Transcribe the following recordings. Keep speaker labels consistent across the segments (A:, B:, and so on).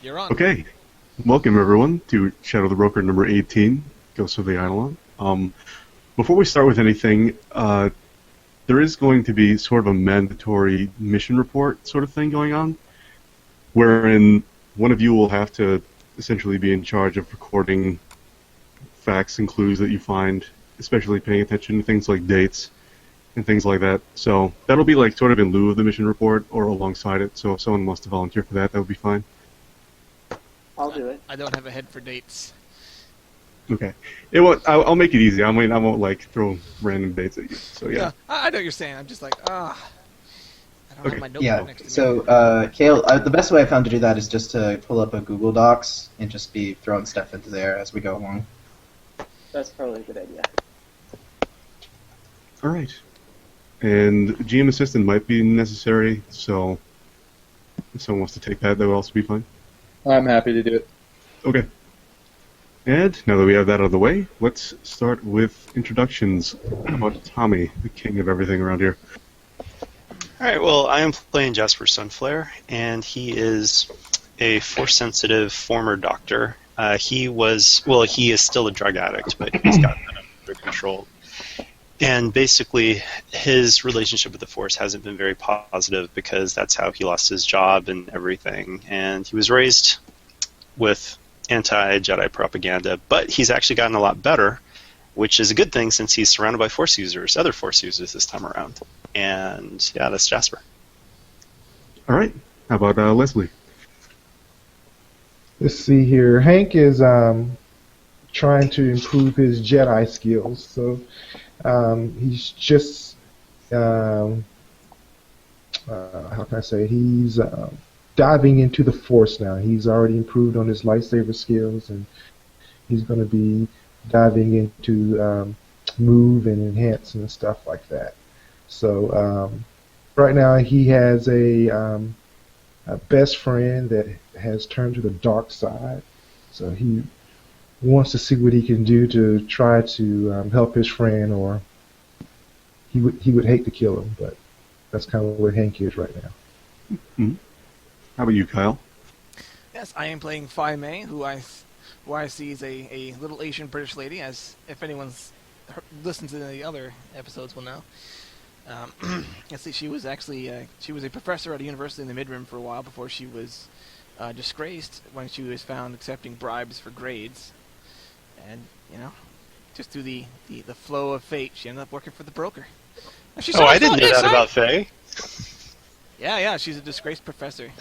A: You're on.
B: Okay, welcome everyone to Shadow the Broker number 18, Ghosts of the Eidolon. Before we start with anything, there is going to be sort of a mandatory mission report sort of thing going on, wherein one of you will have to essentially be in charge of recording facts and clues that you find, especially paying attention to things like dates and things like that. So that'll be like sort of in lieu of the mission report or alongside it, so if someone wants to volunteer for that, that would be fine.
C: I'll do it.
A: I don't have a head for dates.
B: Okay. I'll make it easy. I won't like throw random dates at you. So yeah.
A: I know what you're saying. I'm just like, I don't have my notebook next to me.
D: So, Kale, the best way I found to do that is just to pull up a Google Docs and just be throwing stuff into there as we go along.
C: That's probably a good idea.
B: All right. And GM assistant might be necessary, so if someone wants to take that, that would also be fine.
E: I'm happy to do it.
B: Okay. And now that we have that out of the way, let's start with introductions. How about Tommy, the king of everything around here?
F: Alright, well, I am playing Jasper Sunflare, and he is a Force-sensitive former doctor. He is still a drug addict, but he's gotten that under control. And basically, his relationship with the Force hasn't been very positive because that's how he lost his job and everything. And he was raised with anti-Jedi propaganda, but he's actually gotten a lot better, which is a good thing since he's surrounded by other Force users this time around. And yeah, that's Jasper.
B: All right. How about Leslie?
G: Let's see here. Hank is trying to improve his Jedi skills, so he's just how can I say? He's diving into the Force now. He's already improved on his lightsaber skills, and he's going to be diving into move and enhance and stuff like that. So right now he has a best friend that has turned to the dark side. So he wants to see what he can do to try to help his friend, or he would hate to kill him, but that's kind of where Hank is right now.
B: Mm-hmm. How about you, Kyle?
A: Yes, I am playing Phi Mei, who I see is a little Asian British lady, as if anyone's listened to the other episodes will know. Let's see, she was a professor at a university in the Midrim for a while before she was disgraced when she was found accepting bribes for grades. And, just through the flow of fate, she ended up working for the broker.
F: I didn't know that about Faye.
A: Yeah, she's a disgraced professor.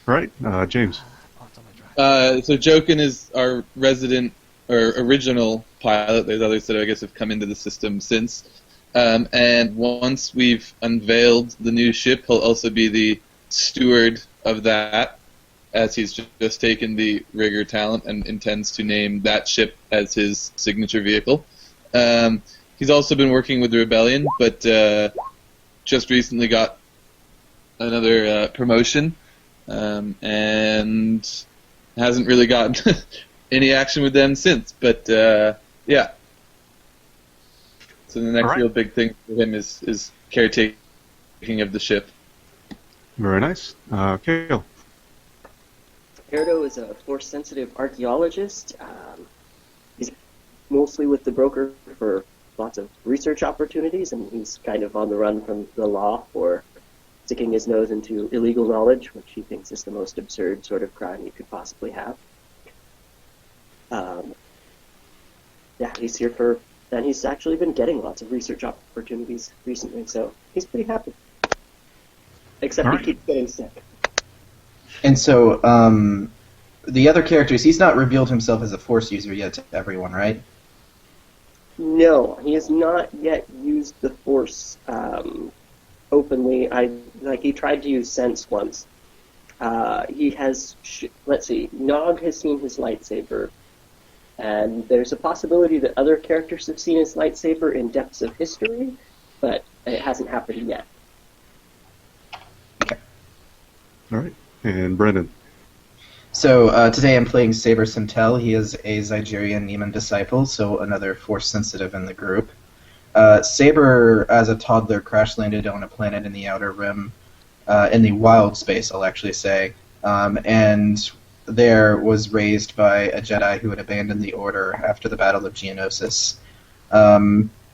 B: All right, James.
E: So Jokin is our resident or original pilot. There's others that I guess have come into the system since. And once we've unveiled the new ship, he'll also be the steward of that, as he's just taken the rigger talent and intends to name that ship as his signature vehicle. He's also been working with the Rebellion, but just recently got another promotion, and hasn't really gotten any action with them since. But yeah. So the next real big thing for him is caretaking of the ship.
B: Very nice. Kale.
C: Erdo is a Force-sensitive archaeologist. He's mostly with the broker for lots of research opportunities, and he's kind of on the run from the law for sticking his nose into illegal knowledge, which he thinks is the most absurd sort of crime you could possibly have. He's here and he's actually been getting lots of research opportunities recently, so he's pretty happy. Except he keeps getting sick.
D: And so, the other characters, he's not revealed himself as a Force user yet to everyone, right?
C: No, he has not yet used the Force openly. He tried to use Sense once. He has, let's see, Nog has seen his lightsaber, and there's a possibility that other characters have seen his lightsaber in Depths of History, but it hasn't happened yet.
D: Okay.
B: All right. And Brendan.
D: So today I'm playing Saber Sintel. He is a Zygerian Neiman disciple, so another Force-sensitive in the group. Saber, as a toddler, crash-landed on a planet in the Outer Rim in the wild space, I'll actually say, and there was raised by a Jedi who had abandoned the Order after the Battle of Geonosis.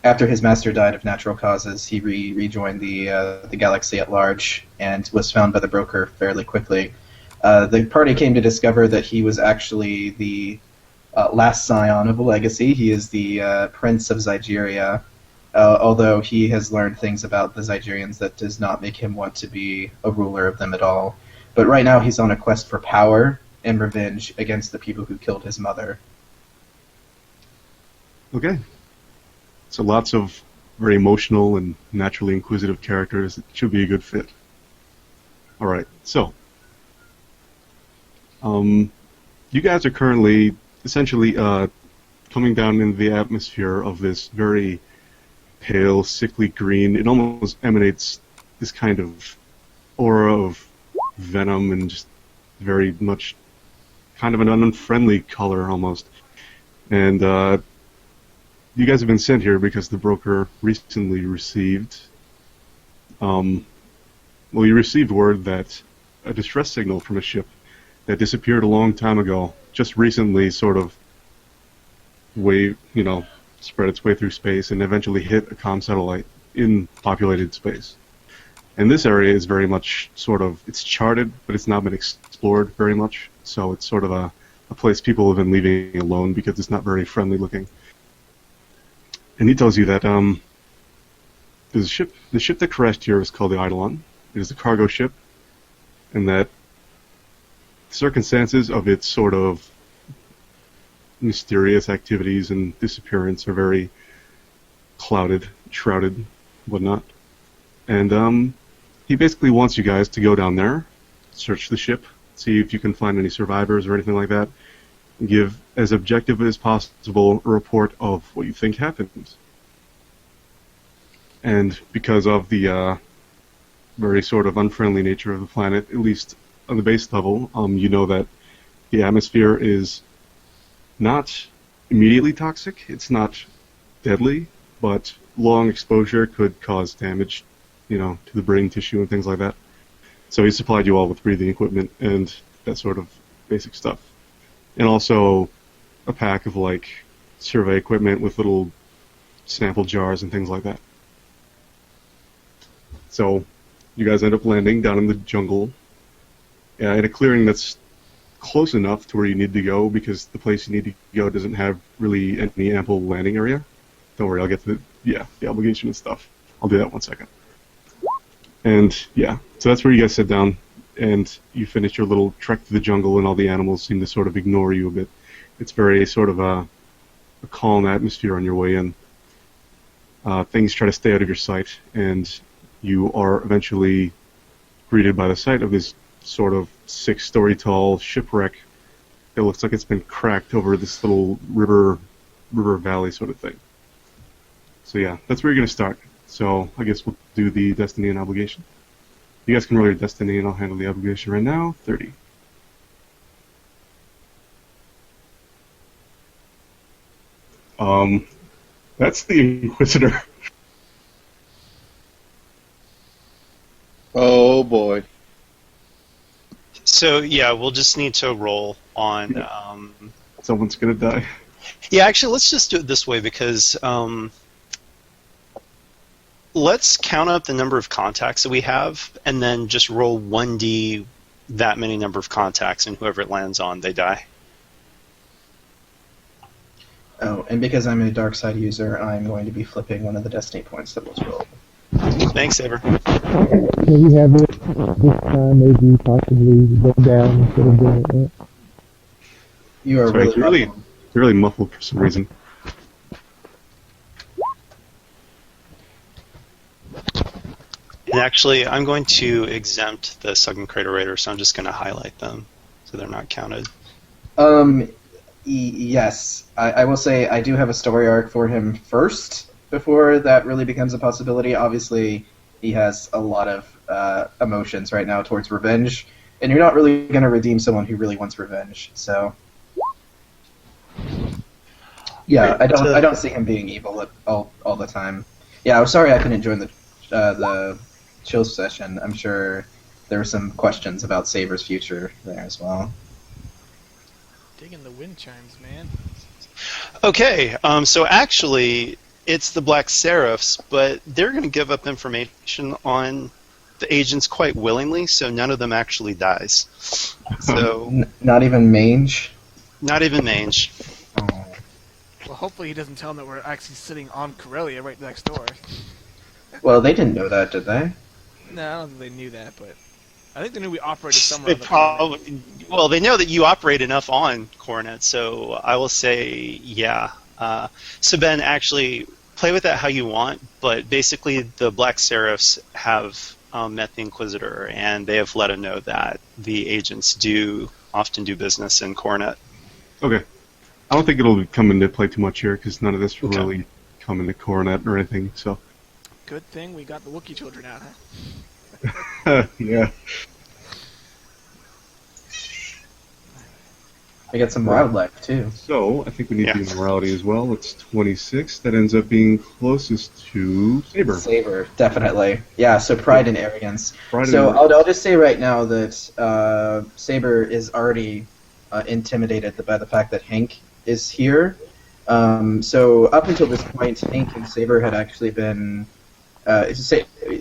D: After his master died of natural causes, he rejoined the galaxy at large and was found by the broker fairly quickly. The party came to discover that he was actually the last scion of a legacy. He is the Prince of Zygeria, although he has learned things about the Zygerians that does not make him want to be a ruler of them at all. But right now he's on a quest for power and revenge against the people who killed his mother.
B: Okay. So lots of very emotional and naturally inquisitive characters. It should be a good fit. All right. So, you guys are currently essentially coming down into the atmosphere of this very pale, sickly green. It almost emanates this kind of aura of venom and just very much kind of an unfriendly color almost. And you guys have been sent here because the broker recently received, you received word that a distress signal from a ship that disappeared a long time ago, just recently sort of spread its way through space and eventually hit a comm satellite in populated space. And this area is very much it's charted, but it's not been explored very much, so it's sort of a place people have been leaving alone because it's not very friendly looking. And he tells you that the ship that crashed here is called the Eidolon. It is a cargo ship, and that the circumstances of its sort of mysterious activities and disappearance are very clouded, shrouded, whatnot. And he basically wants you guys to go down there, search the ship, see if you can find any survivors or anything like that, and give as objective as possible a report of what you think happened. And because of the very sort of unfriendly nature of the planet, at least on the base level, you know that the atmosphere is not immediately toxic. It's not deadly, but long exposure could cause damage, to the brain tissue and things like that. So he supplied you all with breathing equipment and that sort of basic stuff. And also a pack of survey equipment with little sample jars and things like that. So you guys end up landing down in the jungle in a clearing that's close enough to where you need to go, because the place you need to go doesn't have really any ample landing area. Don't worry, I'll get to the obligation and stuff. I'll do that one second. And so that's where you guys sit down, and you finish your little trek to the jungle, and all the animals seem to sort of ignore you a bit. It's very sort of a calm atmosphere on your way in. Things try to stay out of your sight, and you are eventually greeted by the sight of this sort of 6-story tall shipwreck. It looks like it's been cracked over this little river valley sort of thing. So that's where you're going to start. So I guess we'll do the destiny and obligation. You guys can roll your destiny, and I'll handle the obligation right now. 30. That's the Inquisitor.
E: Oh boy.
F: So we'll just need to roll on.
B: Someone's gonna die.
F: Yeah, actually, let's just do it this way, because let's count up the number of contacts that we have, and then just roll 1d that many number of contacts, and whoever it lands on, they die.
D: Oh, and because I'm a dark side user, I'm going to be flipping one of the destiny points that was rolled.
F: Thanks, Saber.
G: Can we have it this time maybe possibly go down instead of doing it?
D: You are
B: Sorry,
D: really
B: you're really muffled for some reason.
F: And actually, I'm going to exempt the Suggum Crater Raider, so I'm just going to highlight them so they're not counted.
D: Yes. I will say I do have a story arc for him first, before that really becomes a possibility. Obviously, he has a lot of emotions right now towards revenge, and you're not really going to redeem someone who really wants revenge, so... Yeah, I don't see him being evil all the time. Yeah, I'm sorry I couldn't join the chill session. I'm sure there were some questions about Saber's future there as well.
A: Digging the wind chimes, man.
F: Okay, so actually, it's the Black Seraphs, but they're going to give up information on the agents quite willingly, so none of them actually dies. So,
D: Not even Mange?
F: not even Mange.
D: Oh.
A: Well, hopefully he doesn't tell them that we're actually sitting on Corellia right next door.
D: Well, they didn't know that, did they?
A: No, I don't think they knew that, but I think they knew we operated somewhere
F: They
A: on the planet.
F: probably, well, they know that you operate enough on Coronet, so I will say, yeah. So Ben, actually, play with that how you want, but basically the Black Seraphs have met the Inquisitor, and they have let him know that the agents do often do business in Coronet.
B: Okay. I don't think it'll come into play too much here, because none of this will
F: Okay.
B: really come into Coronet or anything, so.
A: Good thing we got the Wookiee children out, huh?
B: Yeah.
D: We got some wildlife, too.
B: So, I think we need to
F: Yeah.
B: do morality as well. It's 26. That ends up being closest to Saber.
D: Saber, definitely. Yeah, so pride and arrogance.
B: Pride and
D: So
B: arrogance.
D: I'll just say right now that Saber is already intimidated by the fact that Hank is here. So up until this point, Hank and Saber had actually been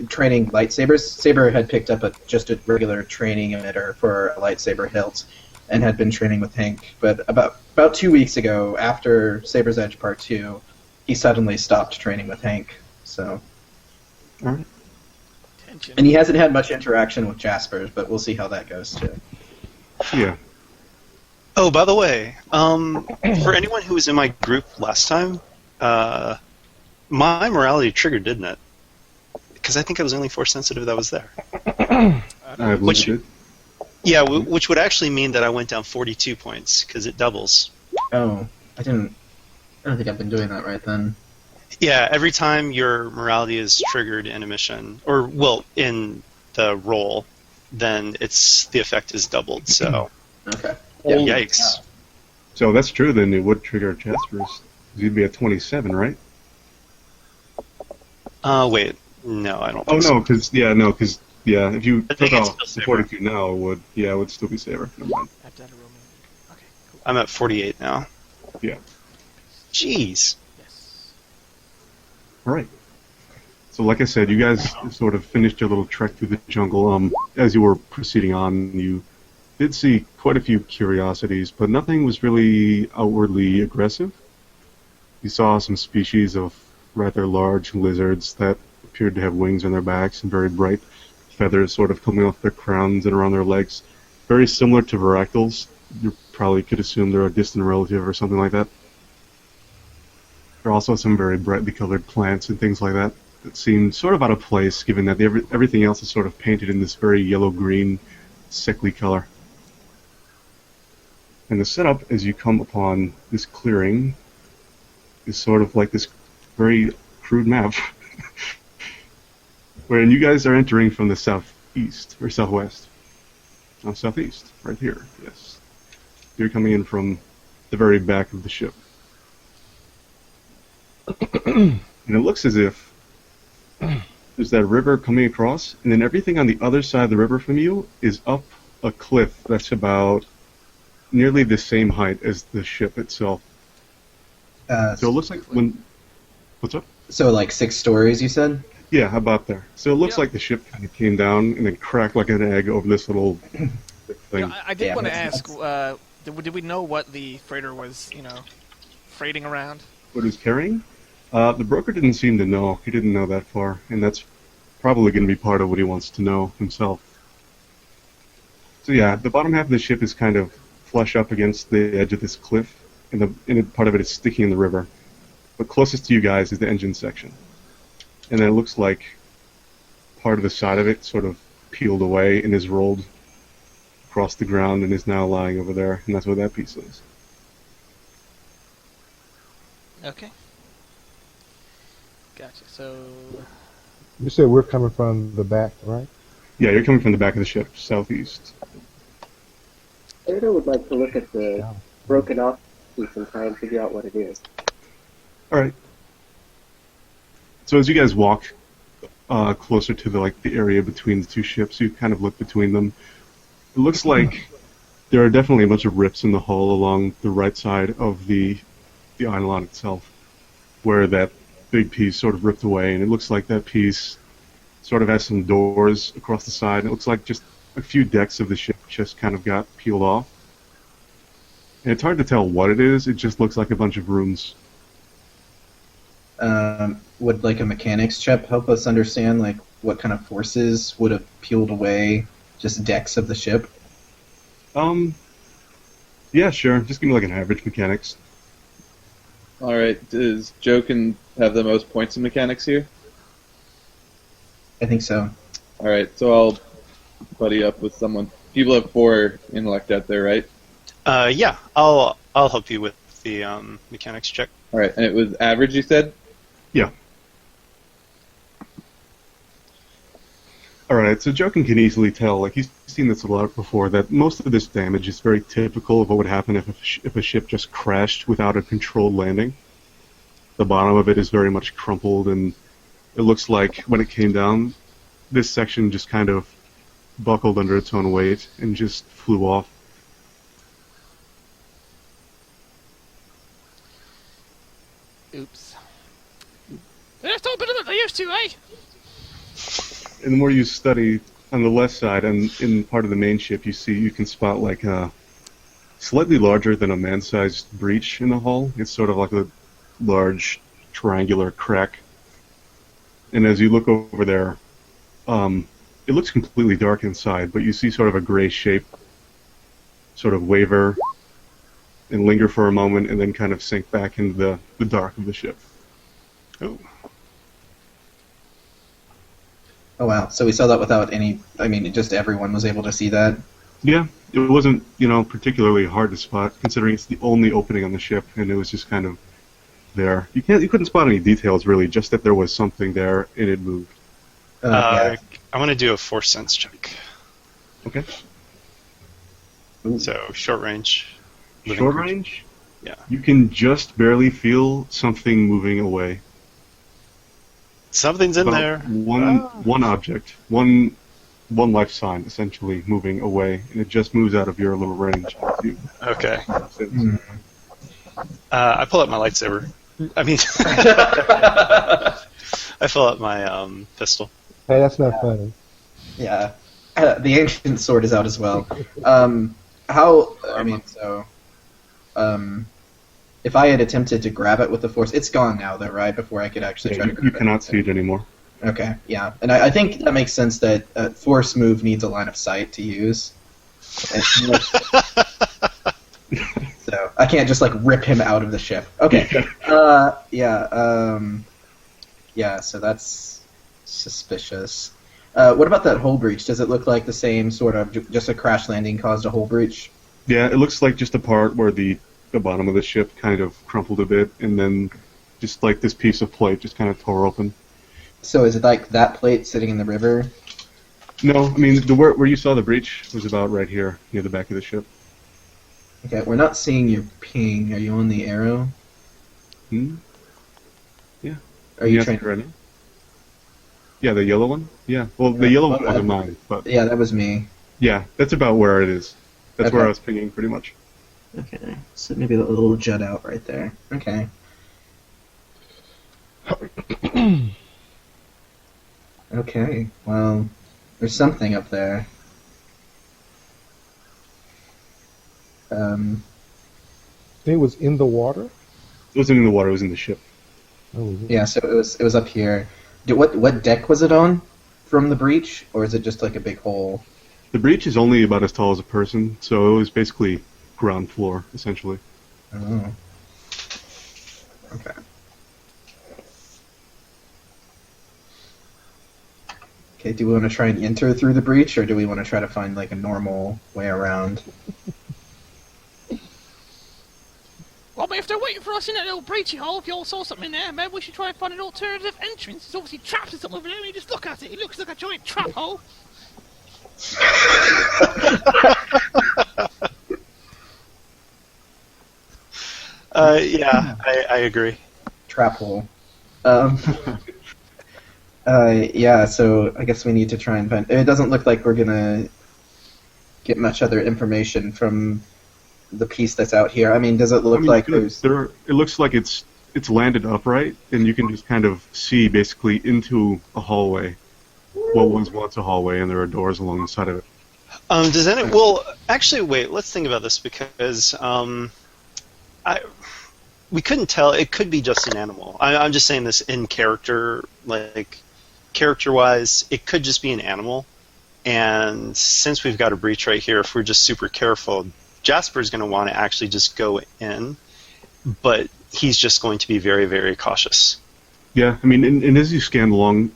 D: training lightsabers. Saber had picked up just a regular training emitter for a lightsaber hilt and had been training with Hank. But about 2 weeks ago, after Saber's Edge Part 2, he suddenly stopped training with Hank. So,
B: Alright.
A: Tension.
D: and he hasn't had much interaction with Jaspers, but we'll see how that goes too.
B: Yeah.
F: Oh, by the way, for anyone who was in my group last time, my morality triggered, didn't it? Because I think I was the only Force sensitive that was there.
B: I believe
F: Which-
B: it.
F: Yeah, which would actually mean that I went down 42 points, because it doubles.
D: Oh, I don't think I've been doing that right then.
F: Yeah, every time your morality is triggered in a mission, or, well, in the roll, then the effect is doubled, so...
D: Okay.
F: Yikes.
B: So that's true, then it would trigger Jasper's. You'd be at 27, right?
F: Wait, no, I don't
B: Oh,
F: think so.
B: no, because, if you
F: I
B: took
F: think it's
B: off
F: still
B: the
F: Saber.
B: 42 now, it would still be Saber. Never mind.
A: I have to add a Roman. Okay, cool.
F: I'm at 48 now.
B: Yeah.
F: Jeez.
A: Yes.
B: Alright. So like I said, you guys sort of finished your little trek through the jungle. As you were proceeding on, you did see quite a few curiosities, but nothing was really outwardly aggressive. You saw some species of rather large lizards that appeared to have wings on their backs and very bright feathers sort of coming off their crowns and around their legs. Very similar to varactals. You probably could assume they're a distant relative or something like that. There are also some very brightly colored plants and things like that that seem sort of out of place, given that everything else is sort of painted in this very yellow-green, sickly color. And the setup, as you come upon this clearing, is sort of like this very crude map, wherein you guys are entering from the southeast, or southwest. No, southeast, right here, yes. You're coming in from the very back of the ship. And it looks as if there's that river coming across, and then everything on the other side of the river from you is up a cliff that's about nearly the same height as the ship itself. So it looks like when... What's up?
D: So like 6 stories, you said?
B: Yeah, about there. So it looks
A: Yeah.
B: like the ship kind of came down and then cracked like an egg over this little thing.
A: I did
D: Yeah,
A: want to
D: makes
A: ask, did we know what the freighter was, freighting around?
B: What it was carrying? The broker didn't seem to know. He didn't know that far, and that's probably going to be part of what he wants to know himself. So yeah, the bottom half of the ship is kind of flush up against the edge of this cliff, and part of it is sticking in the river. But closest to you guys is the engine section. And then it looks like part of the side of it sort of peeled away and is rolled across the ground and is now lying over there, and that's what that piece is.
A: Okay. Gotcha. So,
G: You said we're coming from the back, right?
B: Yeah, you're coming from the back of the ship, southeast.
C: Ada would like to look at the
G: Yeah.
C: broken off piece and try and figure out what it is.
B: Alright. So as you guys walk closer to the area between the two ships. You kind of look between them. It looks like there are definitely a bunch of rips in the hull along the right side of the Eidolon itself, where that big piece sort of ripped away, and it looks like that piece sort of has some doors across the side. It looks like just a few decks of the ship just kind of got peeled off. And it's hard to tell what it is. It just looks like a bunch of rooms.
D: Would like a mechanics check help us understand like what kind of forces would have peeled away just decks of the ship?
B: Yeah, sure. Just give me like an average mechanics.
E: All right, does Jokin have the most points in mechanics here?
D: I think so.
E: All right, so I'll buddy up with someone. People have 4 intellect out there, right?
F: Yeah, I'll help you with the mechanics check.
E: All right, and it was average, you said?
B: Yeah. Alright, so Jokin can easily tell, like he's seen this a lot before, that most of this damage is very typical of what would happen if a ship just crashed without a controlled landing. The bottom of it is very much crumpled, and it looks like when it came down, this section just kind of buckled under its own weight and just flew off.
A: Oops. They're still better than they used to, eh?
B: And the more you study on the left side and in part of the main ship, you can spot like a slightly larger than a man-sized breach in the hull. It's sort of like a large triangular crack. And as you look over there, it looks completely dark inside, but you see sort of a gray shape sort of waver and linger for a moment and then kind of sink back into the dark of the ship.
F: Oh.
D: Oh wow! So we saw that without any. I mean, just everyone was able to see that.
B: Yeah, it wasn't, particularly hard to spot, considering it's the only opening on the ship, and it was just kind of there. You couldn't spot any details really, just that there was something there and it moved.
D: Yeah.
F: I want to do a force sense check.
B: Okay.
F: So short range. living
B: Short
F: creature.
B: range?
F: Yeah.
B: You can just barely feel something moving away.
F: Something's in
B: About
F: there.
B: One object, one life sign, essentially moving away, and it just moves out of your little range.
F: Okay. I pull out my lightsaber. I mean, I pull out my pistol.
G: Hey, that's not funny.
D: Yeah. The ancient sword is out as well. If I had attempted to grab it with the force, it's gone now, though, right? Before I could actually try to grab
B: You
D: it.
B: cannot see it anymore.
D: Okay, yeah. And I think that makes sense that force move needs a line of sight to use. And, so I can't just, rip him out of the ship. Okay. Yeah, so that's suspicious. What about that hull breach? Does it look like the same sort of, just a crash landing caused a hull breach?
B: Yeah, it looks like just a part where the bottom of the ship kind of crumpled a bit, and then just like this piece of plate just kind of tore open.
D: So is it like that plate sitting in the river?
B: No, I mean, where you saw the breach was about right here, near the back of the ship.
D: Okay, we're not seeing your ping. Are you on the arrow?
B: Yeah.
D: Are you
B: Yes,
D: trying?
B: right now? Yeah, the yellow one? Yeah. Well, the yellow one wasn't mine, but
D: Yeah, that was me.
B: yeah, that's about where it is. That's where
D: Okay.
B: I was pinging, pretty much.
D: Okay, so maybe a little jut out right there. Okay. Okay, well, there's something up there.
G: It was in the water?
B: It wasn't in the water, it was in the ship.
G: Oh,
D: Yeah, so it was up here. What deck was it on from the breach, or is it just like a big hole?
B: The breach is only about as tall as a person, so it was basically ground floor, essentially.
D: Oh. Okay. Okay, do we want to try and enter through the breach, or do we want to try to find like a normal way around?
A: Well, but if they're waiting for us in that little breachy hole, if you all saw something in there, maybe we should try and find an alternative entrance. There's obviously traps or something over there, and you just look at it. It looks like a giant trap hole.
F: Yeah, I agree.
D: Trap hole. Yeah, so I guess we need to try and find. It doesn't look like we're gonna get much other information from the piece that's out here. I mean, does it look like there's?
B: It looks like it's landed upright, and you can just kind of see basically into a hallway. What was once a hallway, and there are doors along the side of it.
F: Well, actually, wait. Let's think about this because we couldn't tell. It could be just an animal. I'm just saying this in character, like character-wise, it could just be an animal. And since we've got a breach right here, if we're just super careful, Jasper's going to want to actually just go in, but he's just going to be very, very cautious.
B: Yeah, I mean, and as you scan along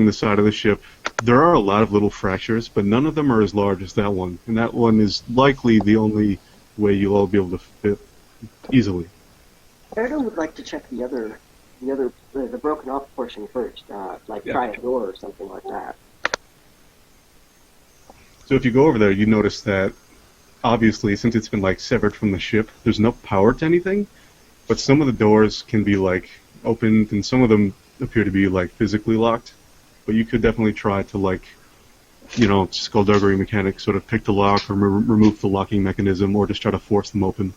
B: the side of the ship, there are a lot of little fractures, but none of them are as large as that one, and that one is likely the only way you'll all be able to fit easily.
C: Eidolon would like to check the broken off portion first, try a door or something like that.
B: So if you go over there, you notice that obviously, since it's been severed from the ship, there's no power to anything, but some of the doors can be opened, and some of them appear to be physically locked. But you could definitely try to skullduggery mechanics, sort of pick the lock or remove the locking mechanism, or just try to force them open.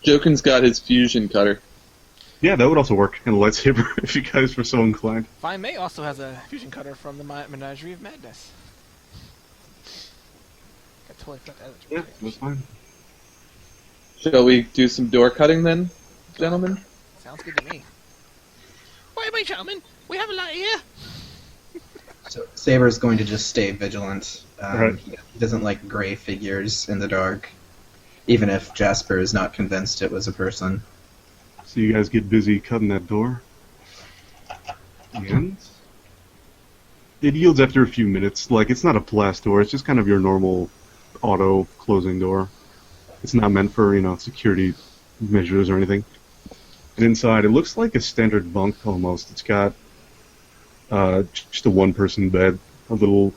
E: Jokin's got his fusion cutter.
B: Yeah, that would also work, and a lightsaber if you guys were so inclined.
A: Fine May also has a fusion cutter from the Menagerie of Madness. I totally forgot that.
B: Yeah, that's fine.
E: Shall we do some door cutting then, gentlemen?
A: Sounds good to me. Wait, gentlemen, we have a light here.
D: So Saber's going to just stay vigilant.
B: Right.
D: He doesn't like gray figures in the dark, even if Jasper is not convinced it was a person.
B: So you guys get busy cutting that door. And it yields after a few minutes. It's not a blast door, it's just kind of your normal auto closing door. It's not meant for, security measures or anything. And inside, it looks like a standard bunk almost. It's got just a one-person bed, a little,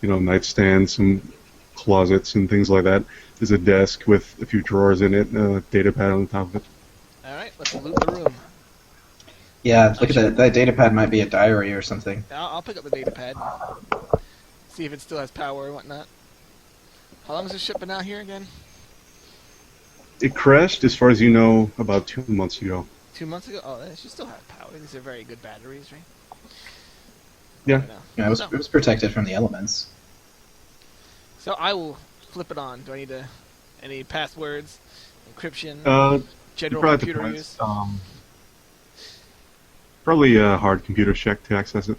B: nightstand, some closets and things like that. There's a desk with a few drawers in it, a data pad on the top of it.
A: Alright, let's loot the room.
D: Yeah, look at that. That data pad might be a diary or something.
A: I'll pick up the data pad. See if it still has power and whatnot. How long has this ship been out here again?
B: It crashed, as far as you know, about 2 months ago.
A: 2 months ago? Oh, it should still have power. These are very good batteries, right?
B: Yeah.
D: Yeah, it was protected from the elements.
A: So I will flip it on. Do I need any passwords, encryption, general
B: probably
A: computer
B: have to
A: use?
B: Probably a hard computer check to access it.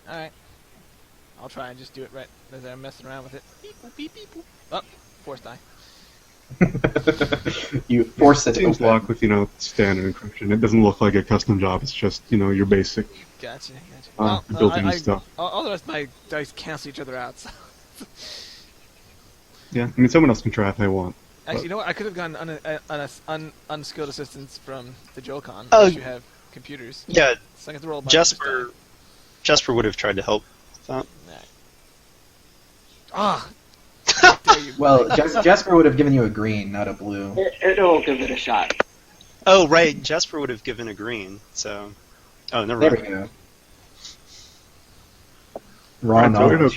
A: Alright. I'll try and just do it right as I'm messing around with it. Beep, boop, beep, beep, boop. Oh, force die.
D: You force it to
B: Seems
D: open.
B: locked with, standard encryption. It doesn't look like a custom job. It's just, your basic
A: Gotcha.
B: built-in stuff.
A: All the rest of my dice cancel each other out. So.
B: Yeah, I mean, someone else can try if they want.
A: Actually, you know what? I could have gotten unskilled assistance from the Jocon.
F: Oh,
A: If you have computers.
F: Yeah,
A: So I get to roll my
F: Jasper would have tried to help with that.
A: Ah!
D: Well, Jasper would have given you a green, not a blue.
C: It'll give it a shot.
F: Oh, right. Jasper would have given a green, so... Oh, never
D: There
F: mind.
D: we go.
B: Right,
D: Raw knowledge.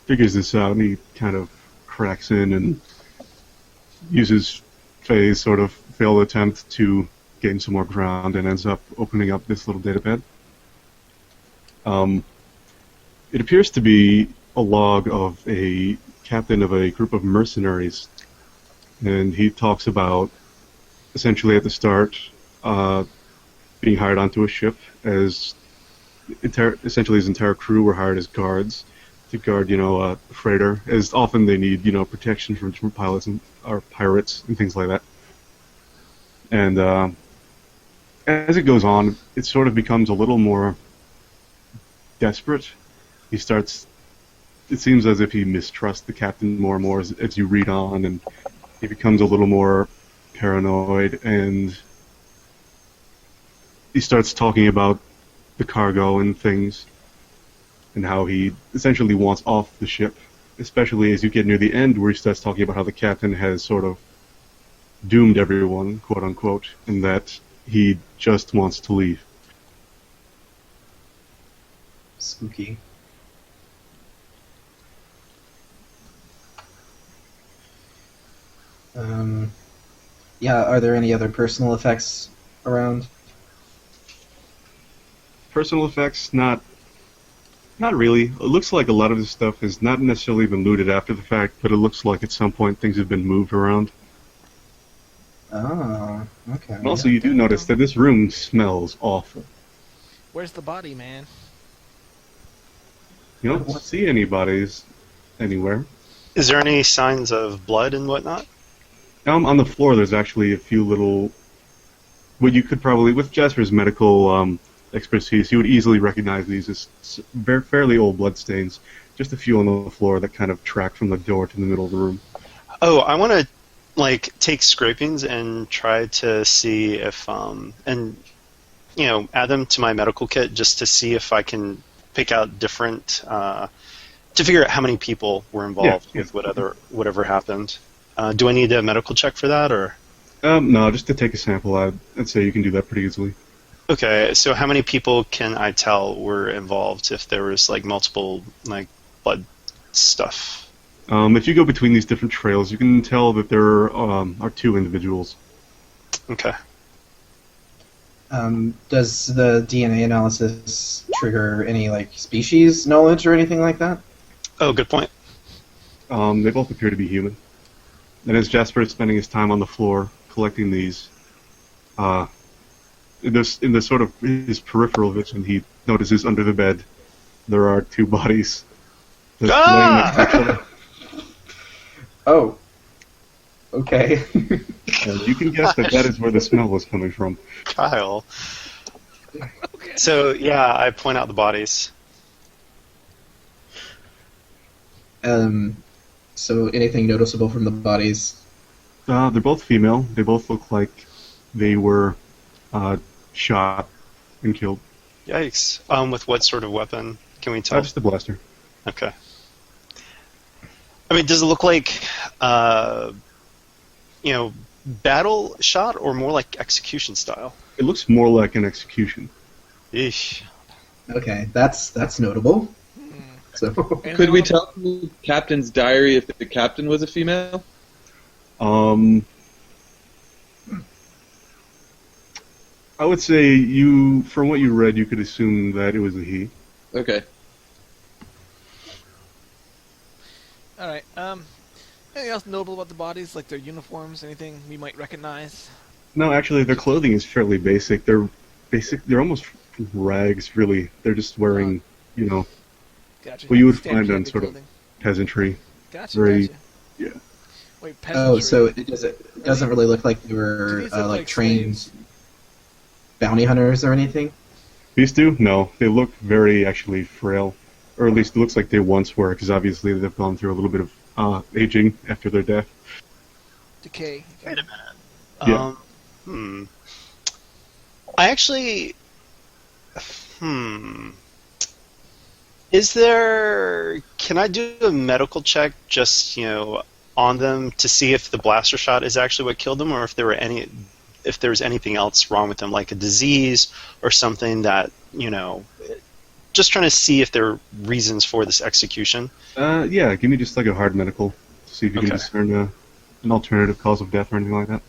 B: figures this out, and he kind of cracks in and uses Faye's sort of failed attempt to gain some more ground, and ends up opening up this little datapad. It appears to be a log of a captain of a group of mercenaries, and he talks about essentially at the start being hired onto a ship as essentially his entire crew were hired as guards to guard, a freighter, as often they need, protection from pilots or pirates and things like that. And as it goes on, it sort of becomes a little more desperate. It seems as if he mistrusts the captain more and more as you read on, and he becomes a little more paranoid, and he starts talking about the cargo and things, and how he essentially wants off the ship, especially as you get near the end where he starts talking about how the captain has sort of doomed everyone, quote unquote, and that he just wants to leave.
D: Spooky. Yeah, are there any other personal effects around?
B: Personal effects, not really. It looks like a lot of this stuff has not necessarily been looted after the fact, but it looks like at some point things have been moved around.
D: Oh, okay.
B: And also, you do notice that this room smells awful.
A: Where's the body, man?
B: You don't see any bodies anywhere.
F: Is there any signs of blood and whatnot?
B: On the floor, there's actually a few little. Well, you could probably, with Jasper's medical expertise, you would easily recognize these as fairly old bloodstains. Just a few on the floor that kind of track from the door to the middle of the room.
F: Oh, I want to take scrapings and try to see if and add them to my medical kit just to see if I can pick out different to figure out how many people were involved with whatever happened. Do I need a medical check for that, or?
B: No, just to take a sample. I'd say you can do that pretty easily.
F: Okay, so how many people can I tell were involved if there was multiple blood stuff?
B: If you go between these different trails, you can tell that there are two individuals.
F: Okay.
D: Does the DNA analysis trigger any species knowledge or anything like that?
F: Oh, good point.
B: They both appear to be human. And as Jasper is spending his time on the floor collecting these, in the sort of his peripheral vision, he notices under the bed there are two bodies just laying next to each other.
D: Oh. Okay.
B: And you can guess that is where the smell was coming from.
F: Kyle. So, yeah, I point out the bodies.
D: So anything noticeable from the bodies?
B: They're both female. They both look like they were shot and killed.
F: Yikes. With what sort of weapon? Can we tell?
B: Just a blaster.
F: Okay. I mean, does it look like, battle shot or more like execution style?
B: It looks more like an execution.
F: Eesh.
D: Okay, that's notable. So
E: Could we tell from the captain's diary if the captain was a female?
B: I would say from what you read, you could assume that it was a he.
E: Okay.
A: All right. Anything else notable about the bodies, like their uniforms? Anything we might recognize?
B: No, actually, their clothing is fairly basic. They're almost rags, really. They're just wearing,
A: Gotcha.
B: what you would
A: Standard
B: find on
A: heavy
B: sort
A: clothing.
B: of peasantry.
A: Gotcha.
B: Very,
A: Gotcha.
B: yeah.
A: Wait, peasantry.
D: Oh, so it doesn't really look like they
A: Do
D: were
A: these look like
D: trained
A: slaves?
D: bounty hunters or anything?
B: These two? No. They look very, actually, frail. Or at least it looks like they once were, because obviously they've gone through a little bit of aging after their death.
A: Decay.
F: Wait a minute.
B: Yeah.
F: I actually... Is there... Can I do a medical check just, on them to see if the blaster shot is actually what killed them, or if there was anything else wrong with them, like a disease or something that, just trying to see if there are reasons for this execution.
B: Yeah, give me just like a hard medical to see if you can
F: Okay.
B: discern an alternative cause of death or anything like that.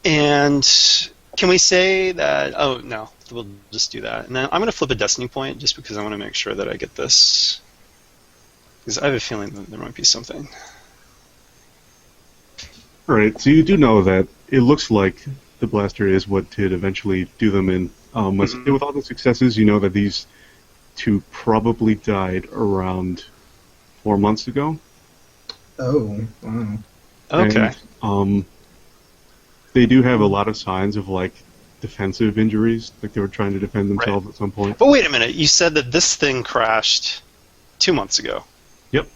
F: And can we say that... Oh, no. We'll just do that. And then I'm going to flip a destiny point just because I want to make sure that I get this. Because I have a feeling that there might be something.
B: Alright, so you do know that it looks like the blaster is what did eventually do them in. With all the successes, you know that these two probably died around 4 months ago.
D: Oh, wow.
F: Okay.
B: And, they do have a lot of signs of, defensive injuries, like they were trying to defend themselves at some point.
F: But wait a minute. You said that this thing crashed 2 months ago.
B: Yep.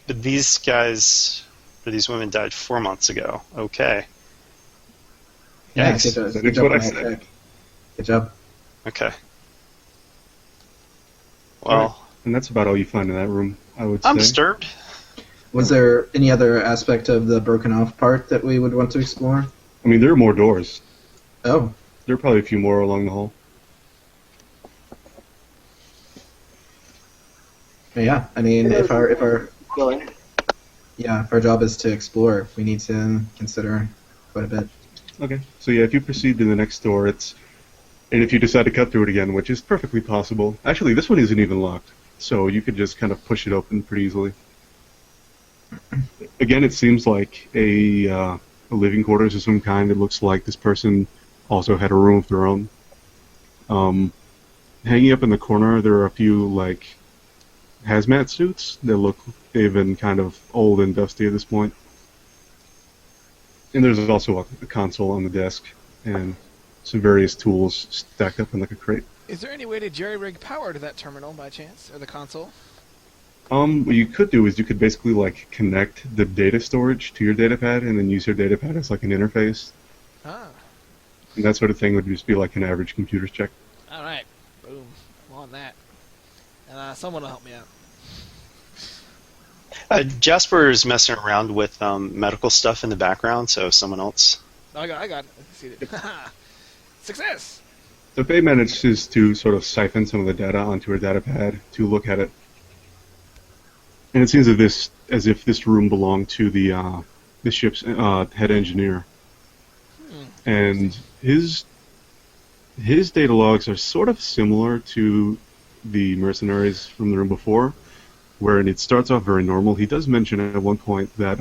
F: But these guys, or these women died 4 months ago. Okay.
D: Yeah,
F: Yikes.
D: good job
B: what I
D: on that
B: said.
D: check. Good job.
F: Okay. Well,
B: And that's about all you find in that room, I would say.
F: I'm disturbed.
D: Was there any other aspect of the broken off part that we would want to explore?
B: I mean, there are more doors.
D: Oh,
B: There are probably a few more along the hall.
D: yeah. I mean, if our
C: Going.
D: yeah, if our job is to explore, we need to consider quite a bit.
B: Okay. So yeah, if you proceed to the next door, and if you decide to cut through it again, which is perfectly possible. Actually, this one isn't even locked, so you could just kind of push it open pretty easily. Again, it seems like a living quarters of some kind. It looks like this person also had a room of their own. Hanging up in the corner, there are a few like hazmat suits that they've been kind of old and dusty at this point. And there's also a console on the desk and some various tools stacked up in like a crate.
A: Is there any way to jerry-rig power to that terminal by chance, or the console?
B: What you could do is you could basically like connect the data storage to your datapad and then use your datapad as like an interface.
A: Ah,
B: And that sort of thing would just be like an average computer's check.
A: all right. Boom. I'm on that. And someone will help me out.
F: Jasper is messing around with medical stuff in the background, so someone else.
A: I got it. I see it. Success!
B: So Faye manages to sort of siphon some of the data onto her datapad to look at it. And it seems as if this room belonged to the ship's head engineer. And his data logs are sort of similar to the mercenaries from the room before, wherein it starts off very normal. He does mention at one point that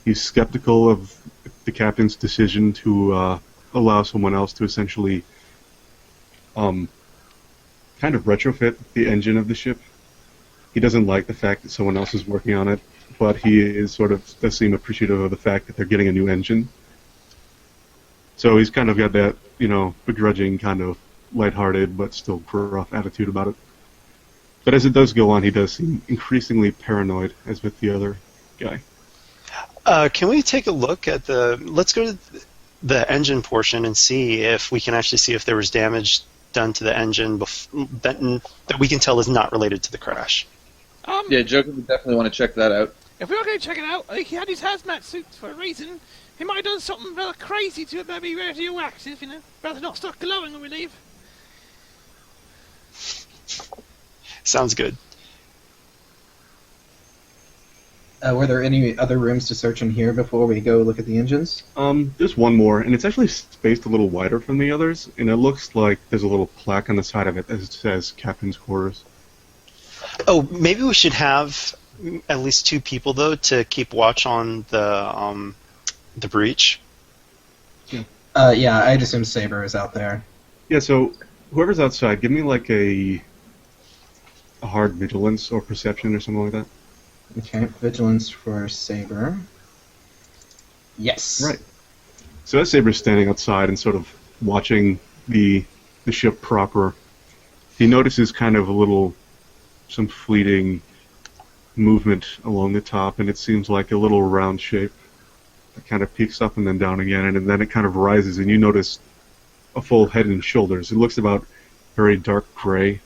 B: he's skeptical of the captain's decision to allow someone else to essentially kind of retrofit the engine of the ship. He doesn't like the fact that someone else is working on it, but he is does seem appreciative of the fact that they're getting a new engine. So he's kind of got that, begrudging kind of lighthearted but still gruff attitude about it. But as it does go on, he does seem increasingly paranoid, as with the other guy.
F: Can we take a look at let's go to the engine portion and see if we can actually see if there was damage done to the engine that we can tell is not related to the crash.
E: Yeah, Joker would definitely want to check that out.
A: If we were going to check it out, he had his hazmat suits for a reason. He might have done something rather crazy to it, maybe radioactive, rather not start glowing when we leave.
F: Sounds good.
D: Were there any other rooms to search in here before we go look at the engines?
B: There's one more, and it's actually spaced a little wider from the others, and it looks like there's a little plaque on the side of it that says Captain's Quarters.
F: Oh, maybe we should have at least 2 people though to keep watch on the breach.
D: Yeah, I'd assume Saber is out there.
B: Yeah, so whoever's outside, give me like a hard vigilance or perception or something like that.
D: Okay, vigilance for Saber. Yes.
B: Right. So as Saber's standing outside and sort of watching the ship proper, he notices kind of some fleeting movement along the top, and it seems like a little round shape that kind of peaks up and then down again, and then it kind of rises, and you notice a full head and shoulders. It looks about very dark gray,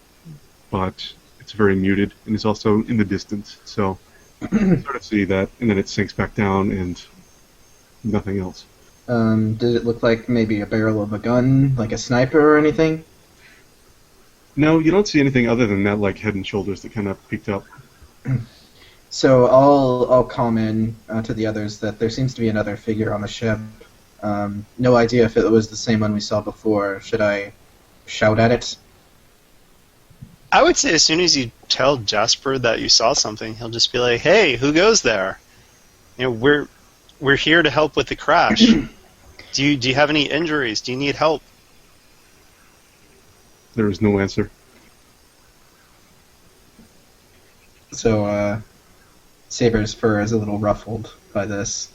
B: but it's very muted, and it's also in the distance, so you sort of see that, and then it sinks back down, and nothing else.
D: Did it look like maybe a barrel of a gun, like a sniper or anything?
B: No, you don't see anything other than that, like head and shoulders that kind of peeked up.
D: So I'll comment to the others that there seems to be another figure on the ship. No idea if it was the same one we saw before. Should I shout at it?
F: I would say as soon as you tell Jasper that you saw something, he'll just be like, "Hey, who goes there? We're here to help with the crash. Do you have any injuries? Do you need help?"
B: There is no answer.
D: So Saber's fur is a little ruffled by this.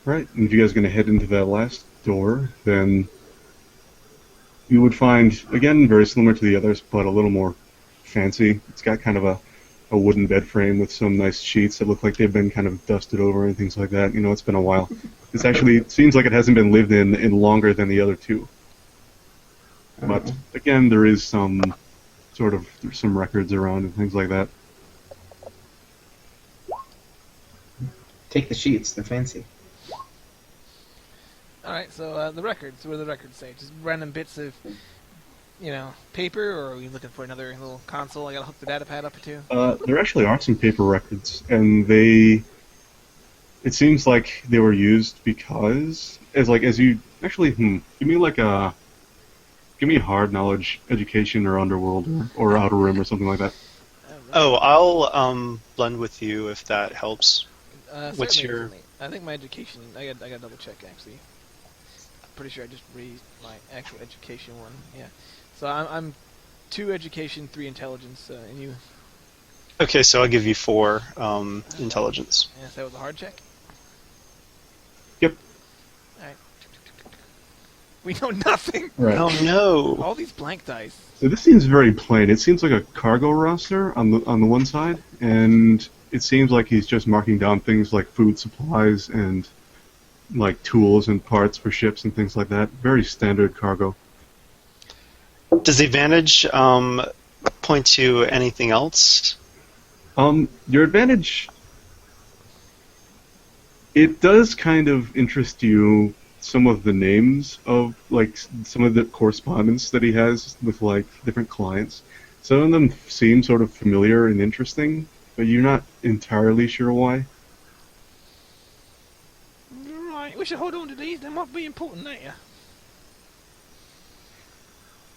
B: Right, and if you guys are going to head into that last door, then you would find, again, very similar to the others, but a little more fancy. It's got kind of a wooden bed frame with some nice sheets that look like they've been kind of dusted over and things like that. It's been a while. It seems like it hasn't been lived in longer than the other two. But, again, there is some records around and things like that.
D: Take the sheets, they're fancy.
A: All right. So the records. What do the records say? Just random bits of, paper, or are we looking for another little console? I gotta hook the data pad up to.
B: There actually are some paper records, and they. It seems like they were used because, as you actually, give me a hard knowledge education or underworld or outer rim or something like that.
F: Oh, I'll blend with you if that helps. What's
A: Certainly,
F: your?
A: certainly. I think my education. I got double check actually. I'm pretty sure I just raised my actual education one. Yeah. So I'm 2 education, 3 intelligence, and you.
F: Okay, so I'll give you 4 intelligence.
A: Yes, that was a hard check.
B: Yep.
A: All right. We know nothing.
B: Right.
F: Oh no!
A: All these blank dice.
B: So this seems very plain. It seems like a cargo roster on the one side, and it seems like he's just marking down things like food supplies and like tools and parts for ships and things like that. Very standard cargo.
F: Does the advantage point to anything else?
B: Your advantage. It does kind of interest you. Some of the names of some of the correspondence that he has with different clients. Some of them seem sort of familiar and interesting, but you're not entirely sure why.
A: Right, we should hold on to these. They might be important later.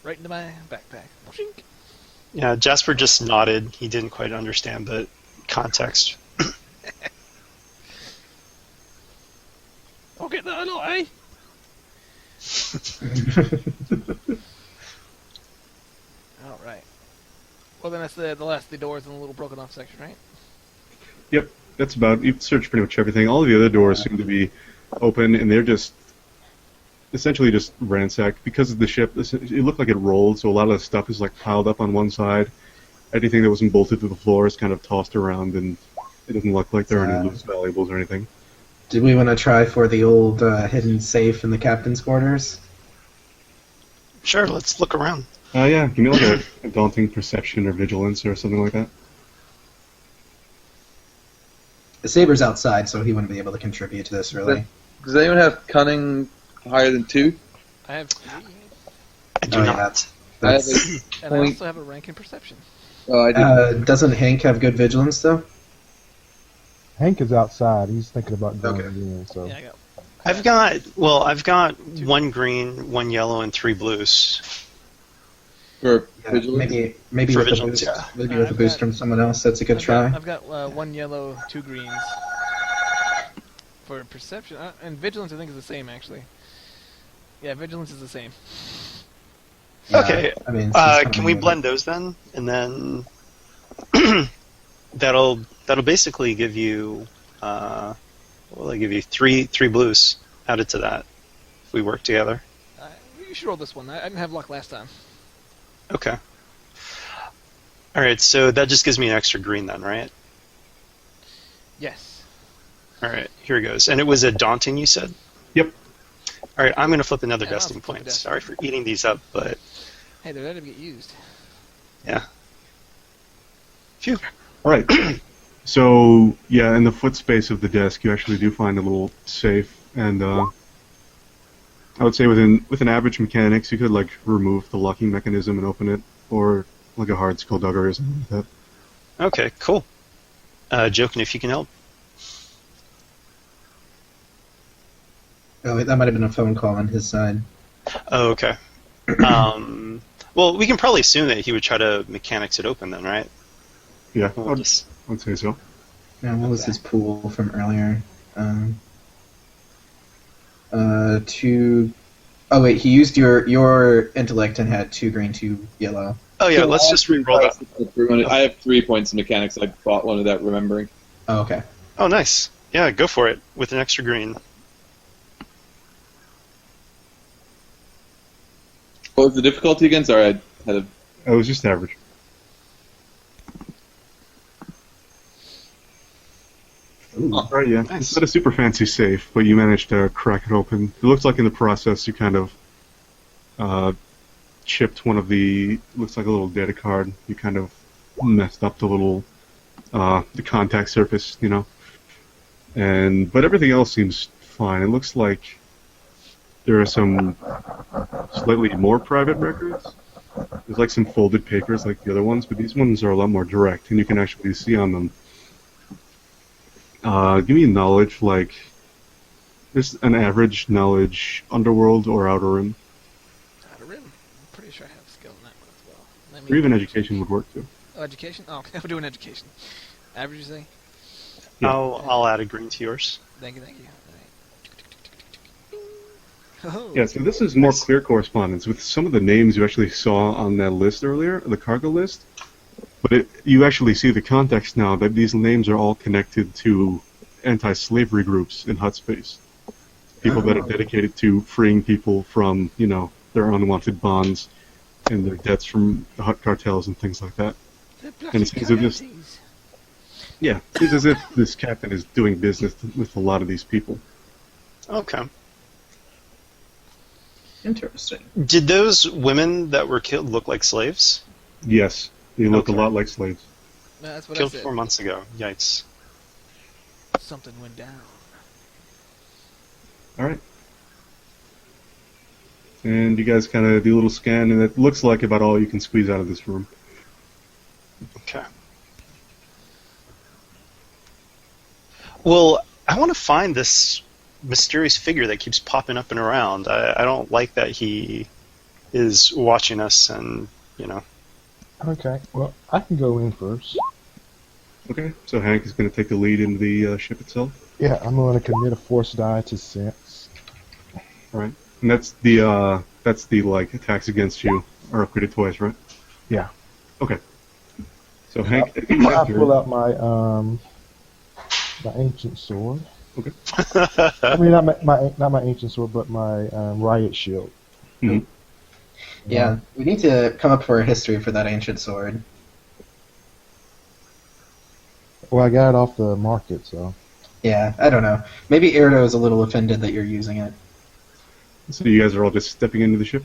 A: Right into my backpack. Shink.
F: Yeah, Jasper just nodded. He didn't quite understand the context.
A: I'll get that a lot, eh? All right. Well, then that's the last of the doors in the little broken off section, right?
B: Yep, that's about. You've searched pretty much everything. All of the other doors seem to be open, and they're just essentially just ransacked because of the ship. It looked like it rolled, so a lot of the stuff is piled up on one side. Anything that wasn't bolted to the floor is kind of tossed around, and it doesn't look like there are any loose valuables or anything.
D: Did we want to try for the old hidden safe in the captain's quarters?
F: Sure, let's look around.
B: Yeah, give me a daunting perception or vigilance or something like that.
D: The Saber's outside, so he wouldn't be able to contribute to this, really.
E: Does anyone have cunning higher than 2?
A: I have 3,
F: I do not.
E: I have
D: That's,
A: and I also have a rank in perception.
E: Oh, I do.
D: doesn't Hank have good vigilance, though?
G: Hank is outside. He's thinking about going
D: Okay.
G: in. So
A: Yeah, I got.
F: I've got 1 green, 1 yellow, and 3 blues.
E: For
D: Yeah,
E: vigilance?
D: maybe
F: For
D: with
F: vigilance,
D: a boost,
F: yeah.
D: maybe
A: I've
D: with a boost
A: got-
D: from someone else. That's a good try.
A: I've got 1 yellow, 2 greens. For perception and vigilance, I think is the same actually. Yeah, vigilance is the same.
D: Yeah,
F: Okay,
D: I mean,
F: can we blend those then? And then that'll basically give you what will I give you 3 blues added to that if we work together.
A: You should roll this one. I didn't have luck last time.
F: Okay. All right, so that just gives me an extra green then, right?
A: Yes.
F: All right, here goes. And it was a daunting, you said?
B: Yep.
F: All right, I'm going to flip another
A: Yeah, I'll
F: destiny
A: flip a
F: point.
A: destiny.
F: Sorry for eating these up, but
A: Hey, they're ready to get used.
F: yeah. Phew.
B: All right. So yeah, in the foot space of the desk, you actually do find a little safe, and I would say with an average mechanics, you could remove the locking mechanism and open it, or a hard skulldugger or something like that.
F: Okay, cool. Joking if you can help.
D: Oh, that might have been a phone call on his side.
F: Oh, okay. Well, we can probably assume that he would try to mechanics it open then, right?
B: Yeah,
F: We'll just-
B: I'd say so.
D: Now, what was his pool from earlier? Oh wait, he used your intellect and had 2 green, 2 yellow.
F: Oh yeah, let's just re-roll that.
E: I have 3 points in mechanics. I bought one of that remembering.
D: Oh, okay.
F: Oh, nice. Yeah, go for it with an extra green.
E: What was the difficulty again? Sorry, I had a...
B: It was just average. Right, yeah.
F: Nice.
B: It's not a super fancy safe, but you managed to crack it open. It looks like in the process you kind of chipped one of the, looks like a little data card. You kind of messed up the little, the contact surface, but everything else seems fine. It looks like there are some slightly more private records. There's like some folded papers like the other ones, but these ones are a lot more direct, and you can actually see on them. Give me knowledge, like, there's an average knowledge underworld or outer rim.
A: Outer rim. I'm pretty sure I have skill in that one as well.
B: Or even education would work too.
A: Oh, education? Oh, okay. We're doing education. Average, you say?
B: Yeah.
F: I'll add a green to yours.
A: Thank you. All right. Oh.
B: Yeah, so this is more clear correspondence with some of the names you actually saw on that list earlier, the cargo list. But you actually see the context now that these names are all connected to anti-slavery groups in Hut space. People that are dedicated to freeing people from, their unwanted bonds and their debts from the Hut cartels and things like that. And it seems as if this captain is doing business with a lot of these people.
F: Okay.
D: Interesting.
F: Did those women that were killed look like slaves?
B: Yes, they look
F: Okay.
B: a lot like slaves.
A: No, that's what
F: Killed
A: I said.
F: 4 months ago. Yikes.
A: Something went down.
B: All right. And you guys kind of do a little scan, and it looks like about all you can squeeze out of this room.
F: Okay. Well, I want to find this mysterious figure that keeps popping up and around. I don't like that he is watching us and,
G: Okay, well, I can go in first.
B: Okay, so Hank is going to take the lead into the ship itself.
G: Yeah, I'm going to commit a force die to sense.
B: All right, and that's the like attacks against you are upgraded twice, right?
G: Yeah.
B: Okay. So Hank,
G: I pull out my ancient sword.
B: Okay.
G: I mean, not my ancient sword, but my riot shield.
B: Mhm.
D: Yeah, we need to come up for a history for that ancient sword.
G: Well, I got it off the market, so.
D: Yeah, I don't know. Maybe Erdo is a little offended that you're using it.
B: So you guys are all just stepping into the ship.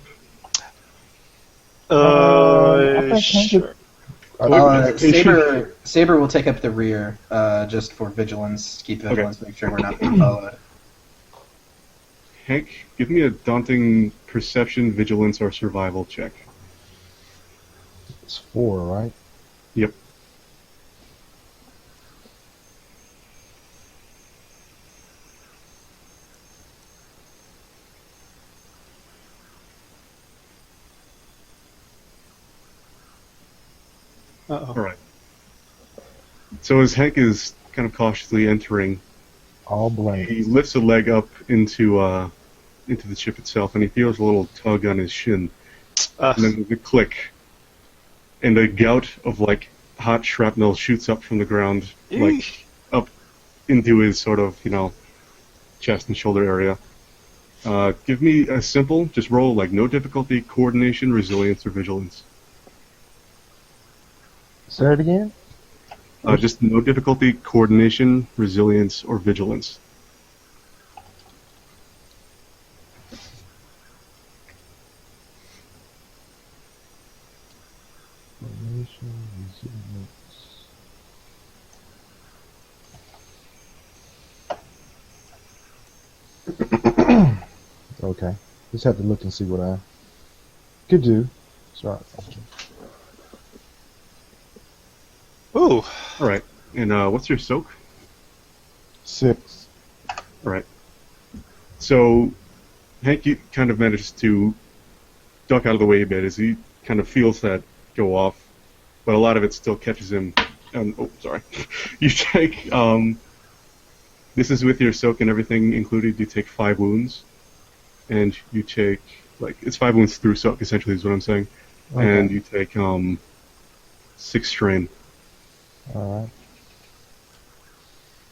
G: I think
F: Sure.
D: Saber will take up the rear, just for vigilance, keep vigilance, make sure we're not being followed.
B: Hank, give me a daunting perception, vigilance, or survival check.
G: It's 4, right?
B: Yep.
F: Uh-oh.
B: All right. So as Hank is kind of cautiously entering,
G: All blank.
B: he lifts a leg up into the ship itself, and he feels a little tug on his shin. And then there's a click, and a gout of like hot shrapnel shoots up from the ground, like up into his sort of chest and shoulder area. Give me a simple, just roll like no difficulty, coordination, resilience, or vigilance.
G: Say it again?
B: Just no difficulty, coordination, resilience, or vigilance.
G: Coordination, resilience. Okay. Just have to look and see what I could do. Sorry.
F: Ooh.
B: All right. And what's your soak?
G: 6.
B: All right. So Hank kind of manages to duck out of the way a bit as he kind of feels that go off, but a lot of it still catches him. Oh, sorry. You take this is with your soak and everything included. You take 5 wounds, and you take it's 5 wounds through soak essentially is what I'm saying,
G: Okay.
B: and you take 6 strain.
G: Alright.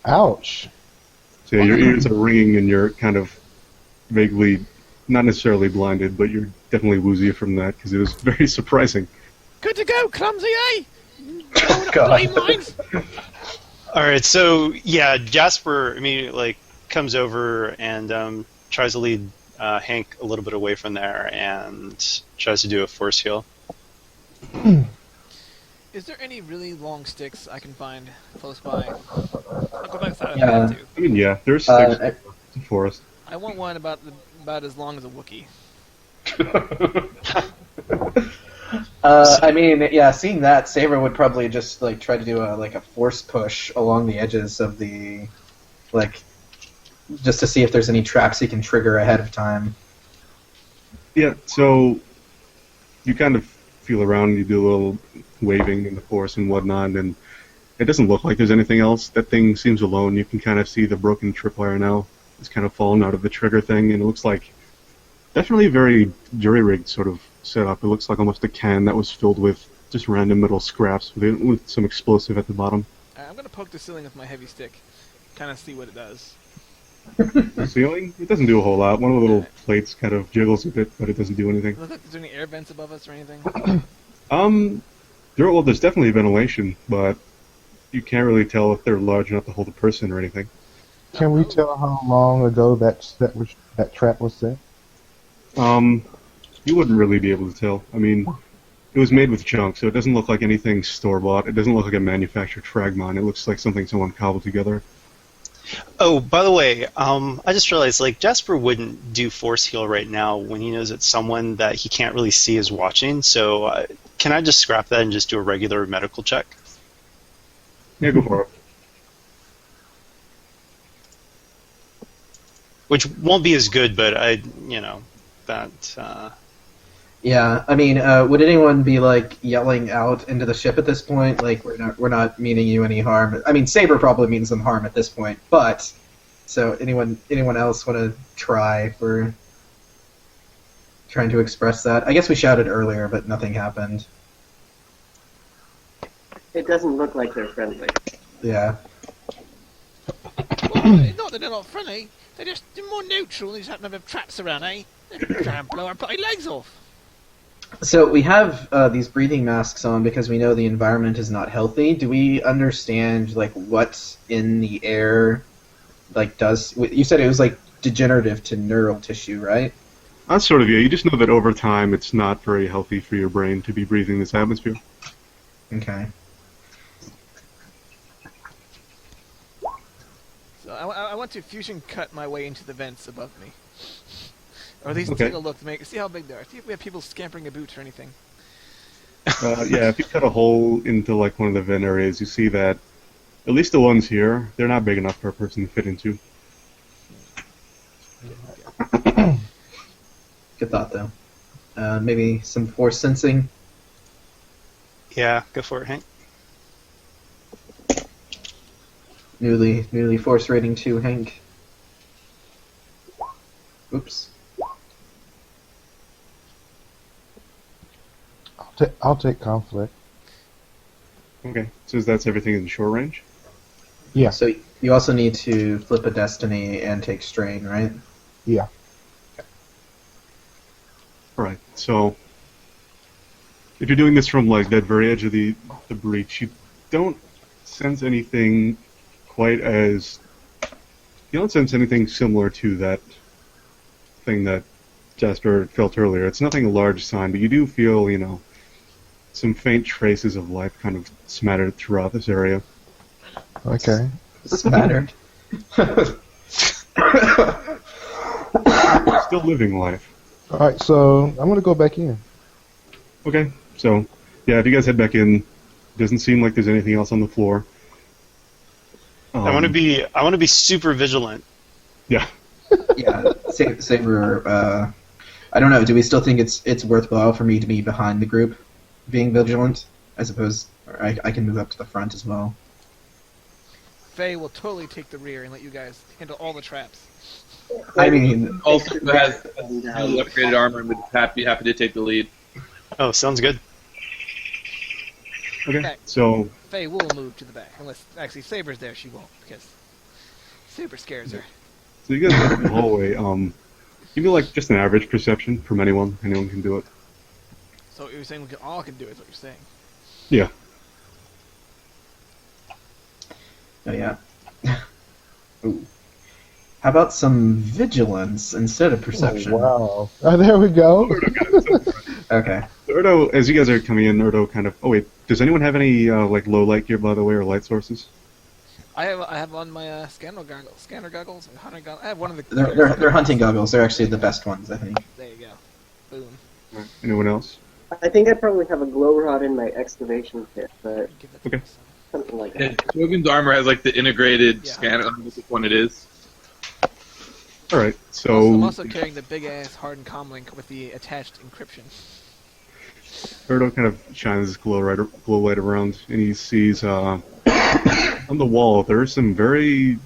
G: Ouch.
B: So yeah, your ears are ringing and you're kind of vaguely, not necessarily blinded, but you're definitely woozy from that because it was very surprising.
A: Good to go, clumsy, eh?
D: God.
F: All right, so yeah, Jasper immediately comes over and tries to lead Hank a little bit away from there and tries to do a force heal.
A: Is there any really long sticks I can find close by? I'll go back outside
D: Yeah.
A: of that too.
B: I mean, yeah, there's 6 in the forest.
A: I want one about about as long as a Wookiee.
D: I mean, yeah, seeing that, Saber would probably just like try to do a force push along the edges of the, like, just to see if there's any traps he can trigger ahead of time.
B: Yeah, so you kind of feel around, you do a little waving in the force and whatnot, and it doesn't look like there's anything else. That thing seems alone. You can kind of see the broken tripwire now. It's kind of fallen out of the trigger thing, and it looks like definitely a very jury-rigged sort of setup. It looks like almost a can that was filled with just random metal scraps with some explosive at the bottom.
A: I'm going to poke the ceiling with my heavy stick, kind of see what it does.
B: The ceiling? It doesn't do a whole lot. One of the little plates kind of jiggles a bit, but it doesn't do anything.
A: Look, is there any air vents above us or anything?
B: There's definitely ventilation, but you can't really tell if they're large enough to hold a person or anything.
G: Can we tell how long ago that trap was set?
B: You wouldn't really be able to tell. I mean, it was made with junk, so it doesn't look like anything store-bought. It doesn't look like a manufactured frag mine. It looks like something someone cobbled together.
F: Oh, by the way, I just realized, like, Jasper wouldn't do force heal right now when he knows it's someone that he can't really see is watching, so can I just scrap that and just do a regular medical check?
B: Yeah, go for it.
F: Which won't be as good, but
D: Yeah, I mean, would anyone be like yelling out into the ship at this point? Like, we're not meaning you any harm. I mean, Saber probably means them harm at this point, but so anyone else want to try for trying to express that? I guess we shouted earlier, but nothing happened.
C: It doesn't look like they're friendly.
D: Yeah.
A: Well, not that they're not friendly. They're more neutral. They just happen to have traps around, eh? They're trying to blow our bloody legs off.
D: So we have these breathing masks on because we know the environment is not healthy. Do we understand like what's in the air? Like, you said it was like degenerative to neural tissue, right?
B: That's sort of, yeah. You just know that over time it's not very healthy for your brain to be breathing this atmosphere.
D: Okay.
A: So I want to fusion cut my way into the vents above me. Or at least
B: Okay.
A: take a look to see how big they are. See if we have people scampering about or anything.
B: Yeah, if you cut a hole into like one of the vent areas, you see that at least the ones here, they're not big enough for a person to fit into.
D: Good thought, though. Maybe some force sensing.
F: Yeah, go for it, Hank.
D: Newly force rating 2, Hank. Oops.
G: I'll take conflict.
B: Okay, so that's everything in short range?
G: Yeah.
D: So you also need to flip a destiny and take strain, right?
G: Yeah.
B: Alright, so if you're doing this from like that very edge of the breach, you don't sense anything quite as... You don't sense anything similar to that thing that Jasper felt earlier. It's nothing a large sign, but you do feel, some faint traces of life kind of smattered throughout this area.
G: Okay.
D: Smattered.
B: Still living life.
G: All right, so I'm gonna go back in.
B: Okay, so yeah, if you guys head back in, doesn't seem like there's anything else on the floor.
F: I want to be super vigilant.
B: Yeah.
D: Yeah, Saber. I don't know. Do we still think it's worthwhile for me to be behind the group, being vigilant? I suppose I can move up to the front as well.
A: Faye will totally take the rear and let you guys handle all the traps.
D: I mean,
E: Also has newly upgraded armor and would be happy to take the lead.
F: Oh, sounds good.
B: Okay, so
A: Faye will move to the back. Unless, actually, Saber's there, she won't, because Saber scares her.
B: you guys look in the hallway. Give me like just an average perception from anyone. Anyone can do it.
A: So you're saying we all can do it, is what you're saying.
B: Yeah.
D: oh yeah. Ooh. How about some vigilance instead of perception?
G: Oh, wow. Oh, there we go.
D: Okay.
B: Erdo, as you guys are coming in, Erdo kind of... Oh wait, does anyone have any like low light gear, by the way, or light sources?
A: I have on my scanner goggles, and hunter goggles. I have one of the.
D: They're hunting goggles. They're actually the best ones, I think.
A: There you go. Boom.
B: Anyone else?
C: I think I probably have a glow rod in my excavation kit, but
A: Give that to
B: Okay.
A: my son.
C: something like
E: Yeah,
C: that.
E: Shogun's armor has like the integrated
A: Yeah.
E: scanner. I don't know which one it is.
B: All right.
A: I'm
B: So
A: also carrying the big ass hardened comlink with the attached encryption.
B: Erdo kind of shines his glow light around, and he sees on the wall there are some very.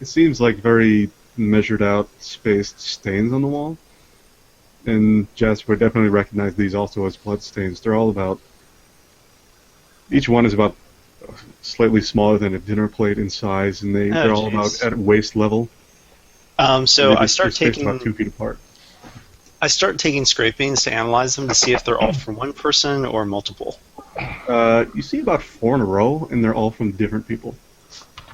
B: It seems like very measured out, spaced stains on the wall. And Jasper would definitely recognize these also as blood stains. They're all about. Each one is about slightly smaller than a dinner plate in size, and they're all
F: jeez.
B: about at waist level.
F: So
B: They're
F: I start
B: spaced
F: taking
B: about 2 feet apart.
F: scrapings to analyze them to see if they're all from one person or multiple.
B: You see about 4 in a row, and they're all from different people.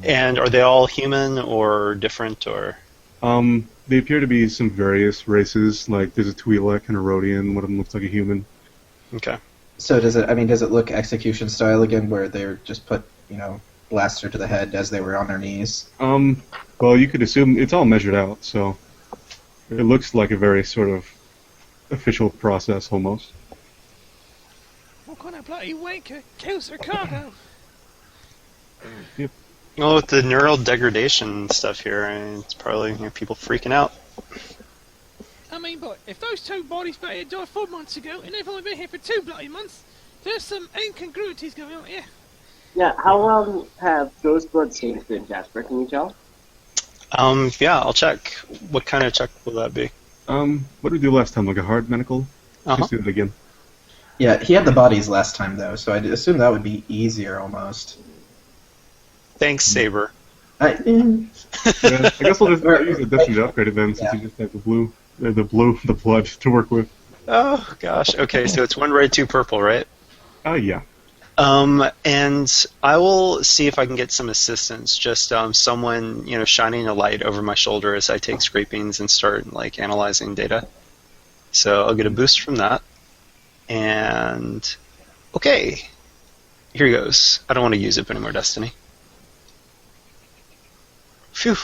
F: And are they all human or different or?
B: They appear to be some various races. Like there's a Twi'lek and a Rhodian. One of them looks like a human.
F: Okay.
D: So does it look execution style again, where they're just put, blaster to the head as they were on their knees?
B: Well, you could assume it's all measured out, so it looks like a very sort of official process almost.
A: What kind of bloody wanker kills her cargo?
F: Well, with the neural degradation stuff here, it's probably people freaking out.
A: I mean, but if those 2 bodies died 4 months ago, and they've only been here for 2 bloody months, there's some incongruities going on here.
C: Yeah, how long have those blood stains been, Jasper? Can you tell?
F: Yeah, I'll check. What kind of check will that be?
B: What did we do last time? Like a hard medical?
F: Uh-huh.
B: Just do that again.
D: Yeah, he had the bodies last time though, so I'd assume that would be easier almost.
F: Thanks, Saber.
B: Yeah, I guess we'll just use a different upgrade it then, since
D: Yeah.
B: you just have the blood to work with.
F: Oh gosh. Okay, so it's 1 red, 2 purple, right?
B: Yeah.
F: And I will see if I can get some assistance. Just someone, shining a light over my shoulder as I take scrapings and start analyzing data. So I'll get a boost from that. And okay, here goes. I don't want to use up any more Destiny. Phew.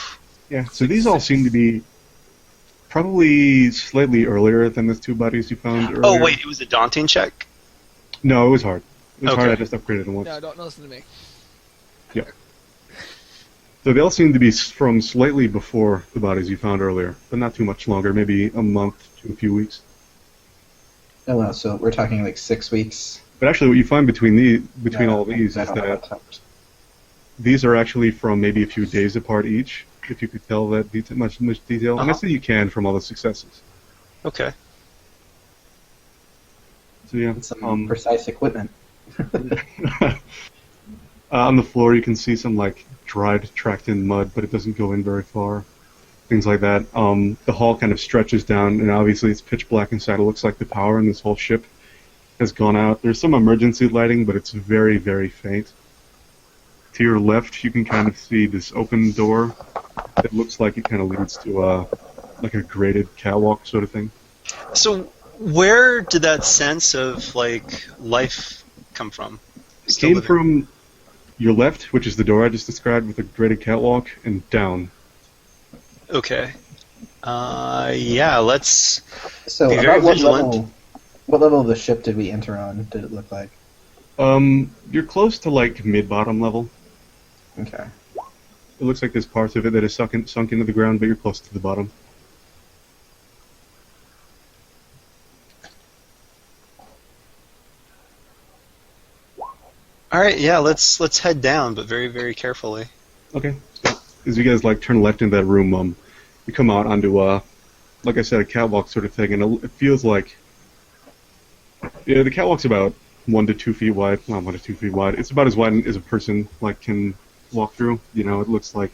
B: Yeah, so these all seem to be probably slightly earlier than the 2 bodies you found earlier.
F: Oh wait, it was a daunting check.
B: No, it was hard. It was hard,
F: Okay.
B: I just upgraded it once.
A: No, don't listen to me.
B: So they all seem to be from slightly before the bodies you found earlier, but not too much longer, maybe a month to a few weeks.
D: Oh wow, so we're talking like 6 weeks.
B: But actually what you find between all of these
D: I
B: is
D: don't know
B: that
D: about that.
B: these are actually from maybe a few days apart each, if you could tell that much detail. And I say you can from all the successes.
F: Okay.
B: So yeah,
D: It's some precise equipment.
B: on the floor you can see some dried, tracked in mud, but it doesn't go in very far. Things like that. The hall kind of stretches down, and obviously it's pitch black inside. It looks like the power in this whole ship has gone out. There's some emergency lighting, but it's very, very faint. To your left, you can kind of see this open door that looks like it kind of leads to a grated catwalk sort of thing.
F: So where did that sense of life come from?
B: It came from your left, which is the door I just described with the grated catwalk, and down.
F: Okay. Yeah, let's
D: So
F: be very
D: about what
F: vigilant.
D: level of the ship did we enter on? Did it look like?
B: You're close to mid-bottom level.
D: Okay.
B: It looks like there's parts of it that is sunk into the ground, but you're close to the bottom.
F: All right, yeah, let's head down, but very, very carefully.
B: Okay. So, as you guys turn left into that room, you come out onto like I said, a catwalk sort of thing, and it feels like the catwalk's about 1 to 2 feet wide. Not 1 to 2 feet wide. It's about as wide as a person can walk through. It looks like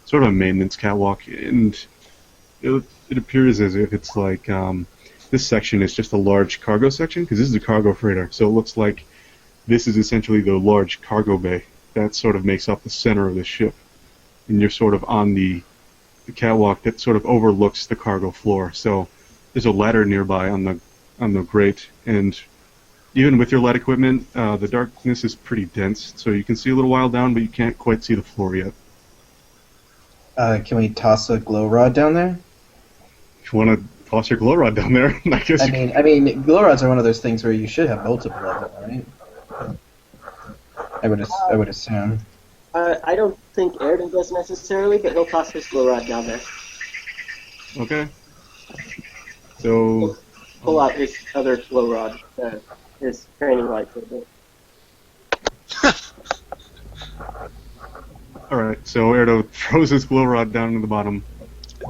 B: sort of a maintenance catwalk, and it appears as if it's this section is just a large cargo section, because this is a cargo freighter, so it looks like this is essentially the large cargo bay that sort of makes up the center of the ship, and you're sort of on the catwalk that sort of overlooks the cargo floor. So there's a ladder nearby on the grate, and even with your light equipment, the darkness is pretty dense, so you can see a little while down, but you can't quite see the floor yet.
D: Can we toss a glow rod down there?
B: If you want to toss your glow rod down there, I guess.
D: I mean, glow rods are one of those things where you should have multiple of them, right? I would assume.
C: I don't think Airden does necessarily, but he'll toss his glow rod down there.
B: Okay. So.
C: Pull out his other glow rod, his training lightsaber.
B: Alright, so Erdo throws his glow rod down to the bottom.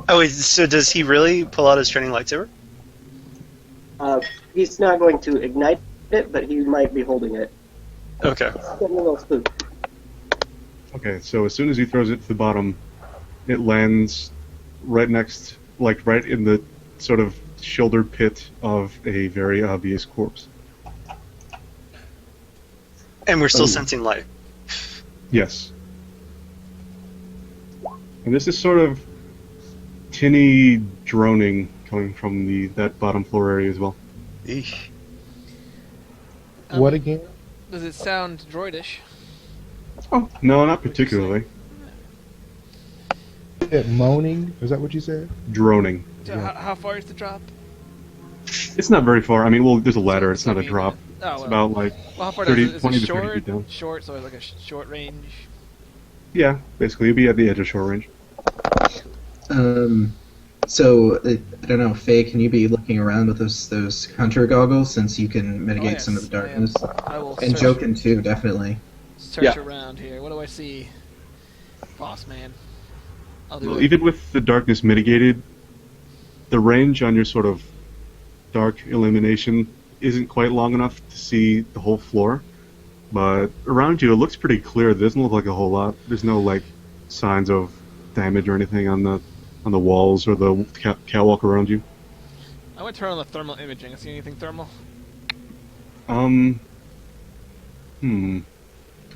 F: Oh, wait, so does he really pull out his training lightsaber?
C: He's not going to ignite it, but he might be holding it.
F: Okay.
C: It's getting a little spooked.
B: Okay, so as soon as he throws it to the bottom, it lands right next, like right in the sort of shoulder pit of a very obvious corpse.
F: And we're still sensing light.
B: Yes. And this is sort of tinny droning coming from that bottom floor area as well.
F: Eesh.
G: What again?
A: Does it sound droidish?
B: Oh, no, not particularly.
G: Moaning? Is that what you said?
B: Droning.
A: So how far is the drop?
B: It's not very far. I mean, well, there's a ladder. It's not a drop.
A: Oh, well.
B: It's about like
A: Well, how far
B: 30,
A: is it
B: 20 to 30
A: short?
B: feet down.
A: Short, so it's like a short range.
B: Yeah, basically, you'll be at the edge of short range.
D: So I don't know, Faye, can you be looking around with those hunter goggles since you can mitigate some of the darkness?
A: I will
D: And
A: search,
D: Jokin too, definitely.
A: search around here. What do I see? Boss man. I'll do
B: Well,
A: it.
B: even with the darkness mitigated, the range on your sort of dark illumination isn't quite long enough to see the whole floor. But around you, it looks pretty clear. It doesn't look like a whole lot. There's no like signs of damage or anything on the walls or the catwalk around you.
A: I would turn on the thermal imaging. See anything thermal?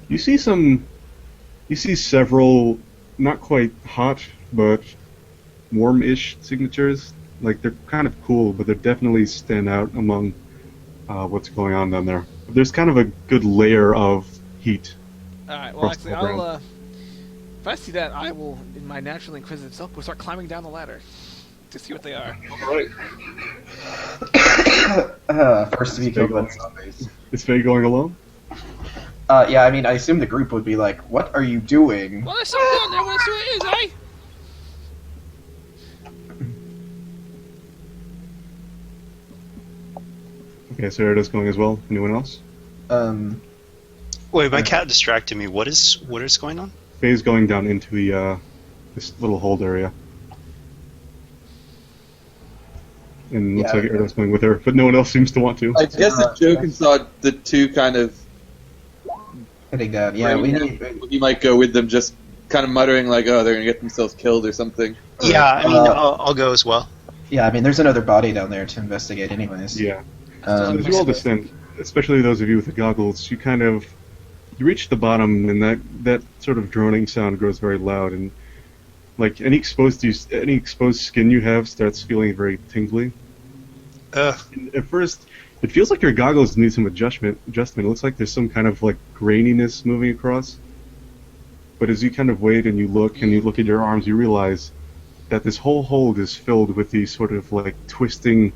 B: You see several not quite hot but warm-ish signatures. Like they're kind of cool, but they definitely stand out among what's going on down there. There's kind of a good layer of heat.
A: Alright, well
B: Across the
A: actually,
B: ground.
A: if I see that, I will, in my naturally inquisitive self, will start climbing down the ladder to see what they are.
B: Alright.
D: First to be killed by the zombies.
B: Is Faye going alone?
D: Yeah, I mean, I assume the group would be like, "What are you doing?"
A: Well, there's something down there. What is it?
B: Okay, so Erida's going as well. Anyone else?
F: Wait, my cat distracted me. What is going on?
B: Faye's going down into the this little hold area. And looks
D: Yeah.
B: like Erida's going with her, but no one else seems to want to.
E: I guess if Jokin saw the two kind of
D: Heading down. Yeah, we need.
E: he might go with them, just kind of muttering like, "Oh, they're gonna get themselves killed or something."
F: Yeah, I mean, I'll go as well.
D: Yeah, I mean, there's another body down there to investigate, anyways.
B: Yeah.
D: Um,
B: As you all descend, especially those of you with the goggles, you reach the bottom, and that sort of droning sound grows very loud, and like any exposed skin you have starts feeling very tingly. And at first, it feels like your goggles need some adjustment. It looks like there's some kind of like graininess moving across. But as you kind of wait and you look at your arms, you realize that this whole hold is filled with these sort of like twisting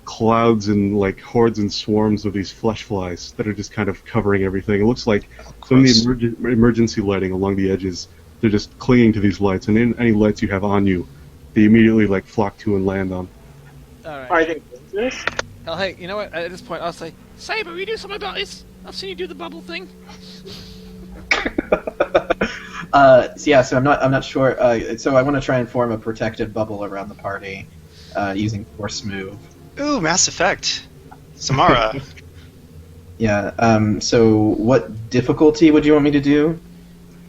B: clouds and like hordes and swarms of these flesh flies that are just kind of covering everything. It looks like some of the emergency lighting along the edges, they're just clinging to these lights, and any lights you have on you, they immediately like flock to and land on.
A: Alright.
C: Are they dangerous?
A: Oh, hey, you know what? At this point, I'll say, Saber, will you do something about this? I've seen you do the bubble thing.
D: So I'm not sure. So I want to try and form a protective bubble around the party, using force move.
F: Ooh, Mass Effect. Samara.
D: Yeah. So what difficulty would you want me to do?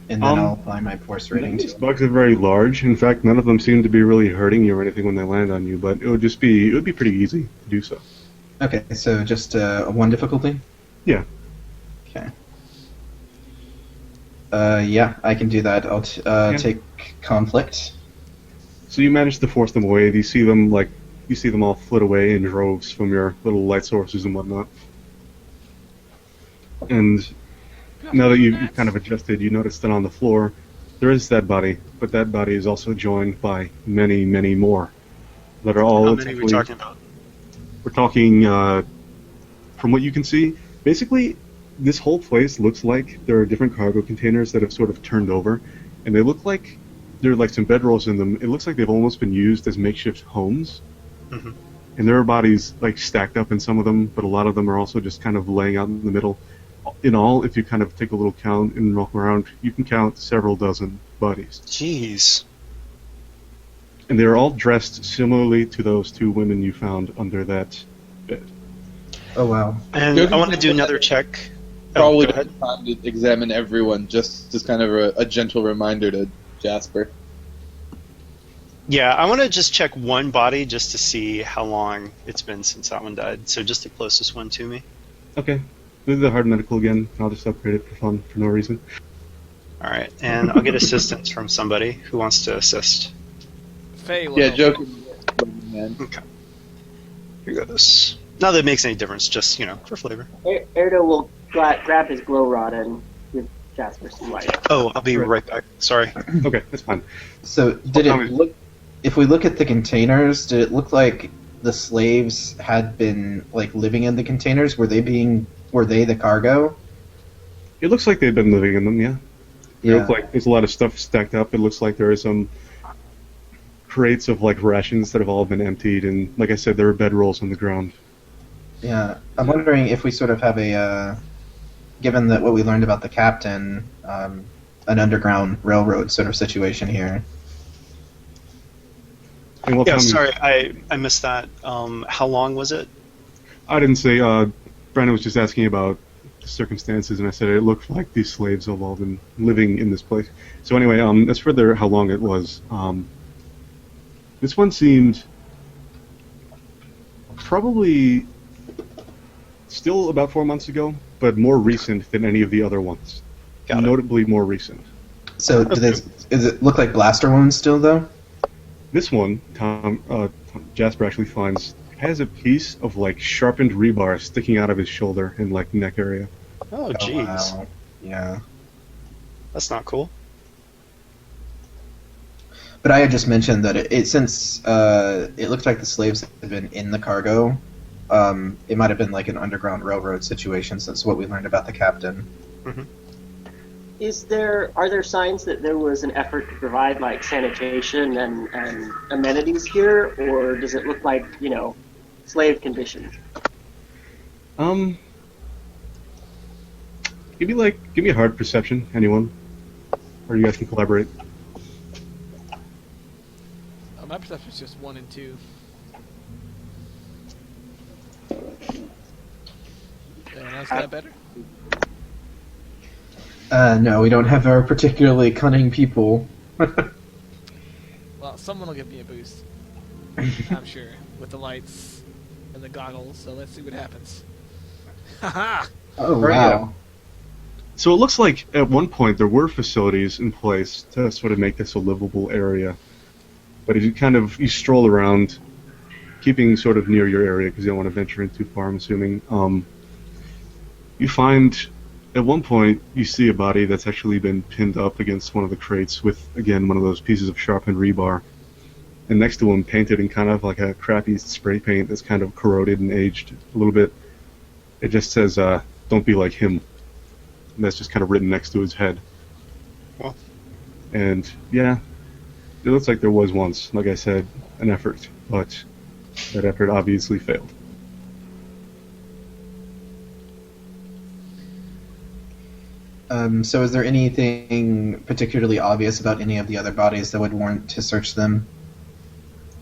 D: And then I'll apply my force rating
B: These
D: to.
B: bugs are very large. In fact, none of them seem to be really hurting you or anything when they land on you. But it would be pretty easy to do so.
D: Okay, so just one difficulty.
B: Yeah.
D: Okay. Yeah, I can do that. I'll take conflict.
B: So you manage to force them away. You see them all flit away in droves from your little light sources and whatnot. And now that you've kind of adjusted, you notice that on the floor there is that body, but that body is also joined by many, many more that are all.
F: How many are we talking about?
B: We're talking, from what you can see, basically this whole place looks like there are different cargo containers that have sort of turned over, and they look like there are like some bedrolls in them. It looks like they've almost been used as makeshift homes.
F: Mm-hmm.
B: And there are bodies like stacked up in some of them, but a lot of them are also just kind of laying out in the middle. In all, if you kind of take a little count and walk around, you can count several dozen bodies.
F: Jeez.
B: And they're all dressed similarly to those two women you found under that bed.
D: Oh wow.
F: And I want to do another check.
E: Probably
F: go ahead.
E: time to examine everyone, just as kind of a gentle reminder to Jasper.
F: Yeah, I want to just check one body just to see how long it's been since that one died. So just the closest one to me.
B: Okay. Do the hard medical again. I'll just upgrade it for fun, for no reason.
F: All right, and I'll get assistance from somebody who wants to assist.
A: Faye will
E: Yeah,
A: help.
E: joking. Man.
F: Okay. Here goes. Not that it makes any difference, just, for flavor.
C: Erdo will grab his glow rod and give Jasper some light.
F: Oh, I'll be right back. Sorry.
B: Okay, that's fine.
D: So did it look? If we look at the containers, did it look like the slaves had been like living in the containers? Were they the cargo?
B: It looks like they've been living in them, yeah. It
D: Yeah.
B: looks like there's a lot of stuff stacked up. It looks like there are some crates of like rations that have all been emptied, and like I said, there are bedrolls on the ground.
D: Yeah. I'm wondering if we sort of have a, given that what we learned about the captain, an underground railroad sort of situation here.
B: And well,
F: Yeah,
B: Tommy,
F: sorry, I missed that. How long was it?
B: I didn't say. Brandon was just asking about the circumstances, and I said it looked like these slaves have all been living in this place. So anyway, as for how long it was, this one seemed probably still about 4 months ago, but more recent than any of the other ones.
F: Got it.
B: Notably more recent.
D: So does it look like blaster wounds still though?
B: This one, Jasper actually finds, has a piece of like sharpened rebar sticking out of his shoulder and like neck area.
F: Oh, jeez.
D: Wow. Yeah.
F: That's not cool.
D: But I had just mentioned that since it looked like the slaves had been in the cargo, it might have been like an underground railroad situation since what we learned about the captain.
C: Are there signs that there was an effort to provide like sanitation and amenities here, or does it look like, slave conditions?
B: Give me a hard perception, anyone, or you guys can collaborate.
A: My perception is just 1 and 2. Anyone else got better?
D: No, we don't have our particularly cunning people.
A: Well, someone will give me a boost. I'm sure. With the lights and the goggles, so let's see what happens. Haha!
D: Oh
B: Right,
D: wow!
B: So it looks like at one point there were facilities in place to sort of make this a livable area. But as you stroll around, keeping sort of near your area because you don't want to venture in too far, I'm assuming, you find at one point you see a body that's actually been pinned up against one of the crates with, again, one of those pieces of sharpened rebar. And next to him, painted in kind of like a crappy spray paint that's kind of corroded and aged a little bit, it just says, "Don't be like him." And that's just kind of written next to his head.
F: Well.
B: And yeah, it looks like there was once, like I said, an effort, but that effort obviously failed.
D: So is there anything particularly obvious about any of the other bodies that would warrant to search them?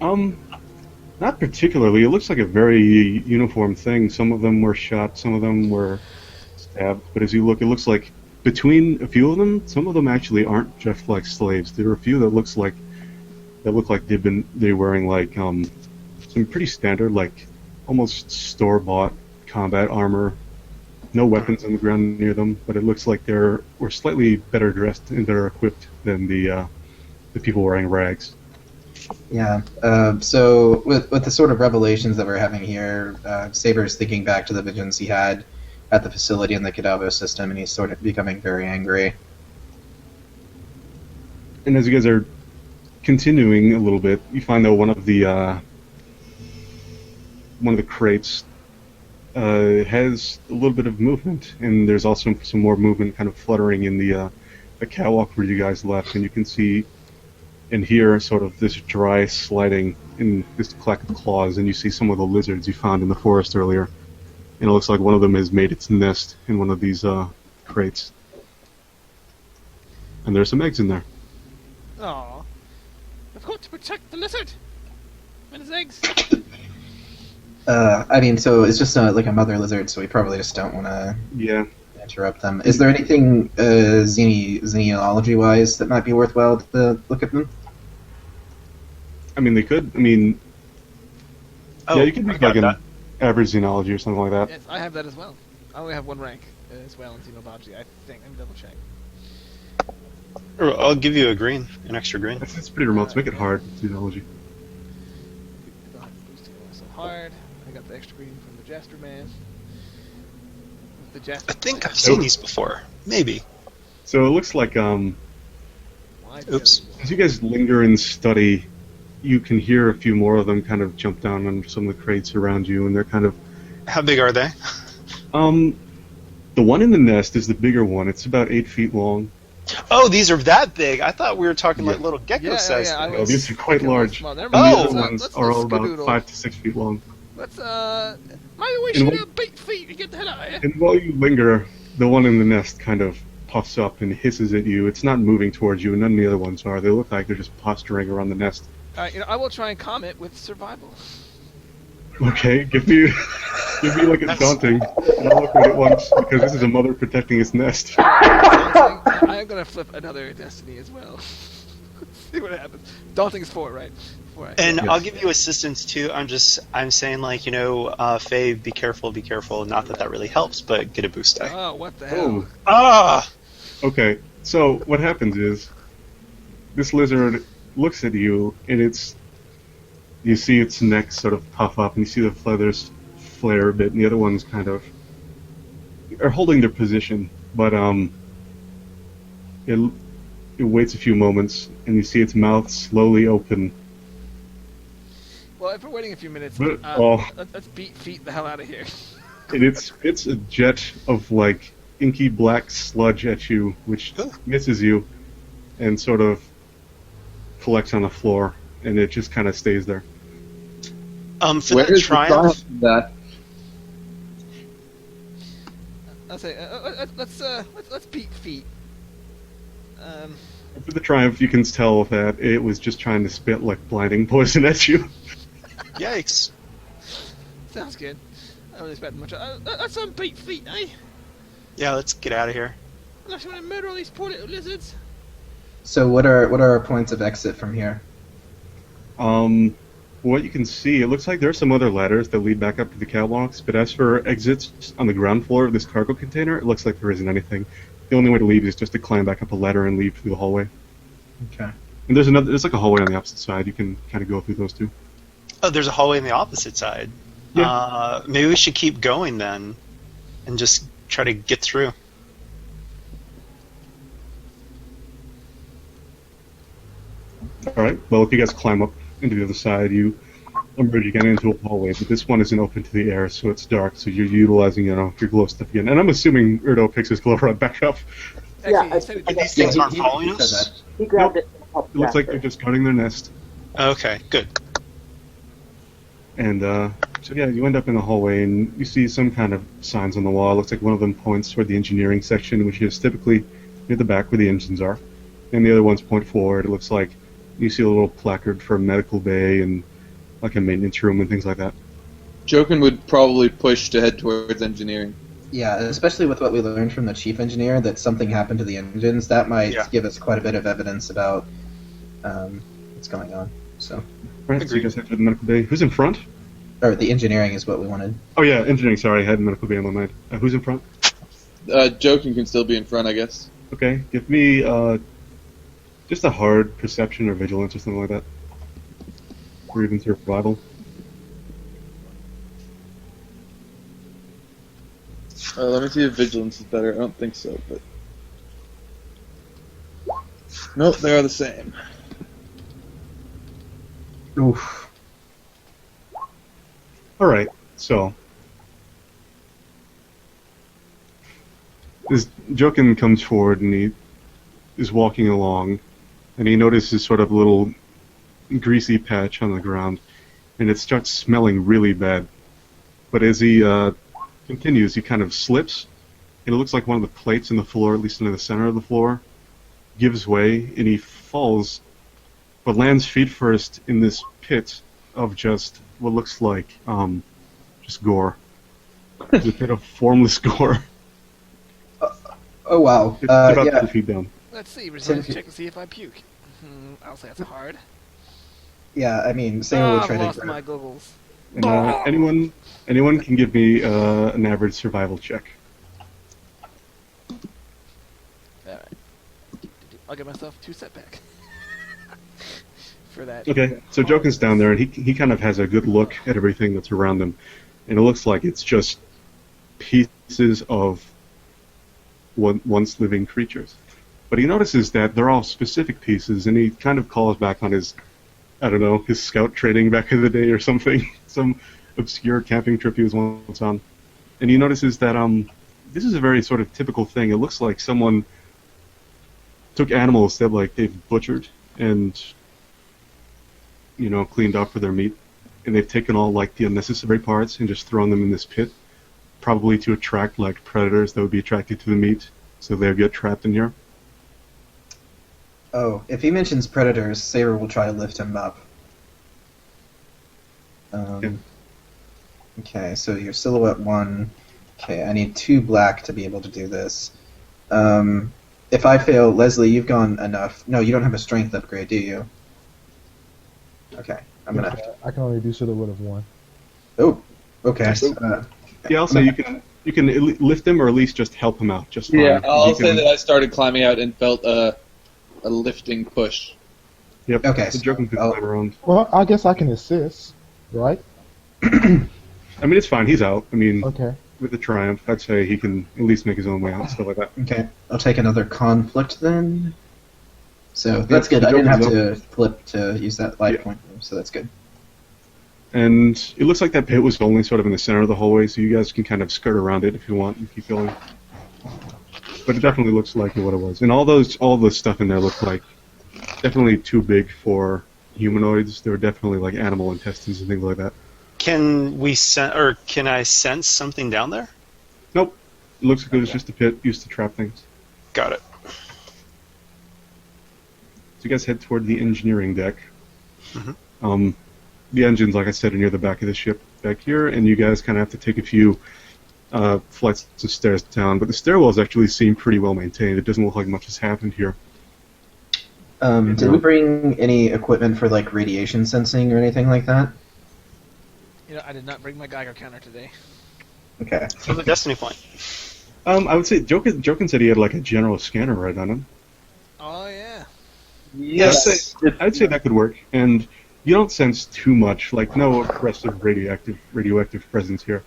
B: Not particularly. It looks like a very uniform thing. Some of them were shot, some of them were stabbed, but as you look, it looks like between a few of them, some of them actually aren't just like slaves. There are a few that look like they're wearing like some pretty standard, like almost store-bought combat armor. No weapons on the ground near them, but it looks like were slightly better dressed and better equipped than the people wearing rags.
D: Yeah. So with the sort of revelations that we're having here, Saber's thinking back to the visions he had. at the facility in the Cadavo system, and he's sort of becoming very angry.
B: And as you guys are continuing a little bit, you find that one of the crates has a little bit of movement, and there's also some more movement kind of fluttering in the catwalk where you guys left, and you can see and hear sort of this dry sliding in this clack of claws, and you see some of the lizards you found in the forest earlier, and it looks like one of them has made its nest in one of these crates. And there's some eggs in there.
A: Aw. I've got to protect the lizard and his eggs.
D: I mean, so it's just like a mother lizard, so we probably just don't want to
B: Yeah.
D: interrupt them. Is there anything xenology-wise that might be worthwhile to look at them?
B: I mean, they could. I mean,
F: Oh,
B: yeah, you could
F: I
B: make
F: got
B: like an
F: that.
B: average xenology or something like that.
A: Yes, I have that as well. I only have one rank as well in xenobiology, I think. Let me double check.
F: Or I'll give you an extra green.
B: It's pretty remote, so make it hard, xenology.
A: I'll have to boost it so hard. I got the extra green from the Jester Man. The Jester
F: I think
A: Man.
F: I've seen these before. Maybe.
B: So it looks like
A: Why
F: Oops.
B: as you guys linger and study, you can hear a few more of them kind of jump down on some of the crates around you, and they're kind of
F: How big are they?
B: the one in the nest is the bigger one. It's about 8 feet long.
F: Oh, these are that big. I thought we were talking like
B: Yeah.
F: little gecko
A: Yeah,
F: size.
A: yeah, I
F: things.
B: Oh, these are quite large.
A: Well, never
B: And
A: mind.
B: the other
F: Oh.
B: ones
A: Let's
B: are all about
A: skedoodle.
B: 5 to 6 feet long.
A: Let's, maybe we
B: And
A: should
B: what-
A: beat feet to get the hell out of here.
B: And while you linger, the one in the nest kind of puffs up and hisses at you. It's not moving towards you, and none of the other ones are. They look like they're just posturing around the nest.
A: I will try and calm it with survival.
B: Okay, give me like a daunting, and I'll look at it once, because this is a mother protecting its nest.
A: I am gonna flip another destiny as well. See what happens. Daunting's 4, right? 4.
F: And
B: Yes.
F: I'll give you assistance too. I'm saying like, Faye, be careful, be careful. Not that really helps, but get a boost die.
A: Oh, what the hell?
B: Oh,
F: Ah!
B: okay. So what happens is, this lizard looks at you, and you see its neck sort of puff up, and you see the feathers flare a bit, and the other ones kind of are holding their position, but it waits a few moments, and you see its mouth slowly open.
A: Well, if we're waiting a few minutes,
B: But- oh.
A: let's beat feet the hell out of here.
B: And it's a jet of like inky black sludge at you, which
F: Ooh.
B: misses you, and sort of collects on the floor, and it just kind of stays there.
F: For
E: Where
F: the
E: is
F: triumph,
E: the that?
A: I'll say let's beat feet.
B: For the triumph, you can tell that it was just trying to spit like blinding poison at you.
F: yikes.
A: Sounds good. I don't expect much. Let's beat feet, eh?
F: Yeah, let's get out of here.
A: Unless you want to murder all these poor little lizards.
D: So what are our points of exit from here?
B: What you can see, it looks like there are some other ladders that lead back up to the catwalks, but as for exits on the ground floor of this cargo container, it looks like there isn't anything. The only way to leave is just to climb back up a ladder and leave through the hallway.
D: Okay.
B: And there's like a hallway on the opposite side. You can kind of go through those two.
F: Oh, there's a hallway on the opposite side.
B: Yeah.
F: Maybe we should keep going then, and just try to get through.
B: All right. Well, if you guys climb up into the other side, you emerge again into a hallway, but this one isn't open to the air, so it's dark. So you're utilizing, your glow stuff again. And I'm assuming Erdo picks his glow rod back up.
A: Actually,
C: Yeah,
A: he said it-
F: And these things aren't following
D: said
F: us?
D: that.
C: He grabbed it.
B: It looks like they're just guarding their nest.
F: Okay, good.
B: And so yeah, you end up in the hallway, and you see some kind of signs on the wall. It looks like one of them points toward the engineering section, which is typically near the back where the engines are. And the other ones point forward. It looks like you see a little placard for a medical bay and like a maintenance room and things like that.
E: Jokin would probably push to head towards engineering.
D: Yeah, especially with what we learned from the chief engineer that something happened to the engines, that might
F: Yeah.
D: give us quite a bit of evidence about what's going on. So,
B: Right, so you
F: Agreed.
B: guys head to the medical bay. Who's in front?
D: or the engineering is what we wanted.
B: Oh yeah, engineering. Sorry, I had medical bay on my mind. Who's in front?
E: Jokin can still be in front, I guess.
B: Okay, give me just a hard perception or vigilance or something like that, or even survival.
E: Let me see if vigilance is better. I don't think so, but nope, they are the same.
B: Oof. All right, so this Jokin comes forward and he is walking along, and he notices sort of a little greasy patch on the ground, and it starts smelling really bad. But as he continues, he kind of slips, and it looks like one of the plates in the floor, at least in the center of the floor, gives way, and he falls, but lands feet first in this pit of just what looks like just gore. It's a pit of formless gore.
D: Oh wow.
B: It's about
D: Yeah.
B: 2 feet down.
A: Let's see. Resilience check to see if I puke. I'll say that's hard.
D: Yeah, I mean, Singer will
A: I've
D: try
A: lost
D: to
A: my
D: grab.
A: goggles.
B: And, anyone can give me an average survival check.
A: Alright. I'll give myself 2 setback. For that.
B: Okay, so Jokin's down there, and he kind of has a good look at everything that's around him, and it looks like it's just pieces of once living creatures. But he notices that they're all specific pieces, and he kind of calls back on his, I don't know, his scout training back in the day or something, some obscure camping trip he was once on. And he notices that this is a very sort of typical thing. It looks like someone took animals that like they've butchered and cleaned up for their meat, and they've taken all like the unnecessary parts and just thrown them in this pit, probably to attract like predators that would be attracted to the meat, so they would get trapped in here.
D: Oh, if he mentions predators, Saber will try to lift him up. Okay, so your silhouette 1. Okay, I need 2 black to be able to do this. If I fail, Leslie, you've gone enough. No, you don't have a strength upgrade, do you? Okay, I'm gonna.
G: I can only do silhouette of 1.
D: Oh, okay.
B: Yeah, also you can lift him or at least just help him out just fine.
E: Yeah, I'll
B: You
E: say
B: can-
E: that I started climbing out and felt a lifting push.
B: Yep.
D: Okay,
B: So Jokin can
D: I'll-
B: climb around.
G: Well, I guess I can assist, right?
B: I mean, it's fine. He's out. I mean,
G: Okay.
B: with the triumph, I'd say he can at least make his own way out, stuff like that.
D: Okay, I'll take another conflict then. So that's good. I didn't have to flip to use that light
B: Yeah.
D: point, so that's good.
B: And it looks like that pit was only sort of in the center of the hallway, so you guys can kind of skirt around it if you want and keep going. But it definitely looks like what it was. And all the stuff in there looked like definitely too big for humanoids. There were definitely like animal intestines and things like that.
F: Can I sense something down there?
B: Nope. It looks like it was just a pit used to trap things.
F: Got it.
B: So you guys head toward the engineering deck.
F: Mhm.
B: The engines, like I said, are near the back of the ship back here, and you guys kind of have to take a few flights of stairs down. But the stairwells actually seem pretty well maintained. It doesn't look like much has happened here.
D: Did we bring any equipment for like radiation sensing or anything like that?
A: I did not bring my Geiger counter today.
D: Okay.
F: So the destiny point.
B: I would say Jokin said he had like a general scanner right on him.
A: Oh yeah.
D: Yes.
B: I'd say that could work, and you don't sense too much, like no oppressive radioactive presence here.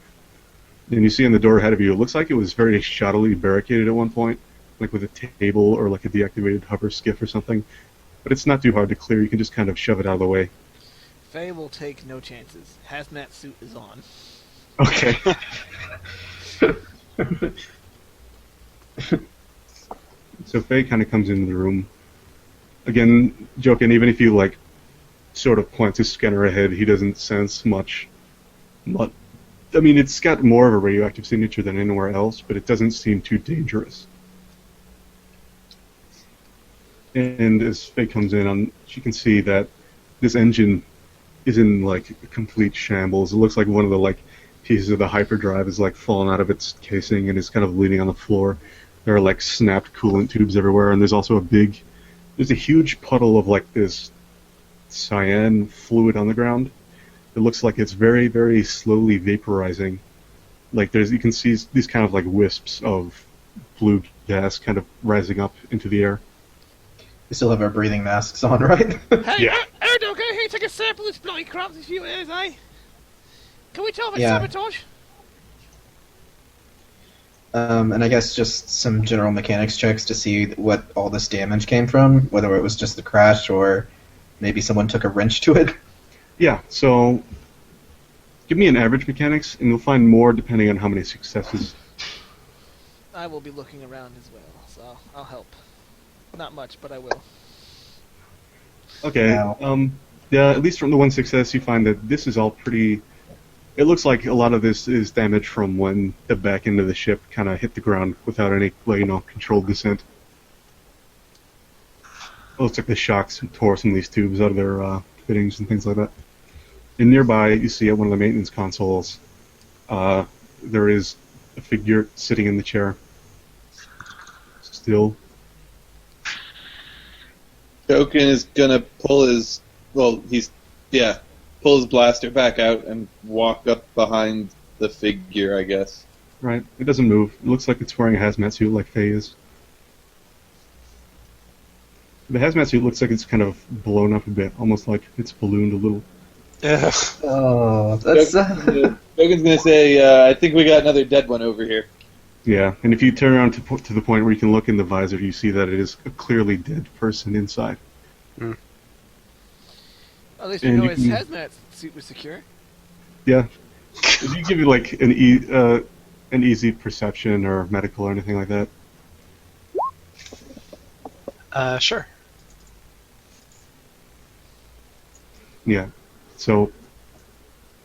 B: And you see in the door ahead of you, it looks like it was very shoddily barricaded at one point, like with a table or like a deactivated hover skiff or something. But it's not too hard to clear. You can just kind of shove it out of the way.
A: Faye will take no chances. Hazmat suit is on.
B: Okay. So Faye kind of comes into the room. Again, Jokin, even if you like sort of points his scanner ahead, he doesn't sense much. I mean, it's got more of a radioactive signature than anywhere else, but it doesn't seem too dangerous. And as Faye comes in, she can see that this engine is in like a complete shambles. It looks like one of the like pieces of the hyperdrive is like fallen out of its casing and is kind of bleeding on the floor. There are like snapped coolant tubes everywhere, and there's also there's a huge puddle of like this cyan fluid on the ground. It looks like it's very, very slowly vaporizing. Like you can see these kind of like wisps of blue gas kind of rising up into the air.
D: We still have our breathing masks on, right?
A: Hey,
B: Yeah.
A: Erdo, go here, take a sample of this bloody crap this few years, eh? Can we tell if it's
D: Yeah.
A: sabotage?
D: And I guess just some general mechanics checks to see what all this damage came from, whether it was just the crash or maybe someone took a wrench to it.
B: Yeah, so give me an average mechanics, and you'll find more depending on how many successes.
A: I will be looking around as well, so I'll help. Not much, but I will.
B: Okay.
D: Wow.
B: Yeah, at least from the one success, you find that this is all pretty. It looks like a lot of this is damage from when the back end of the ship kind of hit the ground without any, controlled descent. It looks like the shocks tore some of these tubes out of their fittings and things like that. And nearby, you see at one of the maintenance consoles, there is a figure sitting in the chair. Still.
E: Jokin is gonna pull his pull his blaster back out and walk up behind the figure, I guess.
B: Right. It doesn't move. It looks like it's wearing a hazmat suit like Faye is. The hazmat suit looks like it's kind of blown up a bit, almost like it's ballooned a little.
F: Ugh.
D: Oh, that's...
E: Jokin's gonna say, I think we got another dead one over here.
B: Yeah, and if you turn around to the point where you can look in the visor, you see that it is a clearly dead person inside.
A: At least we
B: And
A: know
B: you
A: his
B: can-
A: hazmat suit was secure.
B: Yeah. If you give you like an easy perception or medical or anything like that.
F: Sure.
B: Yeah. So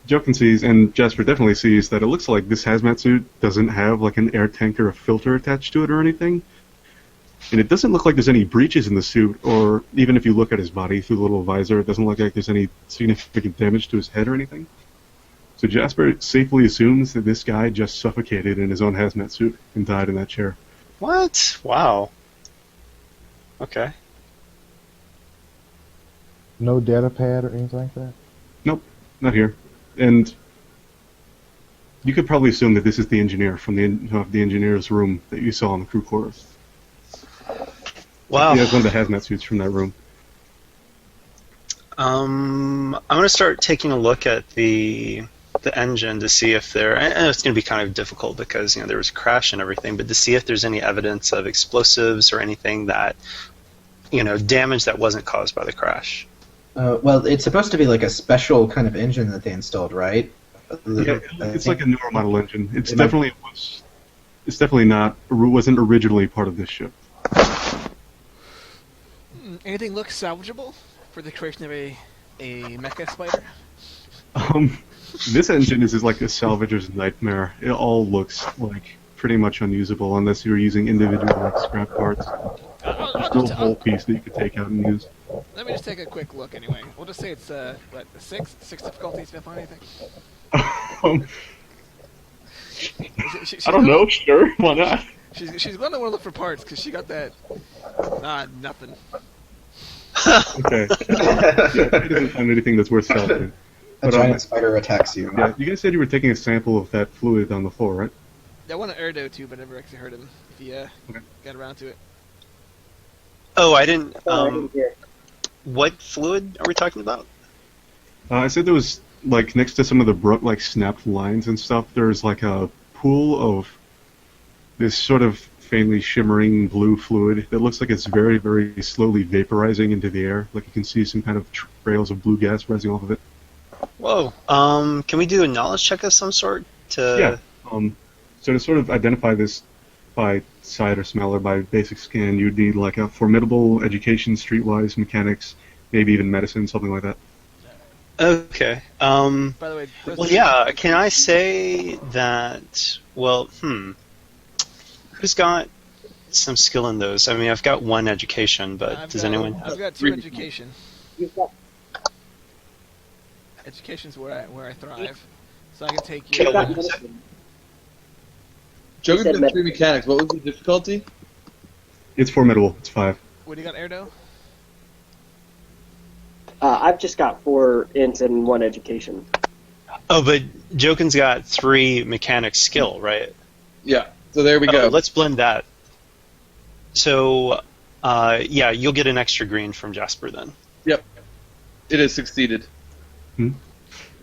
B: Jokin sees, and Jasper definitely sees, that it looks like this hazmat suit doesn't have like an air tank or a filter attached to it or anything. And it doesn't look like there's any breaches in the suit, or even if you look at his body through the little visor, it doesn't look like there's any significant damage to his head or anything. So Jasper safely assumes that this guy just suffocated in his own hazmat suit and died in that chair.
F: What? Wow. Okay.
G: No data pad or anything like that?
B: Nope, not here. And you could probably assume that this is the engineer from the engineer's room that you saw in the crew quarters.
F: Wow.
B: He has one of the hazmat suits from that room.
F: I'm going to start taking a look at the engine to see if there. I know it's going to be kind of difficult because there was a crash and everything, but to see if there's any evidence of explosives or anything that damage that wasn't caused by the crash.
D: well, it's supposed to be like a special kind of engine that they installed, right?
B: Yeah, it's like a newer model engine. It's definitely wasn't originally part of this ship.
A: Anything look salvageable for the creation of a mecha spider?
B: This engine is like a salvager's nightmare. It all looks like pretty much unusable unless you're using individual like scrap parts. There's no whole piece that you could take out and use.
A: Let me just take a quick look anyway. We'll just say it's six difficulties if I find anything.
B: Um,
A: She's
B: I don't know. Sure, why not?
A: She's going to want to look for parts because she got that. Nothing.
B: Okay. Yeah, I didn't find anything that's worth salvaging.
D: A giant spider attacks you.
B: Yeah, you guys said you were taking a sample of that fluid on the floor, right?
A: I want an Erdo too, but I never actually heard him. If he got around to it.
F: Oh, I didn't.
C: Here.
F: What fluid are we talking about?
B: I said there was like next to some of the snapped lines and stuff. There's like a pool of this sort of faintly shimmering blue fluid that looks like it's very, very slowly vaporizing into the air. Like you can see some kind of trails of blue gas rising off of it.
F: Whoa. Can we do a knowledge check of some sort to?
B: Yeah. So to sort of identify this by sight or smell or by basic scan, you'd need like a formidable education, streetwise, mechanics, maybe even medicine, something like that.
F: Okay.
A: By the way,
F: Well, yeah. Can I say that? Well, who's got some skill in those? I mean, I've got one education, but does anyone?
A: I've got 2 education. Education's where I thrive, so I can take you.
E: Jokin's got 3 mechanics. What was the difficulty?
B: It's formidable. It's 5.
A: What do you got, Erdo?
C: I've just got 4 int and 1 education.
F: Oh, but Jokin's got 3 mechanic skill, right?
E: Yeah. So there we go.
F: Let's blend that. So, yeah, you'll get an extra green from Jasper then.
E: Yep. It has succeeded.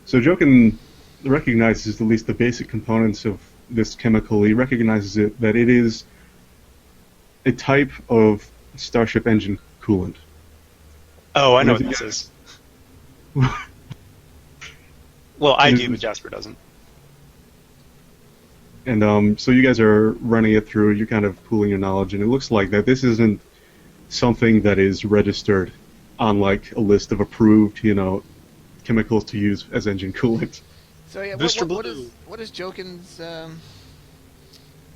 B: So Jokin recognizes at least the basic components of this chemical, he recognizes that it is a type of starship engine coolant.
F: Oh, I know
B: And
F: what
B: if
F: this
B: you-
F: is. Well, I
B: And
F: do,
B: if-
F: but Jasper doesn't.
B: And so you guys are running it through, you're kind of pooling your knowledge, and it looks like that this isn't something that is registered on like a list of approved, chemicals to use as engine coolant.
A: So yeah,
F: Booster
A: what
F: Blue.
A: is Jokin's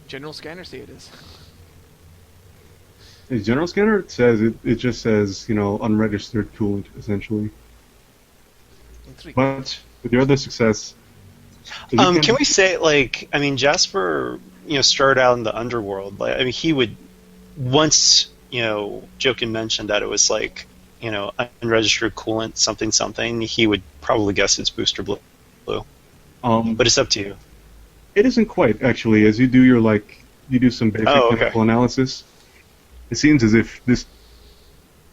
A: general scanner say it is?
B: In general scanner, it just says, unregistered coolant, essentially.
A: Intriguing.
B: But with your other success, you
F: Can we say, Jasper, started out in the underworld. He would, once, Jokin mentioned that it was unregistered coolant, something, he would probably guess it's Booster Blue. But it's up to you.
B: It isn't quite, actually. As you do you do some basic
F: Oh, okay.
B: chemical analysis, it seems as if this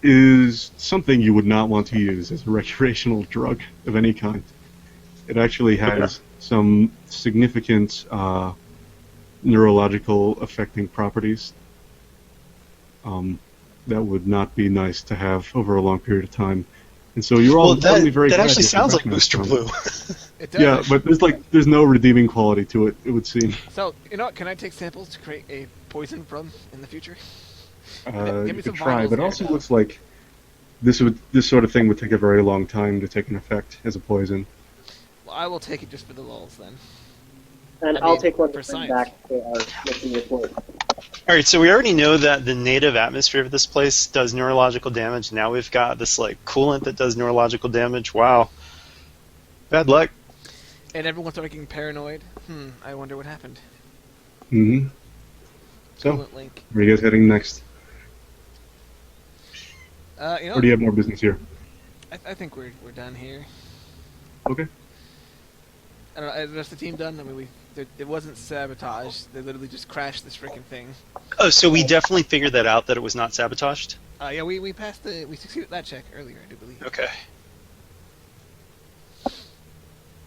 B: is something you would not want to use as a recreational drug of any kind. It actually has some significant neurological affecting properties that would not be nice to have over a long period of time. And so you're all suddenly very
F: that
B: glad
F: actually
B: you
F: sounds like
B: recognized
F: Booster
B: them.
F: Blue.
A: It does.
B: Yeah, but there's no redeeming quality to it, it would seem.
A: So you know what? Can I take samples to create a poison from in the future? Give me
B: You
A: some
B: could try,
A: vials
B: but it
A: there.
B: also looks like this sort of thing would take a very long time to take an effect as a poison.
A: Well, I will take it just for the lulz then.
C: And
A: I
C: I'll
A: mean,
C: take one
A: for
C: to bring
A: science.
C: back to our mission report.
F: All right, so we already know that the native atmosphere of this place does neurological damage. Now we've got this coolant that does neurological damage. Wow, bad luck.
A: And everyone started getting paranoid. I wonder what happened.
B: Mm-hmm. So,
A: Coolant link.
B: where are you guys heading next? Or do you have more business here?
A: I think we're done here.
B: Okay.
A: I don't know. Is the rest of the team done? I mean, it wasn't sabotage. They literally just crashed this freaking thing.
F: Oh, so we definitely figured that out, that it was not sabotaged?
A: Yeah, we passed we succeeded that check earlier, I do believe.
F: Okay.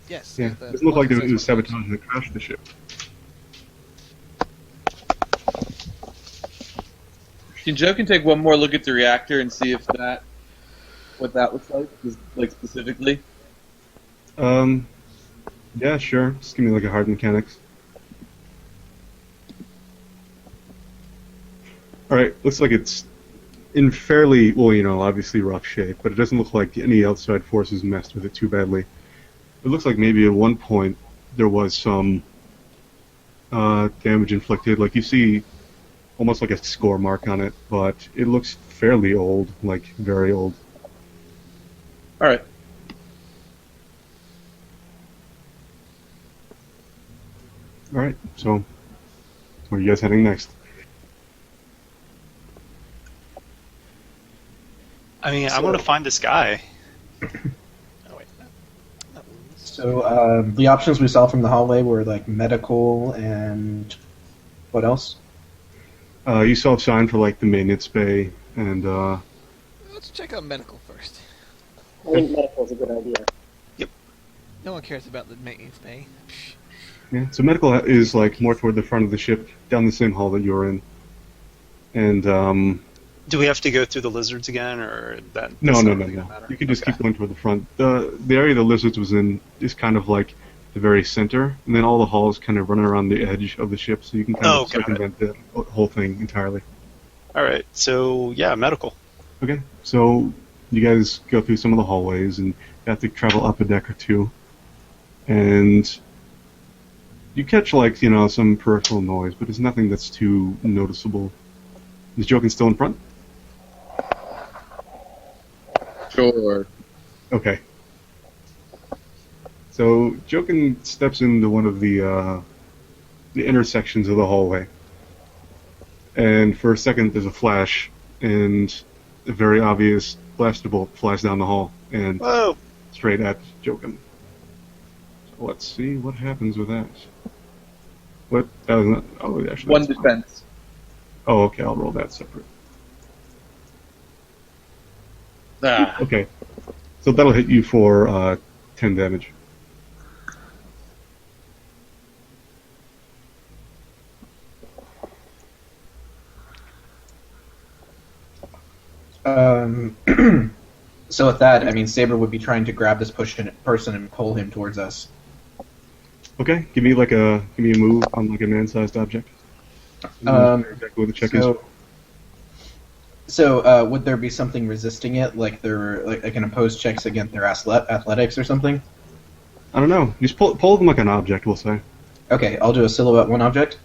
A: Yes.
B: Yeah,
A: the
B: it doesn't look like it was
A: multi-size one.
B: sabotage that crashed the ship.
E: Can Joe take one more look at the reactor and see if what that looks like specifically?
B: Yeah, sure. Just give me a hard mechanics. Alright, looks like it's in fairly, obviously rough shape, but it doesn't look like any outside forces messed with it too badly. It looks like maybe at one point there was some damage inflicted. You see almost like a score mark on it, but it looks fairly old, very old.
E: All right.
B: Alright, so where are you guys heading next?
F: I want to find this guy.
A: Oh wait, that was...
D: So the options we saw from the hallway were medical and what else?
B: You saw a sign for the maintenance bay, and
A: Let's check out medical first.
C: I think medical's a good idea.
A: No one cares about the maintenance bay. Psh.
B: yeah. So medical is more toward the front of the ship, down the same hall that you were in, and
F: Do we have to go through the lizards again, or that?
B: no.
F: that's not really gonna matter?
B: You can just
F: Okay.
B: keep going toward the front. The area the lizards was in is kind of the very center, and then all the halls kind of run around the edge of the ship, so you can kind of
F: got it.
B: circumvent the whole thing entirely.
F: All right, so yeah, medical.
B: Okay, so you guys go through some of the hallways, and you have to travel up a deck or two, and you catch some peripheral noise, but it's nothing that's too noticeable. Is Jokin still in front?
E: Sure.
B: Okay. So Jokin steps into one of the intersections of the hallway, and for a second there's a flash, and a very obvious blaster bolt flies down the hall and
F: Whoa!
B: straight at Jokin. So let's see what happens with that. What? That was not. Oh, actually.
E: One
B: that's fine.
E: defense.
B: Oh, okay. I'll roll that separate.
E: Ah.
B: Okay. So that'll hit you for 10 damage.
D: So with that, I mean, Saber would be trying to grab this person and pull him towards us.
B: Okay, give me a move on like a man-sized object. Exactly what the check is.
D: So would there be something resisting it, like like an opposed checks against their athletics or something?
B: I don't know. Just pull them like an object, we'll say.
D: Okay, I'll do a silhouette one object.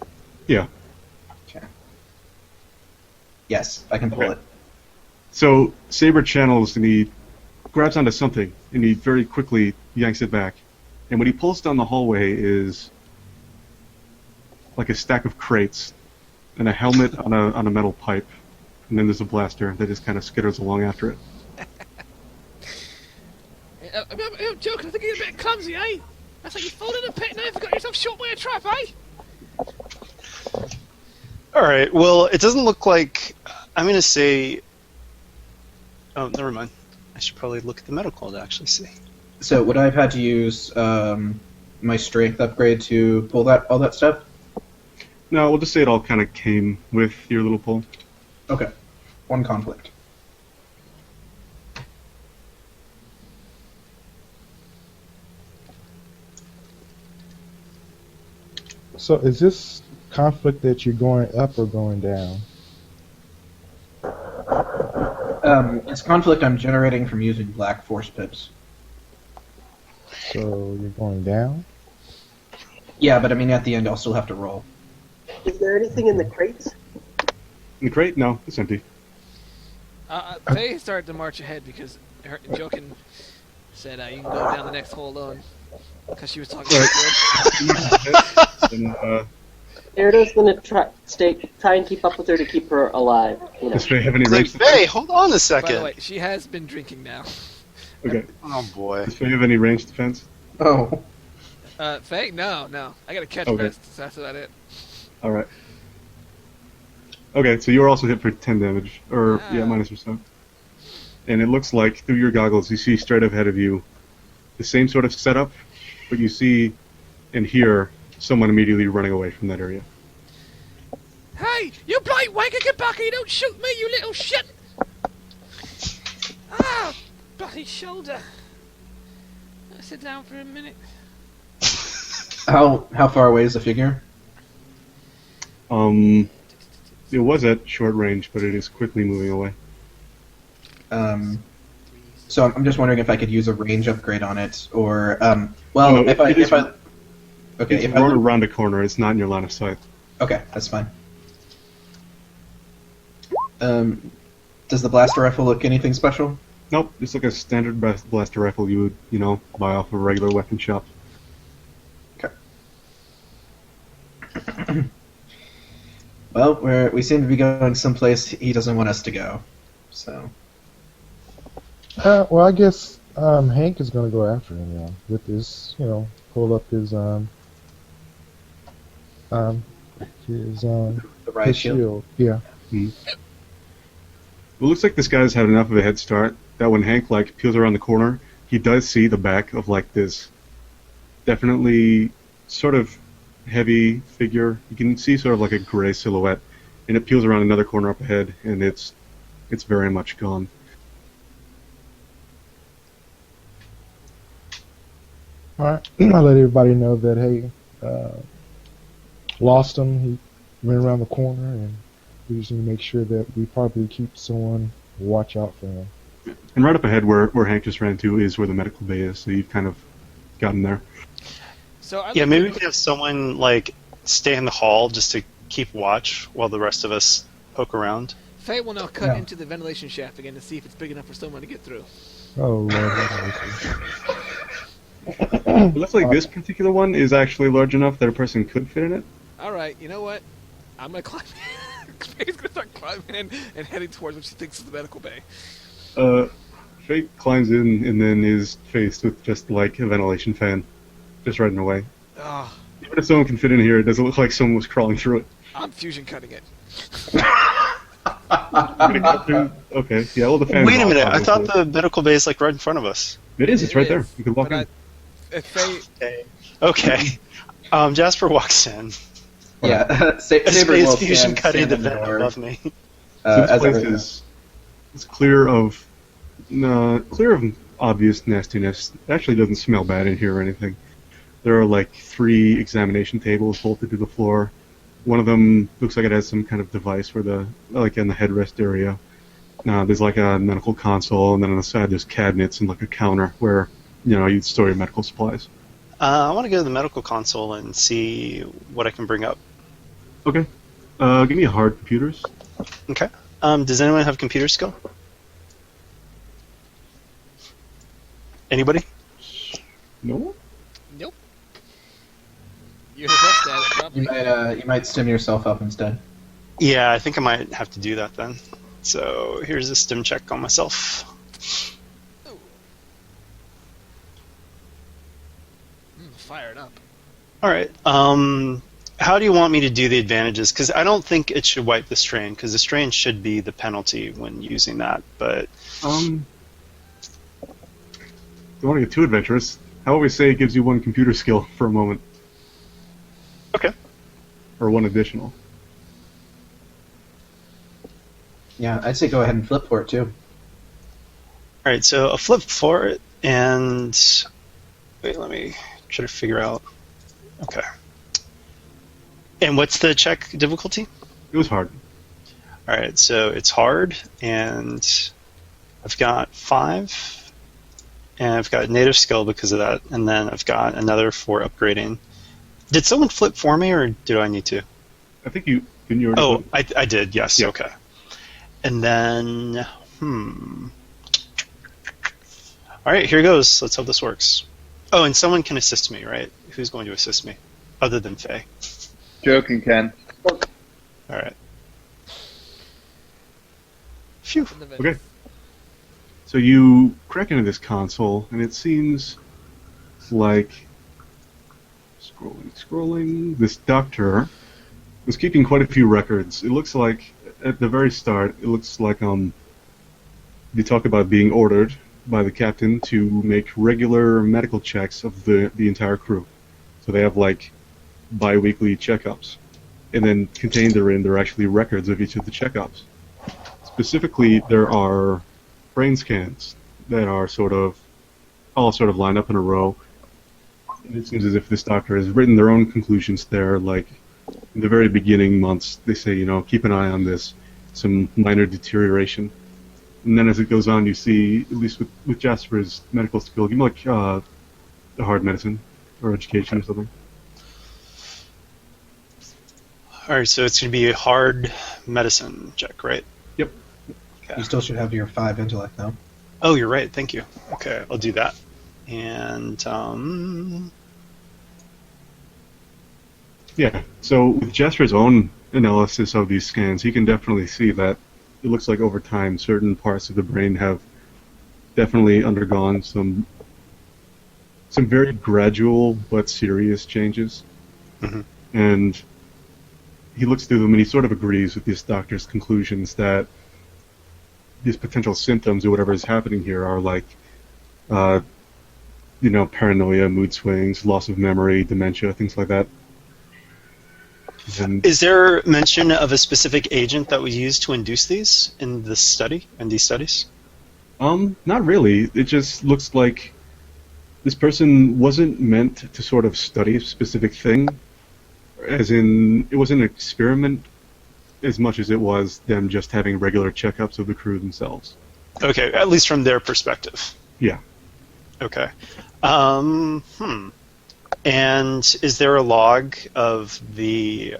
B: Yeah.
D: Okay. Yes, I can pull
B: Okay.
D: it.
B: So Saber channels and he grabs onto something and he very quickly yanks it back. And what he pulls down the hallway is like a stack of crates and a helmet on a metal pipe. And then there's a blaster that just kind of skitters along after it.
A: I'm joking, I think you're a bit clumsy, eh? That's like you fall in a pit and then forgot yourself short by a trap, eh?
F: All right. Well, it doesn't look like. I'm going to say. Oh, never mind. I should probably look at the medical to actually see.
D: So would I have had to use my strength upgrade to pull all that stuff?
B: No, we'll just say it all kind of came with your little pull.
D: Okay. One conflict.
G: So is this conflict that you're going up or going down?
D: It's conflict I'm generating from using black force pips.
G: So you're going down?
D: Yeah, but I mean at the end I'll still have to roll.
C: Is there anything in the crates?
B: In the crate? No, it's empty.
A: Faye started to march ahead because Jokin said you can go down the next hole alone. Because she was talking about
B: And,
C: Erida's gonna try and keep up with her to keep her alive. You know.
B: does Faye have any
F: It's like,
B: ranged
F: Faye,
B: defense?
F: hold on a
A: By the
F: second.
A: way, she has been drinking now.
B: Okay.
F: Oh boy.
B: Does Faye have any ranged defense?
D: Oh.
A: Faye? No. I got a catch
B: Okay.
A: vest, so that's about it.
B: Alright. Okay, so you're also hit for 10 damage. Or, yeah, -%. And it looks like, through your goggles, you see straight ahead of you the same sort of setup, but you see and hear someone immediately running away from that area.
A: Hey, you bloody wanker, get back here, you don't shoot me, you little shit! Ah, bloody shoulder. I'll sit down for a minute.
D: How far away is the figure?
B: It was at short range, but it is quickly moving away.
D: So I'm just wondering if I could use a range upgrade on it, or
B: No,
D: if I
B: it's run around a corner. It's not in your line of sight.
D: Okay, that's fine. Does the blaster rifle look anything special?
B: Nope, it's like a standard blaster rifle you would, buy off a regular weapon shop.
D: Okay. Well, we seem to be going someplace he doesn't want us to go. So.
G: Well, I guess Hank is going to go after him now with his, pull up his
D: The
G: his
D: riot shield.
G: Yeah.
B: Well, it looks like this guy's had enough of a head start that when Hank peels around the corner, he does see the back of this definitely sort of heavy figure. You can see sort of like a gray silhouette, and it peels around another corner up ahead, and it's very much gone.
G: All right. I'll let everybody know that hey, lost him. He went around the corner, and we just need to make sure that we probably keep someone watch out for him.
B: And right up ahead where Hank just ran to is where the medical bay is, so you've kind of gotten there.
A: So
F: Yeah, maybe we can have someone stay in the hall just to keep watch while the rest of us poke around.
A: Faye will now cut
D: Yeah.
A: into the ventilation shaft again to see if it's big enough for someone to get through.
G: Oh Lord.
B: It looks like this particular one is actually large enough that a person could fit in it.
A: Alright, you know what? I'm gonna climb Faye's gonna start climbing in and heading towards what she thinks is the medical bay.
B: Faye climbs in and then is faced with just a ventilation fan, just riding away.
A: Oh,
B: Even if someone can fit in here, it doesn't look like someone was crawling through it.
A: I'm fusion cutting it.
B: Okay, yeah, well the fan.
F: Wait a minute, I thought the medical bay is right in front of us.
B: It is. It's
A: It
B: right there.
A: is,
B: You can walk
A: but
B: in.
A: If Faye,
F: Okay. Jasper walks in.
D: Yeah, Saber
F: Space
D: will
F: fusion cutting
D: stand
F: the
D: in the
F: vent
D: door.
F: above me.
B: So this
D: as
B: place
D: everything-
B: is It's clear of obvious nastiness. It actually doesn't smell bad in here or anything. There are like 3 examination tables bolted to the floor. One of them looks like it has some kind of device for like in the headrest area. There's like a medical console, and then on the side there's cabinets and like a counter where you'd store your medical supplies.
F: I want to go to the medical console and see what I can bring up.
B: Okay. Give me a hard computers.
F: Okay. Does anyone have computer skill? Anybody?
B: No.
A: Nope. You're the best at it, probably.
D: You might stim yourself up instead.
F: Yeah, I think I might have to do that then. So here's a stim check on myself.
A: Fired up.
F: All right. How do you want me to do the advantages? Because I don't think it should wipe the strain, because the strain should be the penalty when using that. But
B: Don't want to get too adventurous. How about we say it gives you 1 computer skill for a moment,
F: okay.
B: or 1 additional?
D: Yeah, I'd say go ahead and flip for it too.
F: All right. So a flip for it, and wait, let me try to figure out. Okay. And what's the check difficulty?
B: It was hard.
F: All right, so it's hard, and I've got 5, and I've got native skill because of that, and then I've got another for upgrading. Did someone flip for me, or did I need to?
B: I think you didn't. You already
F: Oh, I did. Yes.
B: Yeah.
F: Okay. And then, All right, here goes. Let's hope this works. Oh, and someone can assist me, right? Who's going to assist me, other than Faye?
E: Joking, Ken.
F: All right. Phew.
B: Okay. So you crack into this console, and it seems like scrolling. This doctor was keeping quite a few records. It looks like at the very start, it looks like they talk about being ordered by the captain to make regular medical checks of the entire crew. So they have like bi-weekly checkups, and then contained therein there are actually records of each of the checkups. Specifically, there are brain scans that are all sort of lined up in a row. And it seems as if this doctor has written their own conclusions there. Like in the very beginning months, they say, keep an eye on this, some minor deterioration. And then as it goes on, you see, at least with Jasper's medical skill, give me like a hard medicine or education or something.
F: All right, so it's going to be a hard medicine check, right?
B: Yep.
F: Okay.
D: You still should have your 5 intellect though.
F: Oh, you're right. Thank you. Okay, I'll do that. And
B: Yeah, so with Jasper's own analysis of these scans, he can definitely see that it looks like over time certain parts of the brain have definitely undergone some very gradual but serious changes.
F: Mhm.
B: And he looks through them and he sort of agrees with this doctor's conclusions that these potential symptoms or whatever is happening here are like, paranoia, mood swings, loss of memory, dementia, things like that. And
F: is there mention of a specific agent that was used to induce these in these studies?
B: Not really. It just looks like this person wasn't meant to sort of study a specific thing, as in it wasn't an experiment as much as it was them just having regular checkups of the crew themselves.
F: Okay, at least from their perspective.
B: Yeah.
F: Okay. And is there a log of the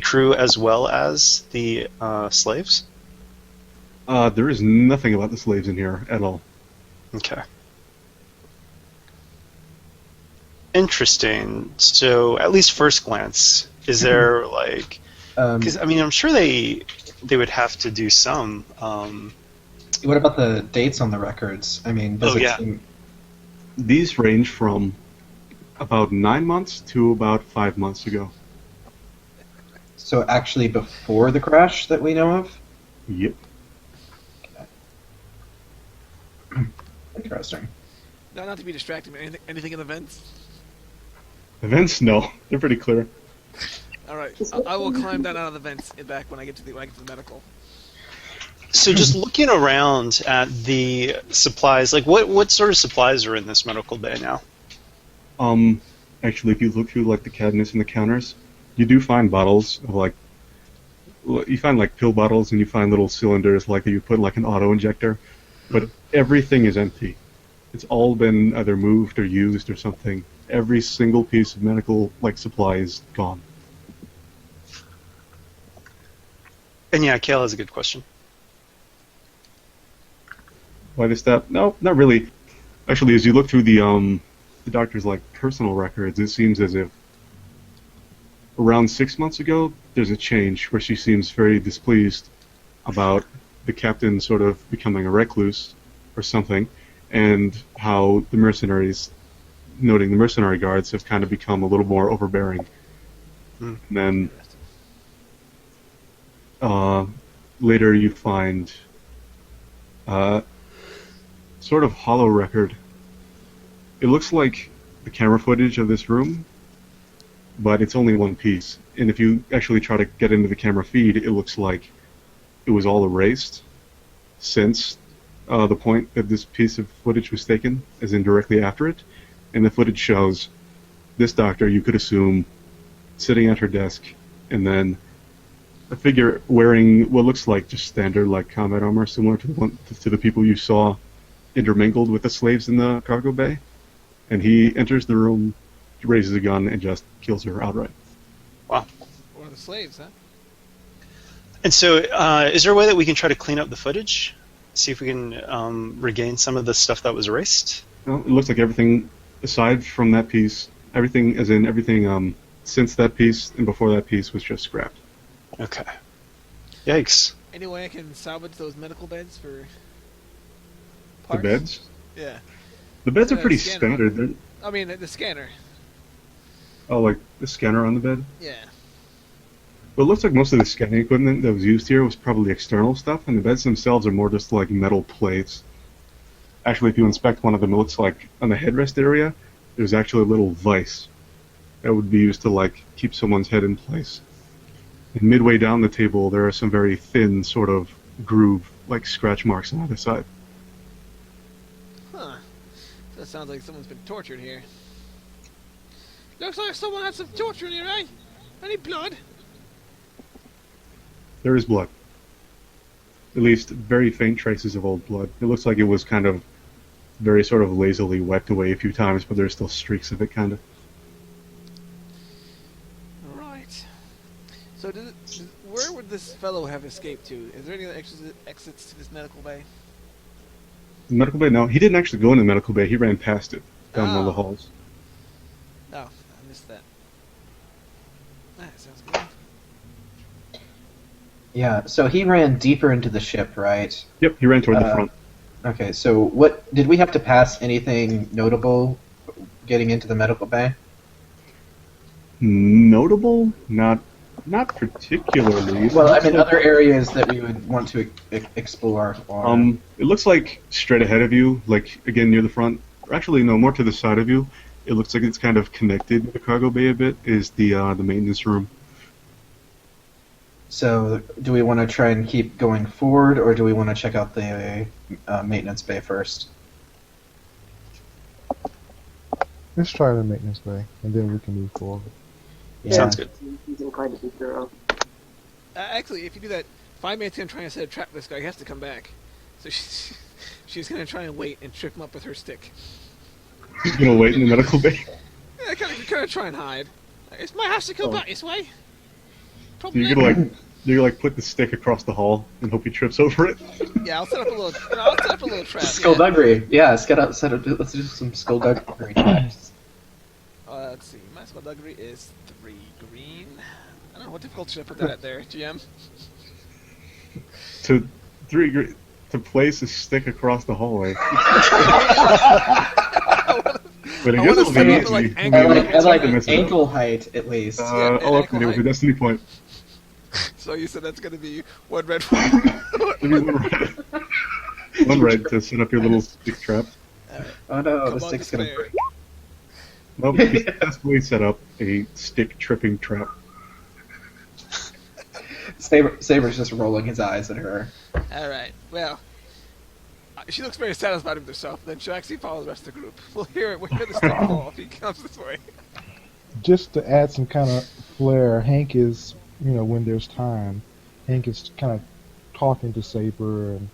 F: crew as well as the slaves?
B: There is nothing about the slaves in here at all.
F: Okay. Interesting. So, at least first glance, is there like? Because I'm sure they would have to do some.
D: What about the dates on the records? Does it seem...
B: These range from about 9 months to about 5 months ago.
D: So actually before the crash that we know of?
B: Yep.
D: Okay. Interesting.
A: No, not to be distracted, but anything in the vents?
B: Events? No, they're pretty clear.
A: All right, I will climb down out of the vents back when I get to the medical.
F: So just looking around at the supplies, like what sort of supplies are in this medical bay now?
B: Actually, if you look through like the cabinets and the counters, you do find bottles of like, you find like pill bottles and you find little cylinders like that you put in like an auto injector, but everything is empty. It's all been either moved or used or something. Every single piece of medical like supply is gone.
F: And yeah, Kale has a good question.
B: Why this step? No, not really. Actually, as you look through the doctor's like personal records, it seems as if around 6 months ago there's a change where she seems very displeased about the captain sort of becoming a recluse or something, and how the mercenaries, noting the mercenary guards, have kind of become a little more overbearing. And then later you find sort of hollow record. It looks like the camera footage of this room, but it's only one piece. And if you actually try to get into the camera feed, it looks like it was all erased since the point that this piece of footage was taken, as in directly after it. And the footage shows this doctor, you could assume, sitting at her desk, and then a figure wearing what looks like just standard like combat armor, similar to the people you saw intermingled with the slaves in the cargo bay. And he enters the room, raises a gun, and just kills her outright.
F: Wow.
A: Or the slaves, huh?
F: And so, is there a way that we can try to clean up the footage? See if we can regain some of the stuff that was erased?
B: Well, it looks like everything, aside from that piece, everything, as in everything since that piece and before that piece, was just scrapped.
F: Okay. Yikes.
A: Any way I can salvage those medical beds for
B: The
A: parts?
B: beds?
A: Yeah.
B: The beds are
A: Yeah,
B: pretty
A: scanner.
B: standard. They're,
A: I mean, the scanner.
B: oh, like the scanner on the bed?
A: Yeah.
B: But it looks like most of the scanning equipment that was used here was probably external stuff, and the beds themselves are more just like metal plates. Actually, if you inspect one of them, it looks like on the headrest area, there's actually a little vise that would be used to like keep someone's head in place. And midway down the table, there are some very thin sort of groove, like scratch marks on either side.
A: Huh. That sounds like someone's been tortured here. Looks like someone had some torture in here, eh? Any blood?
B: There is blood. At least very faint traces of old blood. It looks like it was kind of very sort of lazily wiped away a few times, but there's still streaks of it, kind of.
A: Right. So, where would this fellow have escaped to? Is there any other exits to this medical bay?
B: The medical bay? No, he didn't actually go in the medical bay. He ran past it down one of the
A: Oh.
B: halls.
A: Oh, I missed that. That sounds good.
D: Yeah, so he ran deeper into the ship, right?
B: Yep, he ran toward the front.
D: Okay, so what did we have to pass anything notable getting into the medical bay?
B: Notable? Not particularly.
D: Well, I mean, other areas that we would want to explore. Or...
B: It looks like straight ahead of you, like again near the front. Or actually, no, more to the side of you. It looks like it's kind of connected with the cargo bay a bit. Is the maintenance room?
D: So, do we want to try and keep going forward, or do we want to check out the maintenance bay first?
G: Let's try the maintenance bay, and then we can move forward.
C: Yeah,
F: Sounds good.
C: He's inclined to be thorough.
A: Actually, if you do that, 5 minutes in trying to set a trap for this guy, he has to come back. So she's going to try and wait and trip him up with her stick.
B: He's gonna wait in the medical bay.
A: Yeah, kind of try and hide. It's my house to go back this way.
B: So you're gonna like put the stick across the hall and hope he trips over it.
A: Yeah, I'll set up a little trap.
D: Skullduggery. Yeah, let's do some skullduggery traps.
A: Let's see. My skullduggery is 3 green. I don't know what difficulty should I put that at there, GM.
B: To place a stick across the hallway. But I guess it'll be
A: set it
B: easy.
A: up like
D: At like
B: Mess it up.
D: ankle height, at least.
B: All I have to do is a destiny point.
A: So you said that's going to be 1 red one.
B: Give me one red to set up your little stick trap.
D: Oh no,
A: Come
D: the
A: on,
D: stick's gonna
A: despair.
D: break.
B: Well, you successfully set up a stick tripping trap.
D: Saber's just rolling his eyes at her.
A: All right. Well, she looks very satisfied with herself. Then she'll actually follow the rest of the group. We'll hear the stick fall if he comes this way.
G: Just to add some kind of flair, Hank is, when there's time, Hank is kind of talking to Saber and,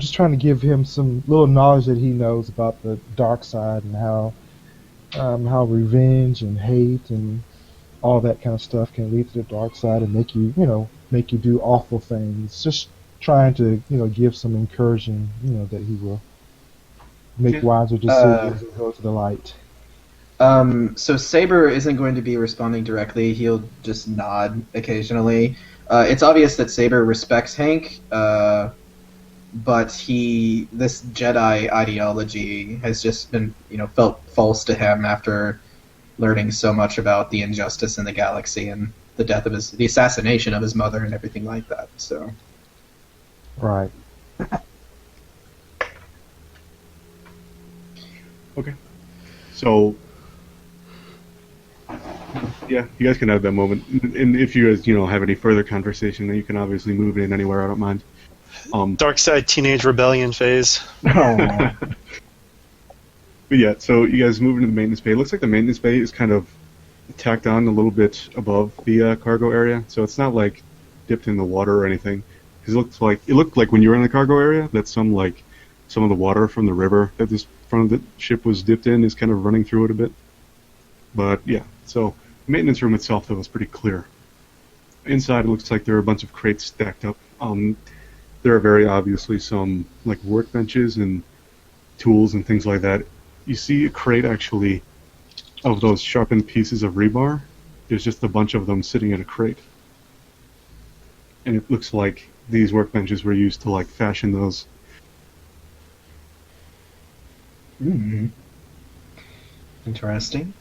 G: just trying to give him some little knowledge that he knows about the dark side and how revenge and hate and all that kind of stuff can lead to the dark side and make you do awful things. Just trying to, give some encouraging, that he will make wiser decisions and go to the light.
D: So Saber isn't going to be responding directly. He'll just nod occasionally. It's obvious that Saber respects Hank, but this Jedi ideology has just been, felt false to him after learning so much about the injustice in the galaxy and the assassination of his mother and everything like that. So.
G: Right.
B: Okay. So, yeah, you guys can have that moment. And if you guys, have any further conversation, then you can obviously move in anywhere. I don't mind.
F: Dark side teenage rebellion phase.
G: Oh.
B: But yeah, so you guys move into the maintenance bay. It looks like the maintenance bay is kind of tacked on a little bit above the cargo area, so it's not like dipped in the water or anything. Because it looked like when you were in the cargo area that some of the water from the river that this front of the ship was dipped in is kind of running through it a bit. But yeah, so the maintenance room itself though is pretty clear. Inside it looks like there are a bunch of crates stacked up. There are very obviously some like workbenches and tools and things like that. You see a crate actually of those sharpened pieces of rebar. There's just a bunch of them sitting in a crate. And it looks like these workbenches were used to fashion those.
D: Interesting.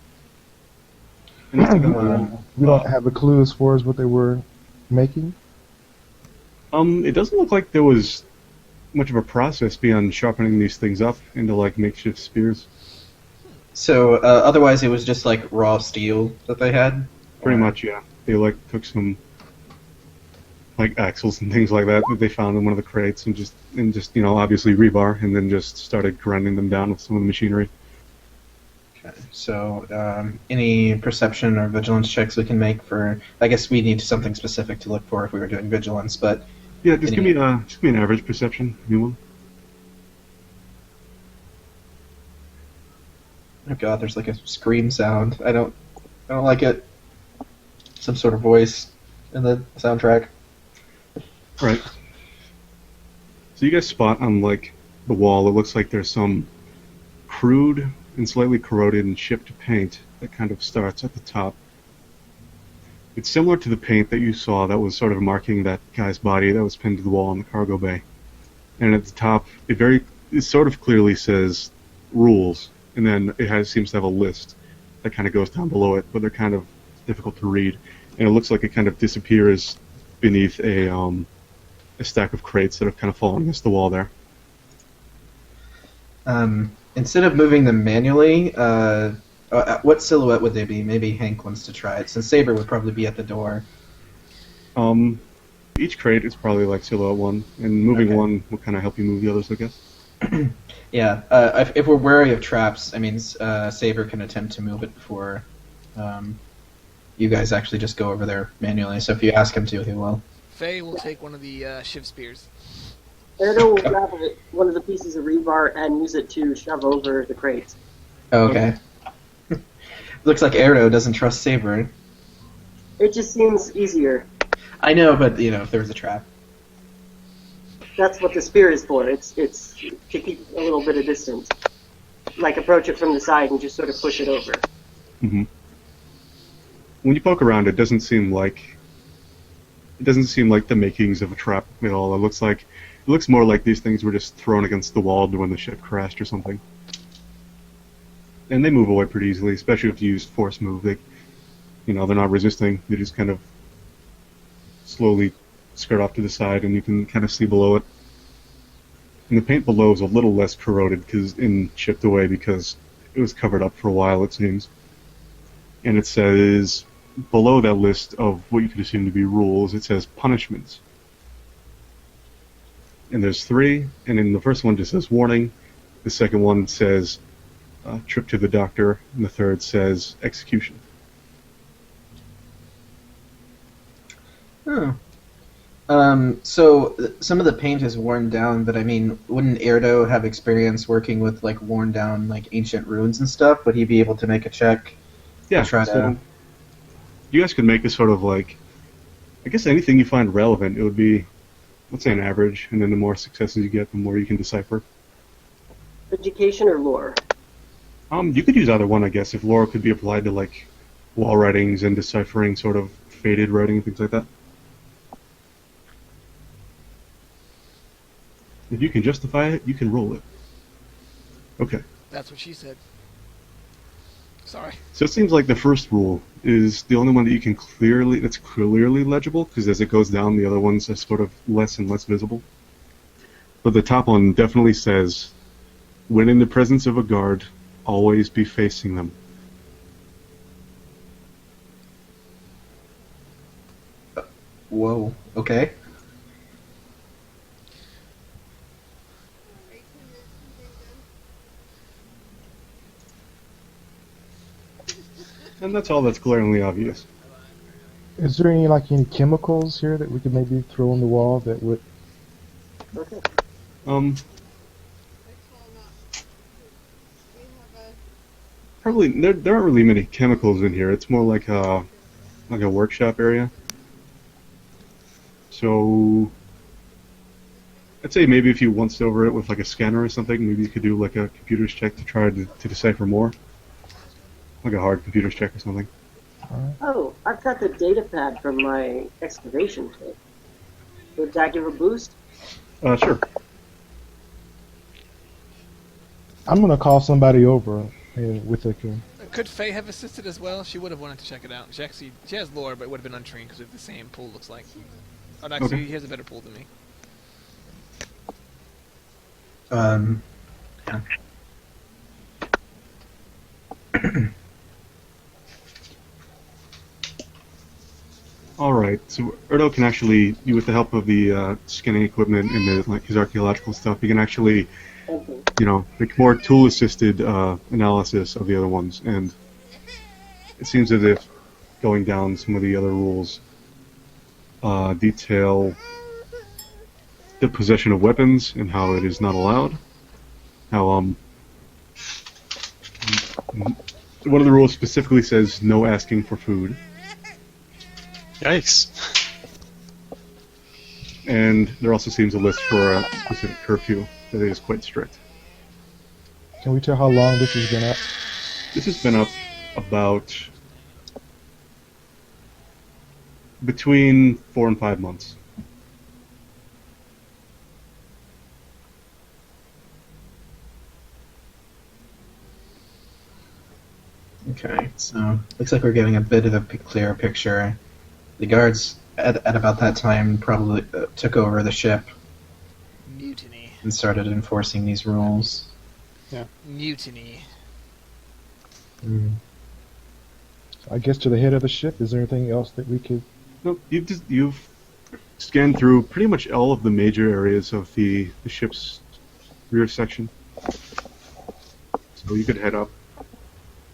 G: We don't have a clue as far as what they were making.
B: It doesn't look like there was much of a process beyond sharpening these things up into makeshift spears.
D: So otherwise, it was just raw steel that they had.
B: Pretty much, yeah. They took some axles and things like that they found in one of the crates and just obviously rebar, and then just started grinding them down with some of the machinery.
D: Okay. So any perception or vigilance checks we can make for? I guess we need something specific to look for if we were doing vigilance, but
B: yeah, just give me an average perception, new one.
D: Oh god, there's a scream sound. I don't like it. Some sort of voice in the soundtrack.
B: Right. So you guys spot on the wall, it looks like there's some crude and slightly corroded and chipped paint that kind of starts at the top. It's similar to the paint that you saw that was sort of marking that guy's body that was pinned to the wall in the cargo bay. And at the top, it sort of clearly says rules. And then it seems to have a list that kind of goes down below it, but they're kind of difficult to read. And it looks like it kind of disappears beneath a stack of crates that have kind of fallen against the wall there.
D: Instead of moving them manually, what silhouette would they be? Maybe Hank wants to try it, since Saber would probably be at the door.
B: Each crate is probably silhouette one, and moving one will kind of help you move the others, I guess.
D: Yeah, if we're wary of traps, I mean, Saber can attempt to move it before you guys actually just go over there manually. So if you ask him to, he will.
A: Faye will take one of the shiv spears.
C: Erdo will grab one of the pieces of rebar and use it to shove over the crates.
D: Oh, okay. Looks like Erdo doesn't trust Saber.
C: It just seems easier.
D: I know, but if there was a trap.
C: That's what the spear is for. It's to keep a little bit of distance. Approach it from the side and just sort of push it over.
B: Mm-hmm. When you poke around, it doesn't seem like the makings of a trap at all. It looks more like these things were just thrown against the wall when the ship crashed or something. And they move away pretty easily, especially if you use force move. They're not resisting. They just kind of slowly skirt off to the side, and you can kind of see below it. And the paint below is a little less corroded and chipped away because it was covered up for a while, it seems. And it says below that list of what you could assume to be rules, it says punishments. And there's 3, and in the first one just says warning, the second one says trip to the doctor, and the third says execution.
D: Oh. So some of the paint is worn down, but I mean, wouldn't Erdo have experience working with like worn down like ancient ruins and stuff? Would he be able to make a check?
B: Yeah,
D: Try
B: so
D: to...
B: you guys could make a sort of like, I guess anything you find relevant, it would be, let's say an average, and then the more successes you get, the more you can decipher.
C: Education or lore?
B: You could use either one, I guess, if lore could be applied to like wall writings and deciphering sort of faded writing and things like that. If you can justify it, you can roll it. Okay.
A: That's what she said. Sorry.
B: So it seems like the first rule is the only one that you can that's clearly legible, because as it goes down, the other ones are sort of less and less visible. But the top one definitely says, when in the presence of a guard, always be facing them.
D: Whoa. Okay.
B: And that's all that's glaringly obvious.
G: Is there any chemicals here that we could maybe throw on the wall that would?
C: Okay.
B: Probably there aren't really many chemicals in here. It's more like a workshop area. So I'd say maybe if you once over it with like a scanner or something, maybe you could do like a computer's check to try to decipher more. Like a hard computer's check or something.
C: Oh, I've got the data pad from my excavation kit. Would that give a boost?
B: Sure.
G: I'm gonna call somebody over with a.
A: Could Faye have assisted as well? She would have wanted to check it out. She has lore, but it would have been untrained because of the same pool, looks like. Oh, no, actually, he has a better pool than me.
D: Yeah.
B: All right. So Erdo can actually, with the help of the scanning equipment and his archaeological stuff, he can actually, make more tool-assisted analysis of the other ones. And it seems as if going down some of the other rules detail the possession of weapons and how it is not allowed. How one of the rules specifically says no asking for food.
F: Yikes.
B: And there also seems a list for a specific curfew that is quite strict.
G: Can we tell how long this has been up?
B: This has been up about between 4 and 5 months.
D: Okay, so looks like we're getting a bit of a clearer picture. The guards at about that time probably took over the ship
A: Mutiny.
D: and started enforcing these rules.
A: Mutiny.
G: I guess to the head of the ship. Is there anything else that we could?
B: Nope, you've scanned through pretty much all of the major areas of the ship's rear section. So you could head up.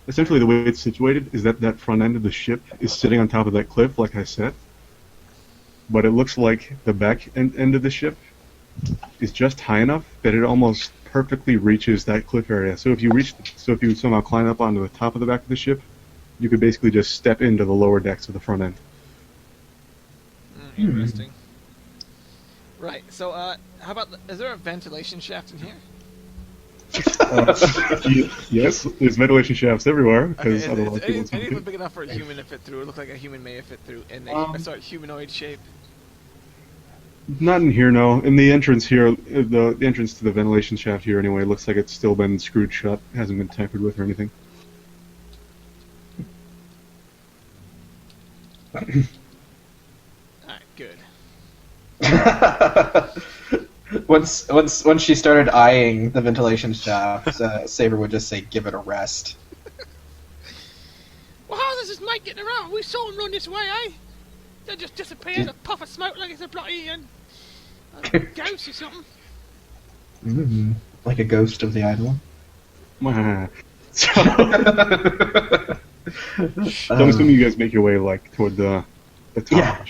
B: Essentially, the way it's situated is that front end of the ship is sitting on top of that cliff, like I said. But it looks like the back end of the ship is just high enough that it almost perfectly reaches that cliff area. So if you somehow climb up onto the top of the back of the ship, you could basically just step into the lower decks of the front end.
A: Interesting. Right. So, how about? Is there a ventilation shaft in here?
B: Yes, there's ventilation shafts everywhere. Because
A: Okay,
B: otherwise people
A: anything
B: would
A: big enough for a human to fit through? It looked like a human may have fit through in a humanoid shape.
B: Not in here, no. In the entrance here, the entrance to the ventilation shaft here, anyway, looks like it's still been screwed shut. Hasn't been tampered with or anything.
A: Alright, good.
D: Once she started eyeing the ventilation shaft, Saber would just say, "Give it a rest."
A: Wow, this is my
H: ain't getting around. We saw him run this way, eh? They just disappeared. A puff of smoke like it's a bloody ghost or something.
D: Like a ghost of the Eidolon.
B: So I'm assuming you guys make your way like toward the top.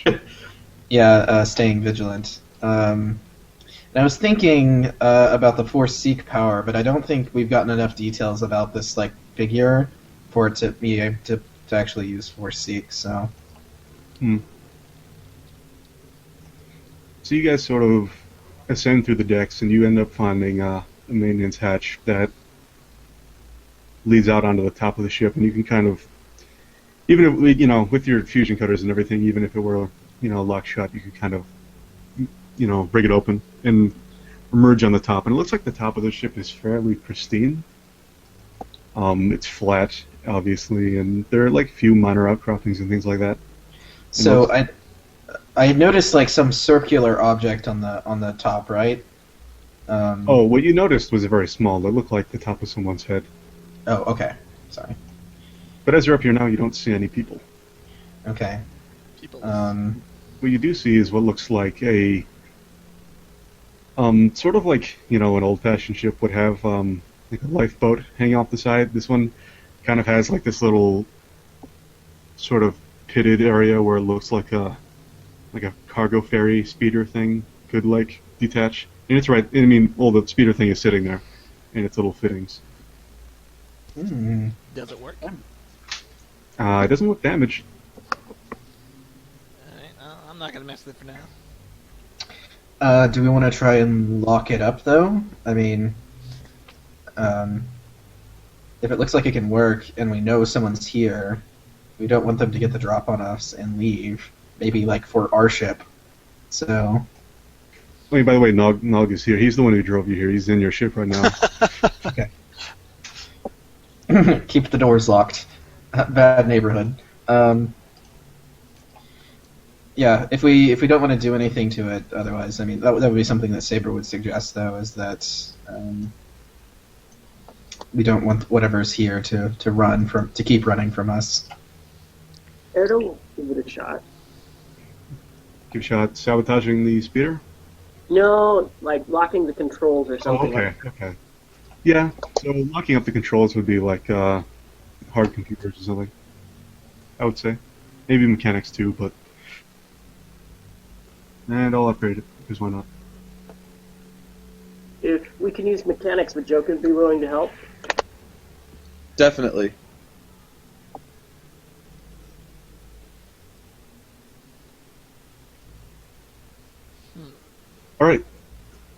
D: Staying vigilant. And I was thinking about the Force Seek power, but I don't think we've gotten enough details about this like figure for it to be able to actually use Force Seek. So.
B: So you guys sort of ascend through the decks, and you end up finding a maintenance hatch that leads out onto the top of the ship, and you can kind of, even if, with your fusion cutters and everything, even if it were, locked shut, you could kind of, break it open and emerge on the top. And it looks like the top of the ship is fairly pristine. It's flat, obviously, and there are like a few minor outcroppings and things like that.
D: So I had noticed like some circular object on the top, right?
B: What you noticed was very small. It looked like the top of someone's head.
D: Oh, okay. Sorry.
B: But as you're up here now, you don't see any people.
D: Okay.
A: People.
B: What you do see is what looks like a sort of like an old-fashioned ship would have like a lifeboat hanging off the side. This one kind of has like this little sort of pitted area where it looks like a cargo ferry speeder thing could like detach. And it's right. I mean, the speeder thing is sitting there in its little fittings.
A: Does it work?
B: It doesn't look damaged.
A: Alright, I'm not gonna mess with it for now.
D: Do we want to try and lock it up though? I mean, if it looks like it can work and we know someone's here, we don't want them to get the drop on us and leave. Maybe like for our ship. So.
B: I mean, by the way, Nog is here. He's the one who drove you here. He's in your ship right now.
D: Okay. Keep the doors locked. Bad neighborhood. Yeah, if we don't want to do anything to it, otherwise, I mean, that would be something that Saber would suggest, though, is that we don't want whatever's here to keep running from us.
C: Erdo, give it a shot.
B: Give a shot sabotaging the speeder?
C: No, like locking the controls or something.
B: Okay. Yeah, so locking up the controls would be like hard computers or something, I would say. Maybe mechanics too, but... And I'll upgrade it, because why not?
C: If we can use mechanics, would Jokin be willing to help?
E: Definitely.
B: Alright,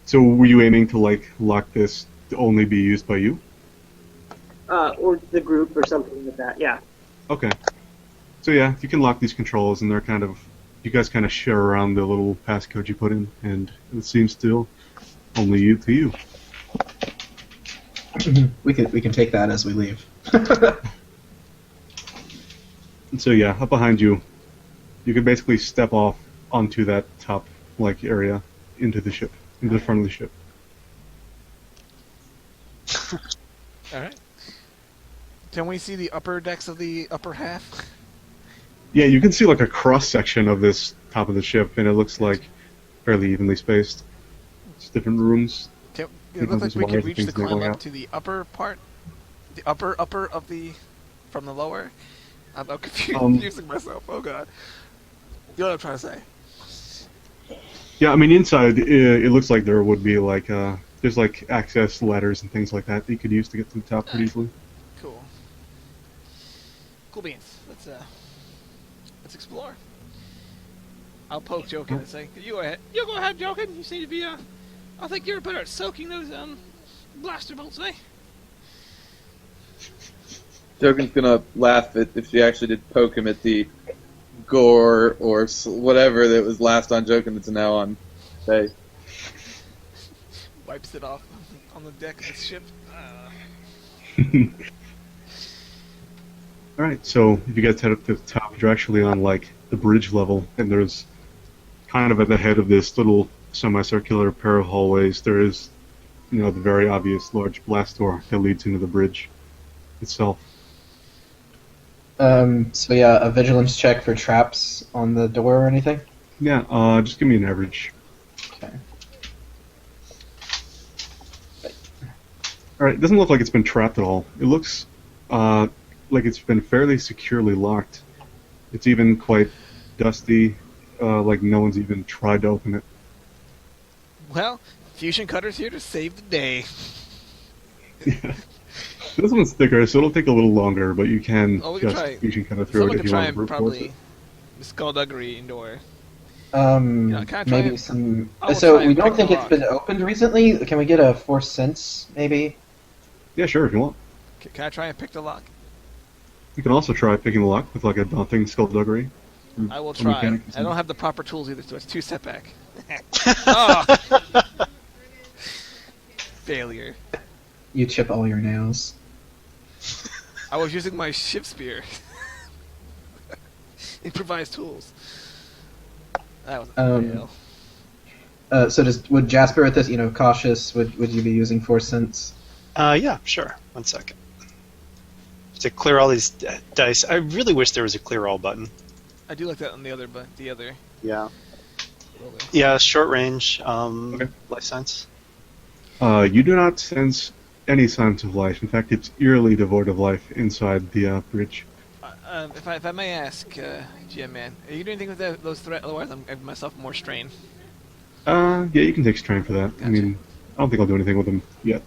B: so were you aiming to like lock this to only be used by you?
C: Or the group or something like that, yeah.
B: Okay. So yeah, you can lock these controls, and they're kind of... You guys kind of share around the little passcode you put in, and it seems still only you to you.
D: We can take that as we leave.
B: And so yeah, up behind you, you can basically step off onto that top like area into the ship, into the front of the ship.
A: Alright. Can we see the upper decks of the upper half?
B: Yeah, you can see like a cross section of this top of the ship, and it looks like fairly evenly spaced. It's different rooms.
A: It looks like
B: There's
A: we can
B: wires and
A: reach
B: things
A: the
B: going
A: climb up
B: out.
A: to the upper part, the upper of the, from the lower. I'm confusing myself. Oh god. You know what I'm trying to say?
B: Yeah, I mean inside it looks like there would be like there's like access ladders and things like that you could use to get to the top pretty easily.
A: Cool. Cool beans. Let's explore. I'll poke Jokin and say, "You go ahead. You go ahead, Jokin. You seem to be I think you're better at soaking those blaster bolts, eh?"
E: Jokin's gonna laugh if she actually did poke him at the gore or whatever that was last on Jokin that's now on Faye.
A: Wipes it off on the deck of the ship.
B: Alright, so if you guys head up to the top, you're actually on like the bridge level, and there's kind of at the head of this little semicircular pair of hallways, there is, the very obvious large blast door that leads into the bridge itself.
D: So yeah, a vigilance check for traps on the door or anything?
B: Yeah, just give me an average.
D: Okay.
B: Alright, it doesn't look like it's been trapped at all. It looks like it's been fairly securely locked. It's even quite dusty, like no one's even tried to open it.
A: Well, Fusion Cutter's here to save the day.
B: Yeah. This one's thicker, so it'll take a little longer, but you can
A: Oh, we can
B: just
A: try.
B: fusion cutter through
A: Someone
B: it if
A: can
B: you
A: try
B: want to
A: and
B: brute force
A: probably
B: it.
A: skullduggery door.
D: Can
A: I try
D: maybe
A: and-
D: some.
A: I will
D: So
A: try
D: we
A: and
D: don't
A: pick
D: think
A: the
D: it's been opened recently. Can we get a force sense, maybe?
B: Yeah, sure, if you want.
A: Can I try and pick the lock?
B: You can also try picking the lock with like a daunting skullduggery.
A: I will
B: Or
A: try.
B: mechanic or
A: I
B: something.
A: don't have the proper tools either, so it's 2 setback. Oh! Failure.
D: You chip all your nails.
A: I was using my ship spear. Improvised tools. That was a fail.
D: Would Jasper at this, cautious? Would you be using force sense?
F: Yeah, sure. 1 second. To clear all these dice, I really wish there was a clear all button.
A: I do like that on the other, but the other.
F: Yeah.
A: roller.
F: Yeah, short range,
B: Okay.
F: life sense.
B: You do not sense any signs of life. In fact, it's eerily devoid of life inside the bridge.
A: If I may ask, GM man, are you doing anything with those threats? Otherwise, I'm giving myself more strain.
B: Yeah, you can take strain for that. I
A: Gotcha.
B: mean, I don't think I'll do anything with them yet.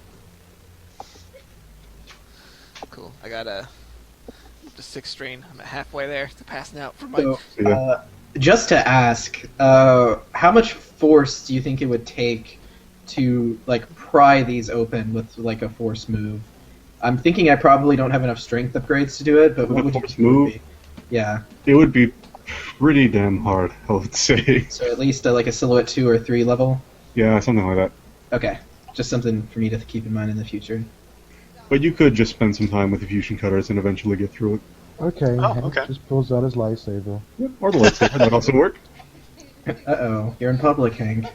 A: Cool. I got up to 6 strain. I'm at halfway there to passing out from my.
D: So,
B: Yeah.
D: just to ask, how much force do you think it would take to pry these open with a force move? I'm thinking I probably don't have enough strength upgrades to do it, but
B: With
D: what
B: a
D: would you
B: force
D: think it would
B: move?
D: be? Yeah,
B: It would be pretty damn hard, I would say.
D: so at least a silhouette 2 or 3 level.
B: Yeah, something like that.
D: Okay, just something for me to keep in mind in the future.
B: But you could just spend some time with the fusion cutters and eventually get through it.
G: Okay,
F: Oh,
G: Hank
F: okay.
G: just pulls out his lightsaber.
B: Yep, or the lightsaber, that also work.
D: Uh-oh, you're in public, Hank.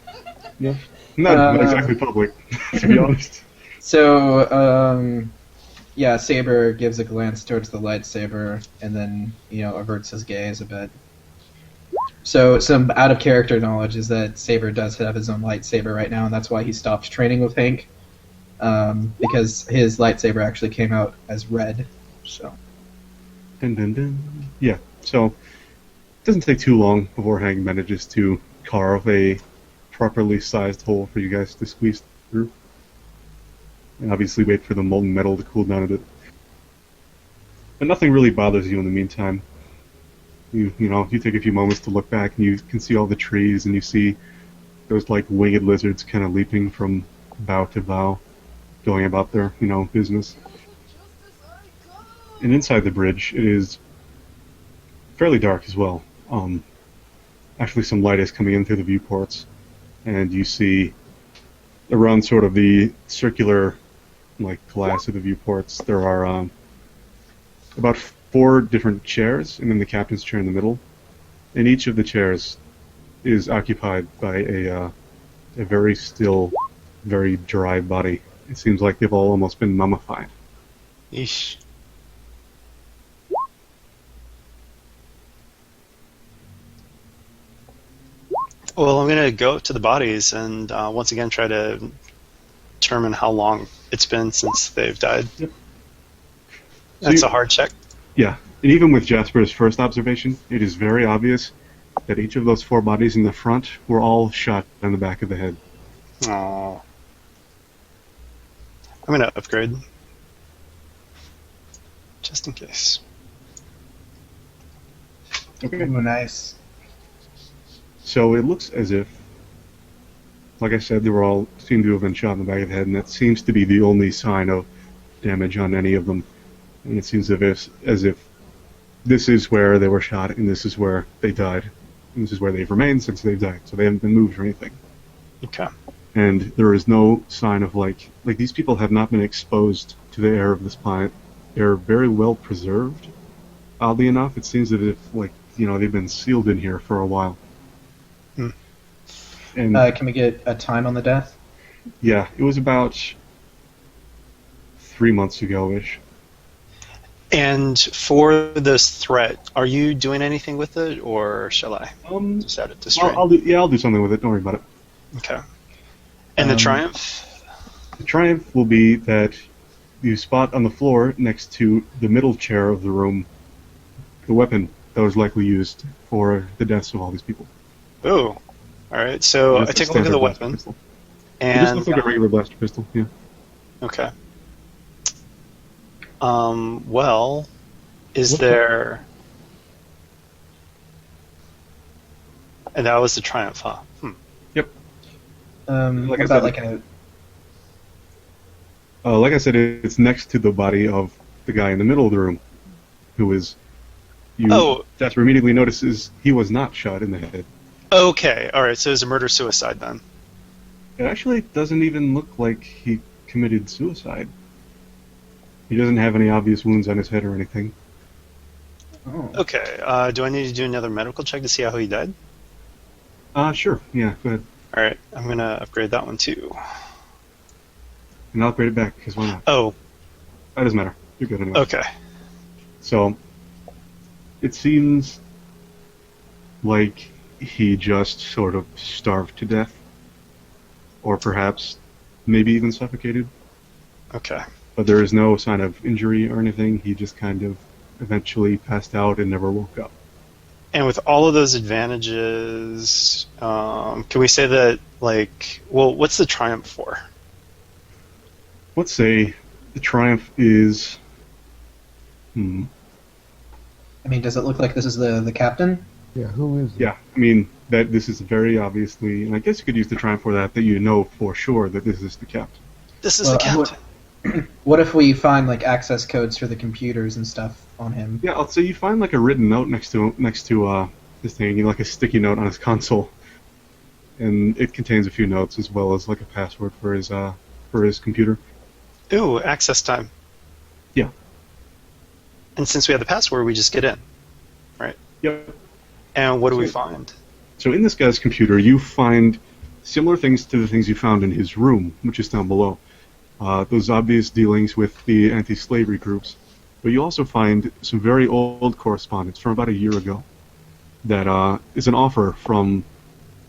B: Yeah. Not
D: Uh,
B: exactly public, to be honest.
D: So, yeah, Saber gives a glance towards the lightsaber and then, averts his gaze a bit. So, some out-of-character knowledge is that Saber does have his own lightsaber right now, and that's why he stopped training with Hank, because his lightsaber actually came out as red, so...
B: Dun, dun, dun. Yeah, so it doesn't take too long before Hank manages to carve a properly sized hole for you guys to squeeze through. And obviously wait for the molten metal to cool down a bit. But nothing really bothers you in the meantime. You take a few moments to look back and you can see all the trees and you see those winged lizards kind of leaping from bough to bough, going about their, business. And inside the bridge, it is fairly dark as well. Actually, some light is coming in through the viewports, and you see around sort of the circular, glass of the viewports, there are about 4 different chairs, and then the captain's chair in the middle. And each of the chairs is occupied by a very still, very dry body. It seems like they've all almost been mummified.
F: Eesh. Well, I'm going to go up to the bodies and once again try to determine how long it's been since they've died.
B: Yep.
F: That's
B: So
F: a hard check.
B: Yeah, and even with Jasper's first observation, it is very obvious that each of those 4 bodies in the front were all shot in the back of the head.
F: Oh. I'm going to upgrade. Just in case.
B: Okay.
D: Ooh, nice.
B: So it looks as if, like I said, they were all seem to have been shot in the back of the head, and that seems to be the only sign of damage on any of them. And it seems as if this is where they were shot, and this is where they died. And this is where they've remained since they've died, so they haven't been moved or anything.
F: Okay.
B: And there is no sign of these people have not been exposed to the air of this planet. They're very well preserved. Oddly enough, it seems as if they've been sealed in here for a while.
F: Hmm.
B: And
D: Can we get a time on the death?
B: yeah, it was about 3 months ago-ish.
F: And for this threat, are you doing anything with it, or shall I just add it to strain?
B: I'll do something with it. Don't worry about it.
F: Okay. And the triumph?
B: The triumph will be that you spot on the floor next to the middle chair of the room the weapon that was likely used for the deaths of all these people.
F: Oh, all right. So I take a look at the weapon,
B: Pistol. It
F: and
B: just looks like a regular blaster pistol. Yeah.
F: okay. Well, is there? And that was the triumph, huh?
B: Yep.
D: What
B: I
D: about
B: said-
D: like a
B: Like I said, it's next to the body of the guy in the middle of the room, who is. Jasper immediately notices he was not shot in the head.
F: Okay. All right. So it's a murder-suicide then.
B: It actually doesn't even look like he committed suicide. He doesn't have any obvious wounds on his head or anything.
F: Okay. Do I need to do another medical check to see how he died?
B: Sure. Yeah, go ahead.
F: All right. I'm gonna upgrade that one too.
B: And I'll upgrade it back, because why not?
F: Oh.
B: That doesn't matter. You're good anyway.
F: Okay.
B: So, it seems like he just sort of starved to death. Or perhaps, maybe even suffocated.
F: Okay.
B: But there is no sign of injury or anything. He just kind of eventually passed out and never woke up.
F: And with all of those advantages, can we say that, like, well, what's the triumph for?
B: Let's say the triumph is...
D: I mean, does it look like this is the captain?
G: Yeah, who is it?
B: Yeah, I mean, that this is very obviously... And I guess you could use the triumph for that you know for sure that this is the captain.
F: This is the captain.
D: What if we find like access codes for the computers and stuff on him?
B: Yeah, I'll say you find like a written note next to this thing, like a sticky note on his console, and it contains a few notes as well as like a password for his computer.
F: Ooh, access time.
B: Yeah.
F: And since we have the password, we just get in, right?
B: Yep.
F: And what do we find?
B: So in this guy's computer, you find similar things to the things you found in his room, which is down below. Those obvious dealings with the anti-slavery groups. But you also find some very old correspondence from about a year ago that is an offer from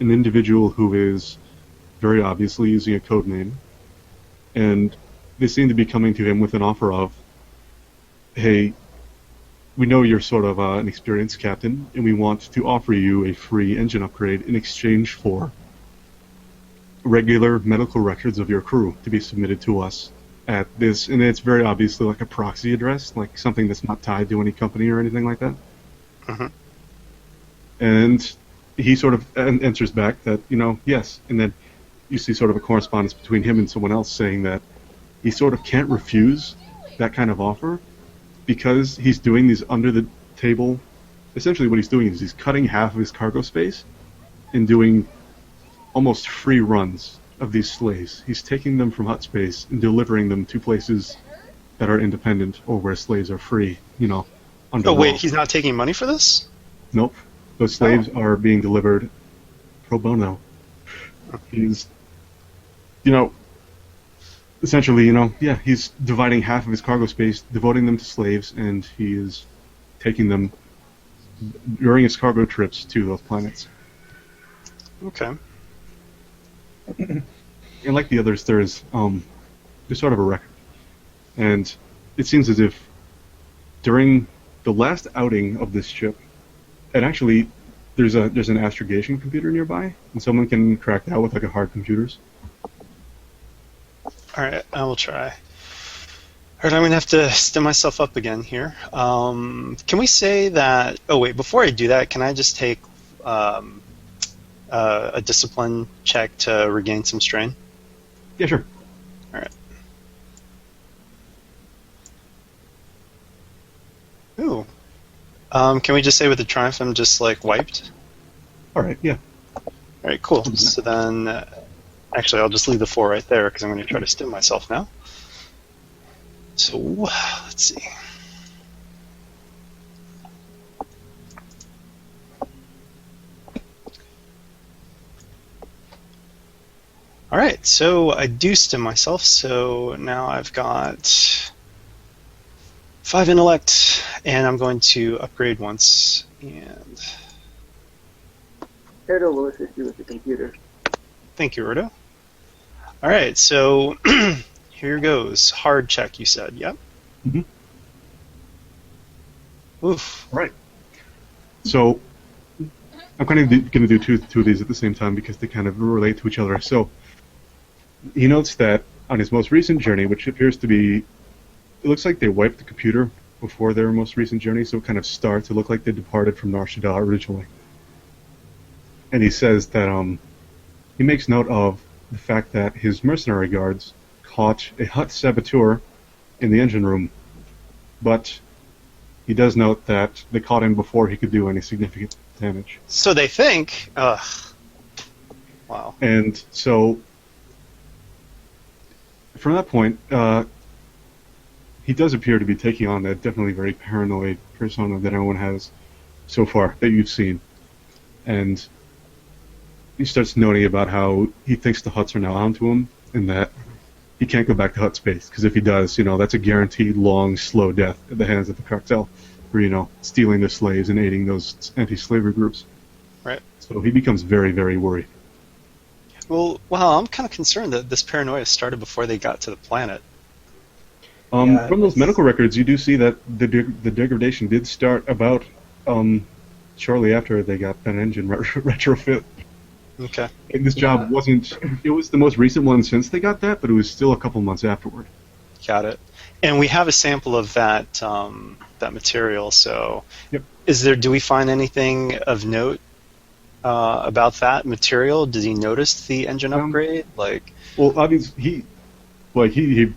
B: an individual who is very obviously using a code name. And they seem to be coming to him with an offer of, hey, we know you're sort of an experienced captain, and we want to offer you a free engine upgrade in exchange for regular medical records of your crew to be submitted to us at this, and it's very obviously like a proxy address, like something that's not tied to any company or anything like that.
F: Mm-hmm.
B: And he sort of answers back that, yes, and then you see sort of a correspondence between him and someone else saying that he sort of can't refuse that kind of offer because he's doing these under the table. Essentially what he's doing is he's cutting half of his cargo space and doing almost free runs of these slaves. He's taking them from hut space and delivering them to places that are independent or where slaves are free, under
F: Oh, wait,
B: law.
F: he's not taking money for this?
B: Nope. Those slaves are being delivered pro bono. He's, essentially, he's dividing half of his cargo space, devoting them to slaves, and he is taking them during his cargo trips to those planets.
F: Okay.
B: And like the others, there's sort of a record. And it seems as if during the last outing of this ship, and actually there's an astrogation computer nearby, and someone can crack that with like a hard computers.
F: Alright, I will try. Alright, I'm going to have to stem myself up again here. Can we say that... Oh, wait, before I do that, can I just take a discipline check to regain some strain?
B: Yeah, sure.
F: Alright. Ooh. Can we just say with the triumph I'm just, wiped?
B: Alright, yeah.
F: Alright, cool. So then... actually, I'll just leave the 4 right there, because I'm going to try to stim myself now. So, let's see. Alright, so I do stim myself, so now I've got 5 intellect, and I'm going to upgrade once. And
C: Erdo will assist you with the computer.
F: thank you, Erdo. All right, so here goes. Hard check, you said. Yep.
B: Mhm.
F: Oof.
B: Right. So I'm kind of going to do two of these at the same time because they kind of relate to each other. So he notes that on his most recent journey, which appears to be, it looks like they wiped the computer before their most recent journey, so it kind of starts to look like they departed from Nar Shaddaa originally. And he says that he makes note of the fact that his mercenary guards caught a Hutt saboteur in the engine room, but he does note that they caught him before he could do any significant damage.
F: So they think. Ugh. Wow.
B: And so, from that point, he does appear to be taking on that definitely very paranoid persona that everyone has so far that you've seen. And he starts noting about how he thinks the Hutts are now onto him, and that he can't go back to Hutt space, because if he does, that's a guaranteed long, slow death at the hands of the cartel, for, stealing their slaves and aiding those anti-slavery groups.
F: Right.
B: So he becomes very, very worried.
F: Well, I'm kind of concerned that this paranoia started before they got to the planet.
D: Yeah,
B: from those medical records, you do see that the degradation did start about shortly after they got that engine retrofit.
F: Okay.
B: And this job wasn't, it was the most recent one since they got that, but it was still a couple months afterward.
F: Got it. And we have a sample of that that material. So,
B: Yep.
F: do we find anything of note about that material? Did he notice the engine upgrade?
B: Well, obviously, he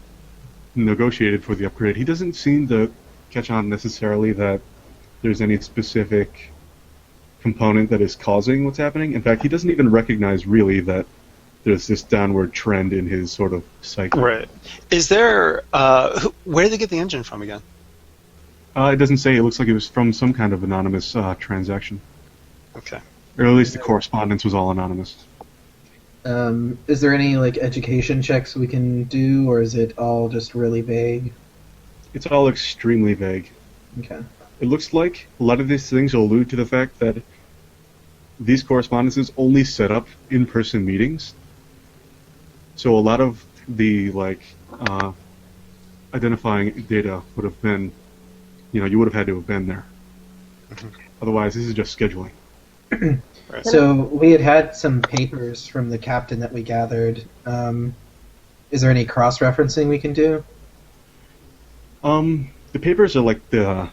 B: negotiated for the upgrade. He doesn't seem to catch on necessarily that there's any specific component that is causing what's happening. In fact, he doesn't even recognize really that there's this downward trend in his sort of psyche.
F: Right. Is there? Where did they get the engine from again?
B: It doesn't say. It looks like it was from some kind of anonymous transaction.
F: Okay.
B: Or at least the correspondence was all anonymous.
D: Is there any education checks we can do, or is it all just really vague?
B: It's all extremely vague.
D: Okay.
B: It looks like a lot of these things allude to the fact that these correspondences only set up in-person meetings. So a lot of the identifying data would have been, you would have had to have been there.
F: Mhm.
B: Otherwise, this is just scheduling.
F: Right.
D: So we had some papers from the captain that we gathered. Is there any cross-referencing we can do?
B: The papers are like the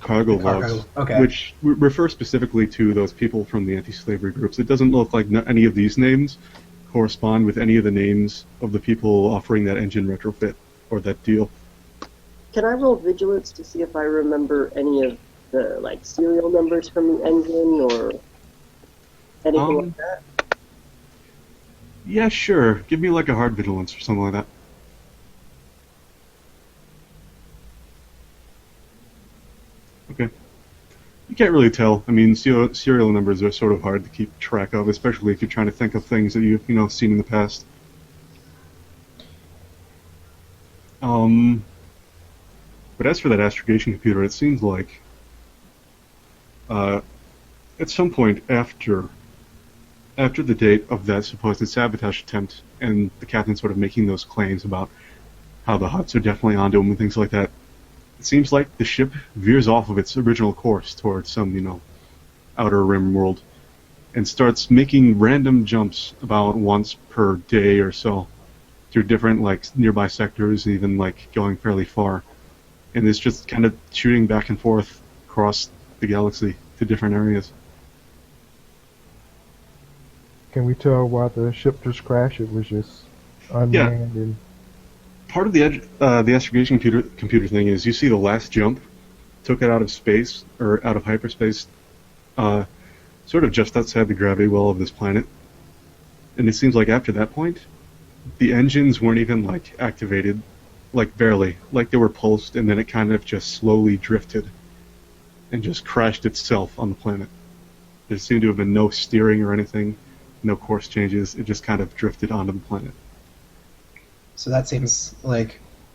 B: cargo logs,
D: okay.
B: which refer specifically to those people from the anti-slavery groups. It doesn't look like any of these names correspond with any of the names of the people offering that engine retrofit or that deal.
C: Can I roll vigilance to see if I remember any of the serial numbers from the engine or anything like that?
B: Yeah, sure. Give me a hard vigilance or something like that. Okay. You can't really tell. I mean, serial numbers are sort of hard to keep track of, especially if you're trying to think of things that you've seen in the past. But as for that astrogation computer, it seems like at some point after the date of that supposed sabotage attempt, and the captain sort of making those claims about how the Hutts are definitely onto him and things like that, it seems like the ship veers off of its original course towards some, outer rim world, and starts making random jumps about once per day or so through different, nearby sectors, even, going fairly far. And it's just kind of shooting back and forth across the galaxy to different areas.
G: Can we tell why the ship just crashed? It was just unmanned and...
B: Part of the astrogation computer thing is you see the last jump took it out of space, or out of hyperspace, sort of just outside the gravity well of this planet. And it seems like after that point, the engines weren't even, activated, barely. They were pulsed, and then it kind of just slowly drifted and just crashed itself on the planet. There seemed to have been no steering or anything, no course changes. It just kind of drifted onto the planet.
D: So that seems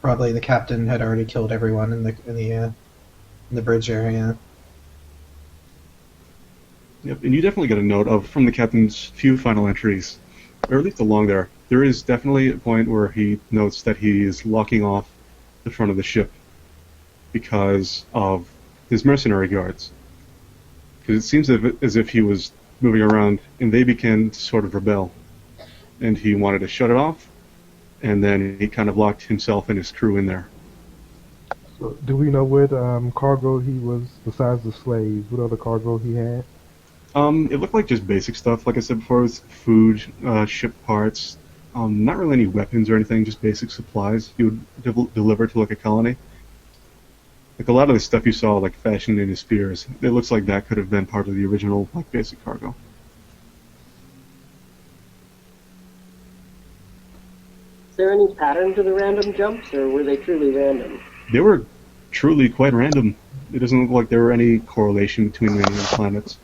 D: Probably the captain had already killed everyone in the bridge area.
B: Yep, and you definitely get a note of from the captain's few final entries, or at least along there. There is definitely a point where he notes that he is locking off the front of the ship because of his mercenary guards. Because it seems as if he was moving around, and they began to sort of rebel, and he wanted to shut it off, and then he kind of locked himself and his crew in there.
G: So, do we know what cargo he was, besides the slaves, what other cargo he had?
B: It looked like just basic stuff. Like I said before, it was food, ship parts, not really any weapons or anything, just basic supplies he would deliver to like a colony. Like a lot of the stuff you saw, like fashioned into spears, it looks like that could have been part of the original, like basic cargo.
C: Is there any pattern to the random jumps, or were they truly random?
B: They were truly quite random. It doesn't look like there were any correlation between any of the planets.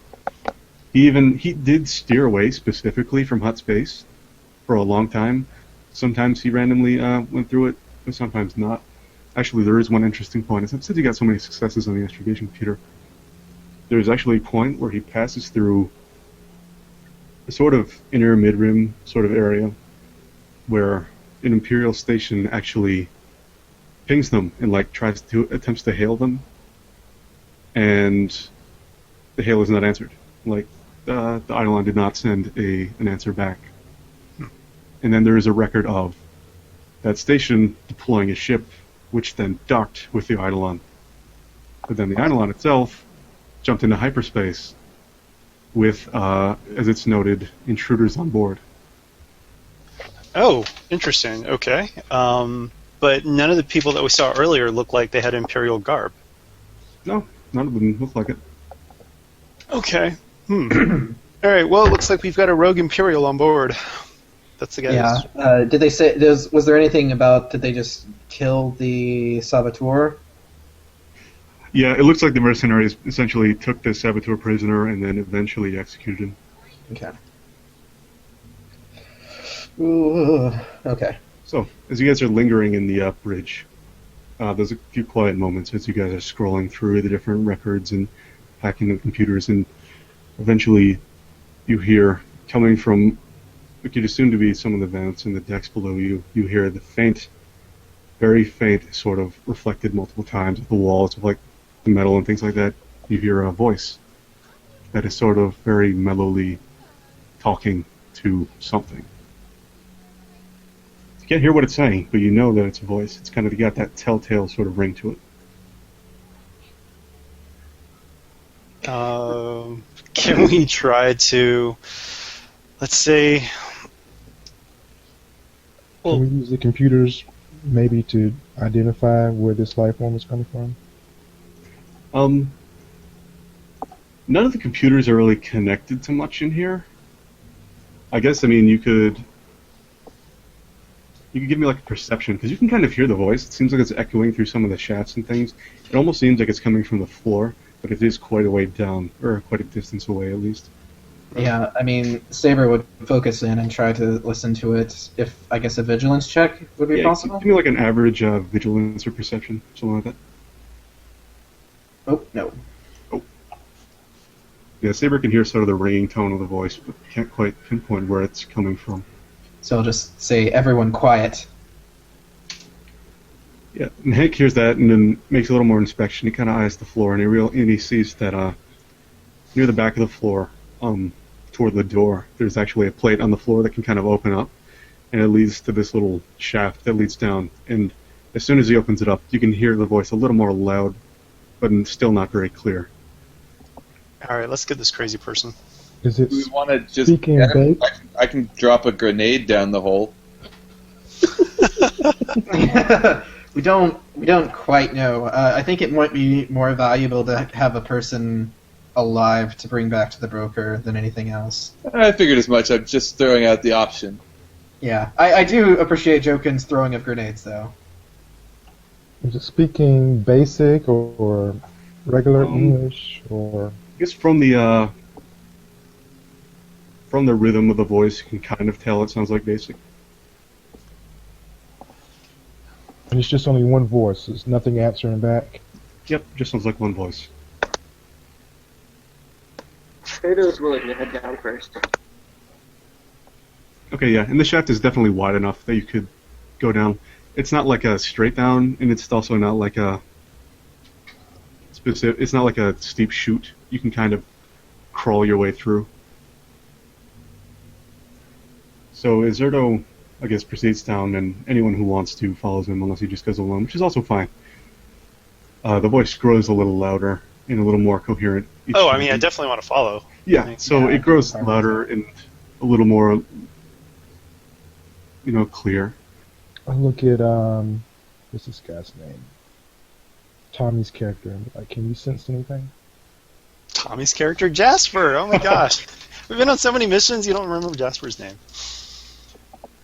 B: He did steer away specifically from hot space for a long time. Sometimes he randomly went through it, and sometimes not. Actually, there is one interesting point. Since he got so many successes on the astrogation computer, there's actually a point where he passes through a sort of inner mid-rim sort of area where an Imperial station actually pings them and like attempts to hail them, and the hail is not answered. Like the Eidolon did not send an answer back. And then there is a record of that station deploying a ship, which then docked with the Eidolon. But then the Eidolon itself jumped into hyperspace with, as it's noted, intruders on board.
F: Oh, interesting. Okay. But none of the people that we saw earlier looked like they had Imperial garb.
B: No, none of them look like it.
F: Okay. All right. Well, it looks like we've got a rogue Imperial on board. That's the guy.
D: Yeah. Did they say? Was there anything about? Did they just kill the saboteur?
B: Yeah, it looks like the mercenaries essentially took the saboteur prisoner and then eventually executed him.
D: Okay. Ooh, okay.
B: So, as you guys are lingering in the bridge, there's a few quiet moments as you guys are scrolling through the different records and hacking the computers, and eventually you hear, coming from what you'd assume to be some of the vents in the decks below you, you hear the faint, very faint, sort of reflected multiple times at the walls of like the metal and things like that. You hear a voice that is sort of very mellowly talking to something. You can't hear what it's saying, but you know that it's a voice. It's kind of got that telltale sort of ring to it.
F: Can we try to, let's say,
G: Can we use the computers maybe to identify where this life form is coming from?
B: None of the computers are really connected to much in here. I guess, I mean, you could give me like a perception, because you can kind of hear the voice. It seems like it's echoing through some of the shafts and things. It almost seems like it's coming from the floor, but it is quite a way down, or quite a distance away at least.
D: Yeah, I mean, Saber would focus in and try to listen to it. If I guess a vigilance check would be possible.
B: Give me like an average vigilance or perception, something like that.
D: Oh no.
B: Yeah, Saber can hear sort of the ringing tone of the voice, but can't quite pinpoint where it's coming from.
D: So I'll just say, "Everyone, quiet."
B: Yeah, and Hank hears that and then makes a little more inspection. He kind of eyes the floor, and he sees that near the back of the floor, toward the door, there's actually a plate on the floor that can kind of open up, and it leads to this little shaft that leads down. And as soon as he opens it up, you can hear the voice a little more loud, but still not very clear.
F: all right, let's get this crazy person.
G: Is it
E: Do we want to just?
G: speaking bait?
E: I can drop a grenade down the hole.
D: We don't quite know. I think it might be more valuable to have a person alive to bring back to the broker than anything else.
E: I figured as much. I'm just throwing out the option.
D: Yeah, I do appreciate Jokin's throwing of grenades, though.
G: Is it speaking basic or regular English or?
B: I guess from the rhythm of the voice, you can kind of tell it sounds like basic.
G: And it's just only one voice. There's nothing answering back.
B: Yep, just sounds like one voice.
C: Fredo's willing to head down first.
B: Okay, yeah, and the shaft is definitely wide enough that you could go down. It's not like a straight down, and it's also not like a specific. It's not like a steep chute. You can kind of crawl your way through. So Izerdo, I guess, proceeds down, and anyone who wants to follows him, unless he just goes alone, which is also fine. The voice grows a little louder and a little more coherent.
F: Oh, I mean, I definitely want to follow.
B: Yeah, so it grows louder and a little more, clear.
G: I look at what's this guy's name? Tommy's character. Like, can you sense anything?
F: Tommy's character, Jasper. Oh my gosh, we've been on so many missions. You don't remember Jasper's name?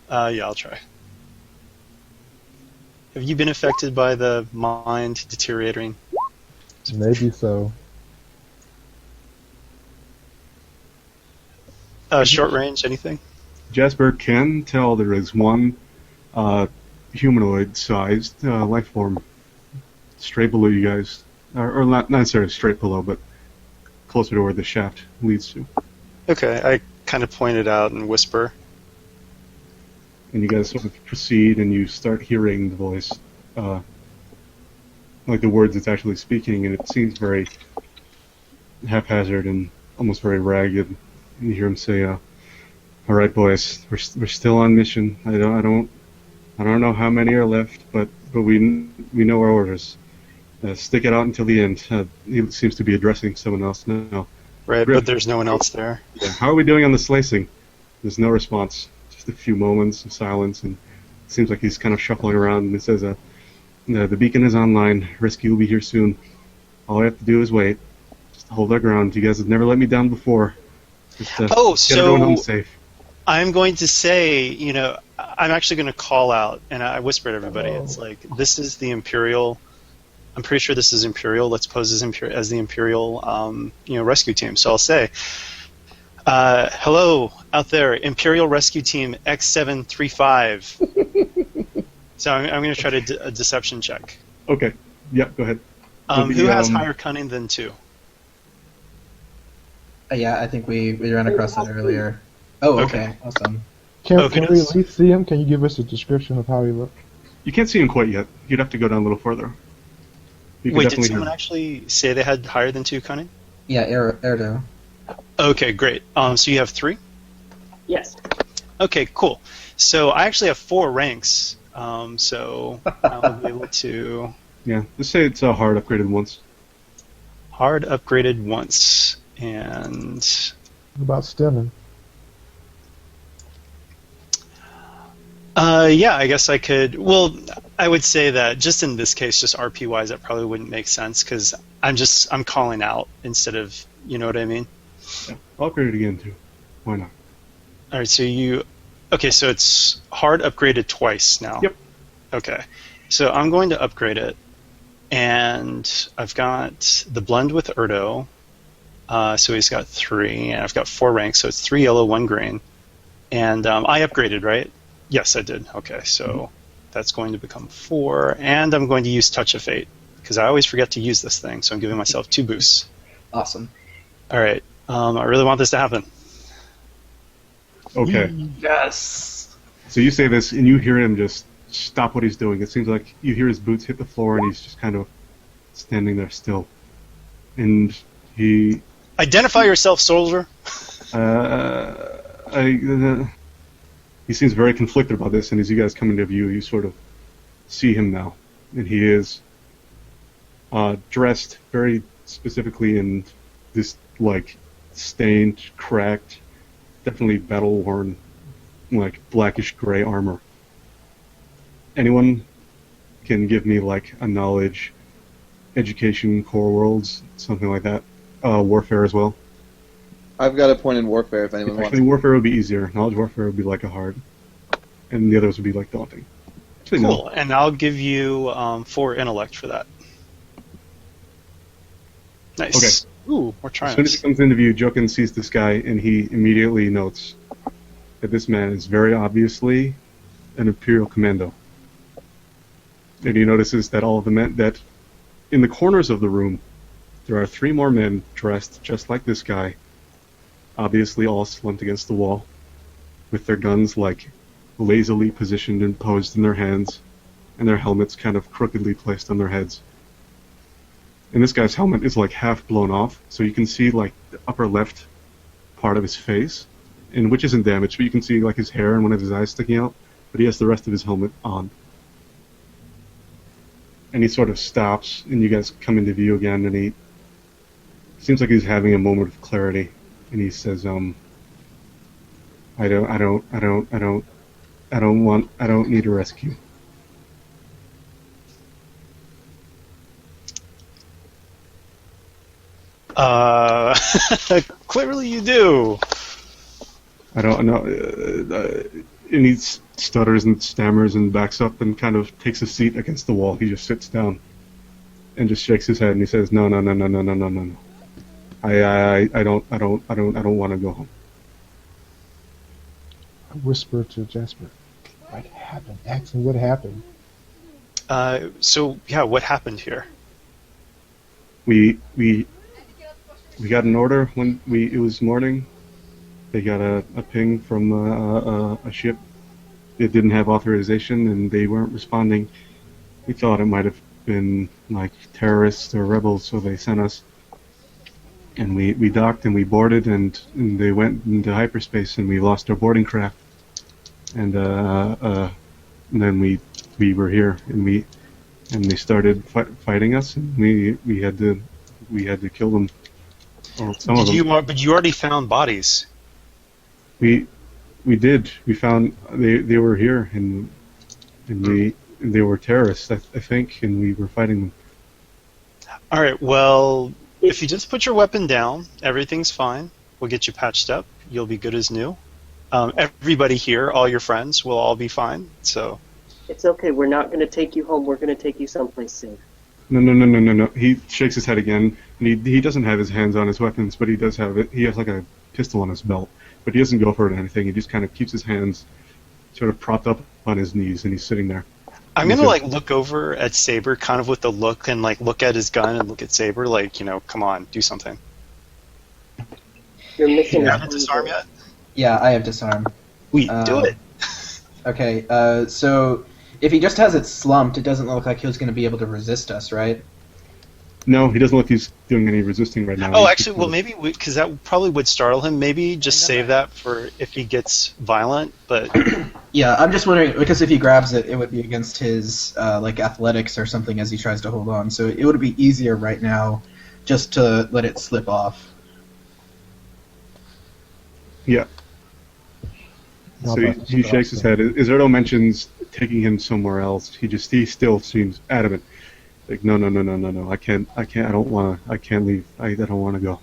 F: Yeah, I'll try. Have you been affected by the mind deteriorating?
G: Maybe so.
F: Short range, anything?
B: Jasper can tell there is one humanoid-sized life form straight below you guys, or not necessarily straight below, but closer to where the shaft leads to.
F: Okay, I kind of point it out and whisper.
B: And you guys sort of proceed, and you start hearing the voice, like the words it's actually speaking, and it seems very haphazard and almost very ragged. And you hear him say, "All right, boys, we're still on mission. I don't know how many are left, but we know our orders. Stick it out until the end." He seems to be addressing someone else now.
F: Right, but there's no one else there.
B: Yeah, how are we doing on the slicing? There's no response. Just a few moments of silence, and it seems like he's kind of shuffling around, and it says, the beacon is online. Rescue will be here soon. All we have to do is wait. Just hold our ground. You guys have never let me down before. Just, get everyone home safe.
F: I'm going to say, I'm actually going to call out, and I whisper to everybody, it's like, this is the Imperial, I'm pretty sure this is Imperial, let's pose as the Imperial, rescue team. So I'll say, hello, out there, Imperial Rescue Team X735. So I'm going to try a deception check.
B: Okay. Yeah, go ahead.
F: Who has higher cunning than 2?
D: Yeah, I think we ran across that earlier. Oh, okay. Awesome.
G: Can
F: Okay,
G: we
F: yes.
G: at least see him? Can you give us a description of how he looks?
B: You can't see him quite yet. You'd have to go down a little further. You can
F: Wait, did
B: definitely
F: someone
B: hear-
F: actually say they had higher than 2 cunning?
D: Yeah, Erdo.
F: Okay, great. So you have 3?
C: Yes.
F: Okay, cool. So I actually have 4 ranks. So I'll be able to
B: Yeah, just say it's hard upgraded once.
F: hard upgraded once, and
G: What about stemming?
F: yeah, I guess I could. Well, I would say that just in this case, just RP wise, that probably wouldn't make sense because I'm calling out instead of, you know what I mean?
B: Yeah, I'll upgrade it again too. Why not?
F: All right, so so it's hard upgraded twice now.
B: Yep.
F: Okay, so I'm going to upgrade it, and I've got the blend with Erdo. So he's got 3, and I've got 4 ranks, so it's 3 yellow, 1 green. And I upgraded, right? Yes, I did. Okay, so that's going to become 4, and I'm going to use Touch of Fate, because I always forget to use this thing, so I'm giving myself 2 boosts.
D: Awesome.
F: All right, I really want this to happen.
B: Okay.
D: Yes.
B: So you say this, and you hear him just stop what he's doing. It seems like you hear his boots hit the floor, and he's just kind of standing there still. And he...
F: Identify yourself, soldier.
B: He seems very conflicted about this, and as you guys come into view, you sort of see him now. And he is dressed very specifically in this, stained, cracked, definitely battle-worn, blackish-gray armor. Anyone can give me, a knowledge, education, core worlds, something like that. Warfare as well.
E: I've got a point in warfare if anyone wants.
B: Actually, warfare would be easier. Knowledge warfare would be a hard, and the others would be daunting. Actually,
F: Cool,
B: no.
F: and I'll give you 4 intellect for that. Nice.
B: Okay.
F: Ooh, more
B: As soon as he
F: triumphs.
B: comes into view, Jokin sees this guy, and he immediately notes that this man is very obviously an Imperial commando. And he notices that all of the men that in the corners of the room, there are 3 more men dressed just like this guy, obviously all slumped against the wall, with their guns like lazily positioned and posed in their hands, and their helmets kind of crookedly placed on their heads. And this guy's helmet is like half blown off, so you can see like the upper left part of his face, and which isn't damaged, but you can see like his hair and one of his eyes sticking out, but he has the rest of his helmet on. And he sort of stops, and you guys come into view again, and he seems like he's having a moment of clarity, and he says, I don't need a rescue.
F: Clearly you do.
B: I don't know. And he stutters and stammers and backs up and kind of takes a seat against the wall. He just sits down and just shakes his head and he says, "No. I don't want to go home."
G: I whisper to Jasper, "What happened? Ask him what happened."
F: So yeah, what happened here?
B: We got an order when it was morning. They got a ping from a ship. It didn't have authorization, and they weren't responding. We thought it might have been like terrorists or rebels, so they sent us. And we docked and we boarded, and they went into hyperspace, and we lost our boarding craft. And then we were here, and they started fighting us, and we had to kill them. Or some of them.
F: But you already found bodies.
B: We did. We found they were here, and they were terrorists, I think, and we were fighting them.
F: All right. Well, if you just put your weapon down, everything's fine. We'll get you patched up. You'll be good as new. Everybody here, all your friends, will all be fine. So
C: It's okay. We're not going to take you home. We're going to take you someplace safe.
B: No. He shakes his head again, and he doesn't have his hands on his weapons, but he does have it. He has like a pistol on his belt, but he doesn't go for it or anything. He just kind of keeps his hands sort of propped up on his knees, and he's sitting there.
F: I'm gonna like look over at Saber, kind of with the look, and like look at his gun and look at Saber, like, come on, do something.
C: You're missing.
F: You haven't disarmed yet?
D: Yeah, I have disarm.
F: Do it.
D: Okay, so if he just has it slumped, it doesn't look like he's going to be able to resist us, right?
B: No, he doesn't look like he's doing any resisting right now.
F: Oh, actually, well, maybe because that probably would startle him. Maybe just save that for if he gets violent. But
D: yeah, I'm just wondering because if he grabs it, it would be against his like athletics or something as he tries to hold on. So it would be easier right now just to let it slip off.
B: Yeah. So he shakes his head. Izerdo mentions taking him somewhere else. He still seems adamant. Like, no. I can't, I can't leave. I don't want to go.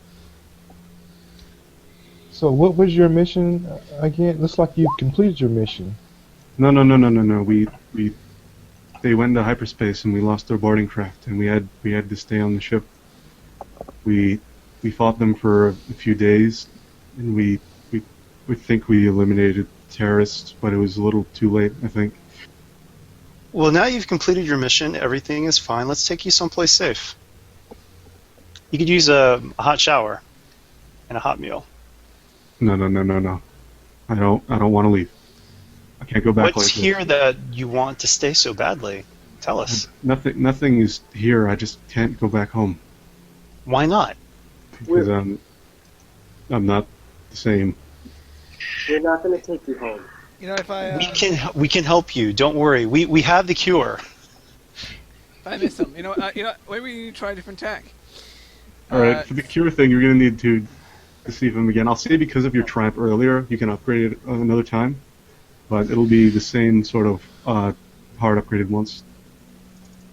G: So what was your mission again? Looks like you've completed your mission.
B: No. They went into hyperspace and we lost our boarding craft, and we had to stay on the ship. We fought them for a few days, and we think we eliminated terrorists, but it was a little too late, I think.
F: well, now you've completed your mission. Everything is fine. Let's take you someplace safe. You could use a hot shower and a hot meal.
B: No. I don't want to leave. I can't go back
F: What's
B: like
F: here
B: this.
F: that you want to stay so badly? Tell us.
B: Nothing is here. I just can't go back home
F: Why not?
B: because I'm not the same.
C: We're not going to take you home.
A: You know, if I
F: We can help you. Don't worry. We have the cure.
A: if I miss them, maybe we try a different tack.
B: All right, for the cure thing, you're gonna need to deceive him again. I'll say because of your triumph earlier, you can upgrade it another time, but it'll be the same sort of hard upgraded once.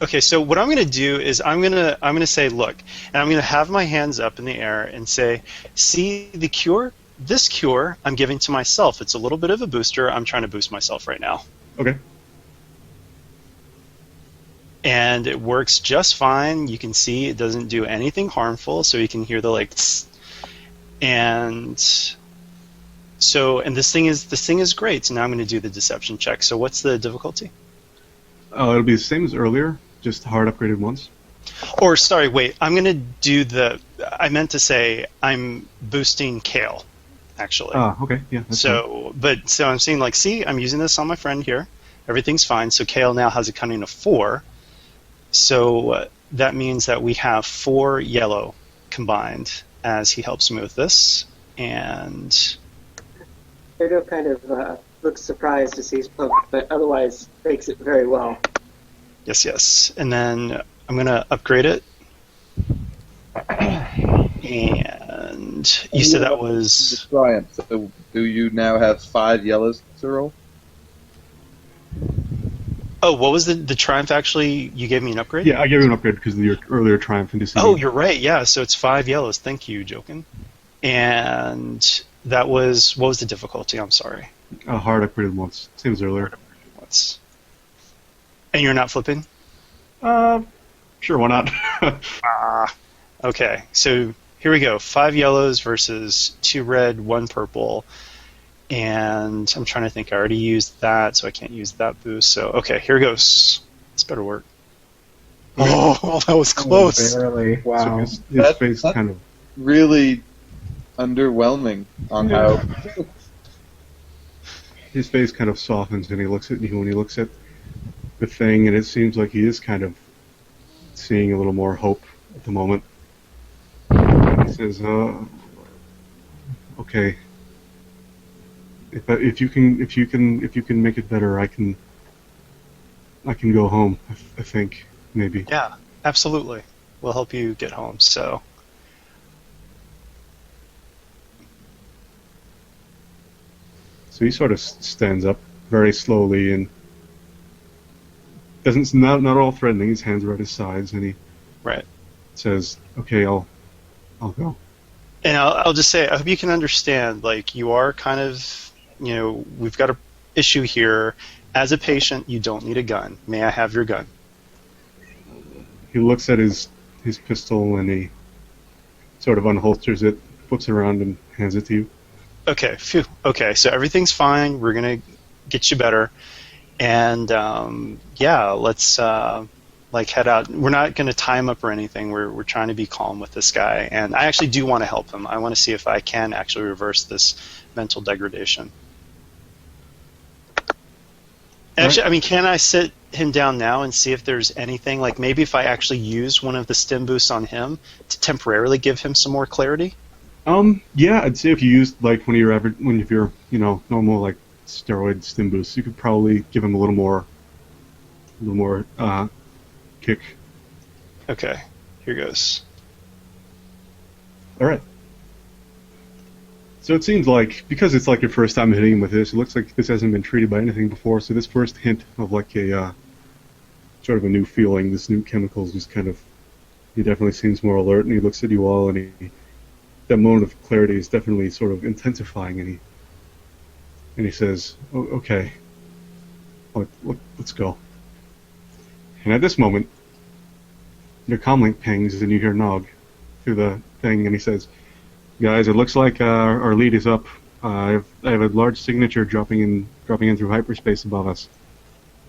F: Okay, so what I'm going to do is I'm going to say, look, and I'm going to have my hands up in the air and say, see the cure? This cure I'm giving to myself. It's a little bit of a booster. I'm trying to boost myself right now.
B: Okay.
F: And it works just fine. You can see it doesn't do anything harmful, so you can hear the like tss. And so, and this thing is great. So now I'm going to do the deception check. So what's the difficulty?
B: It'll be the same as earlier, just hard upgraded once.
F: Or, sorry, wait, I'm going to do I meant to say I'm boosting Kale, actually.
B: Okay, yeah. That's fine.
F: So I'm seeing, like, see, I'm using this on my friend here. Everything's fine. So Kale now has a cunning of 4. So that means that we have 4 yellow combined as he helps me with this. And
C: Edo kind of looks surprised to see his poke, but otherwise takes it very well.
F: yes. And then I'm going to upgrade it. And you said that was...
E: Triumph. So do you now have 5 yellows to roll?
F: Oh, what was the Triumph actually? You gave me an upgrade?
B: Yeah, I gave you an upgrade because of your earlier Triumph and
F: Oh, you're right. Yeah, so it's 5 yellows. Thank you, Jokin. And that was... What was the difficulty? I'm sorry.
B: Hard upgraded once, same as earlier.
F: Once. And you're not flipping?
B: Sure, why not?
F: Okay, so here we go. 5 yellows versus 2 red, 1 purple. And I'm trying to think. I already used that, so I can't use that boost. So, okay, here goes. This better work. Oh, that was close.
G: Barely. Wow.
B: So his face kind of...
E: Really underwhelming on how...
B: His face kind of softens and he looks at you when he looks at the thing, and it seems like he is kind of seeing a little more hope at the moment. He says, okay. If you can make it better, I can go home. I think maybe.
F: Yeah, absolutely. We'll help you get home. So
B: he sort of stands up very slowly and doesn't not all threatening. His hands are at his sides, and he
F: right
B: says, "Okay, I'll go."
F: And I'll just say, I hope you can understand. Like, you are kind of, we've got a issue here. As a patient, you don't need a gun. May I have your gun?
B: He looks at his pistol and he sort of unholsters it, flips it around, and hands it to you.
F: Okay, phew. Okay, so everything's fine. We're gonna get you better, and let's head out. We're not gonna tie him up or anything. We're trying to be calm with this guy, and I actually do want to help him. I want to see if I can actually reverse this mental degradation. Actually, I mean, can I sit him down now and see if there's anything, like maybe if I actually use one of the stim boosts on him to temporarily give him some more clarity?
B: Yeah, I'd say if you used like one of your normal like steroid stim boosts, you could probably give him a little more kick.
F: Okay, here goes.
B: All right. So it seems like, because it's like your first time hitting him with this, it looks like this hasn't been treated by anything before. So this first hint of like a sort of a new feeling, this new chemicals, just kind of, he definitely seems more alert, and he looks at you all, and that moment of clarity is definitely sort of intensifying, and he says, "Okay, let's go." And at this moment, your comlink pings, and you hear Nog through the thing, and he says, "Guys, it looks like our lead is up. I have a large signature dropping in through hyperspace above us,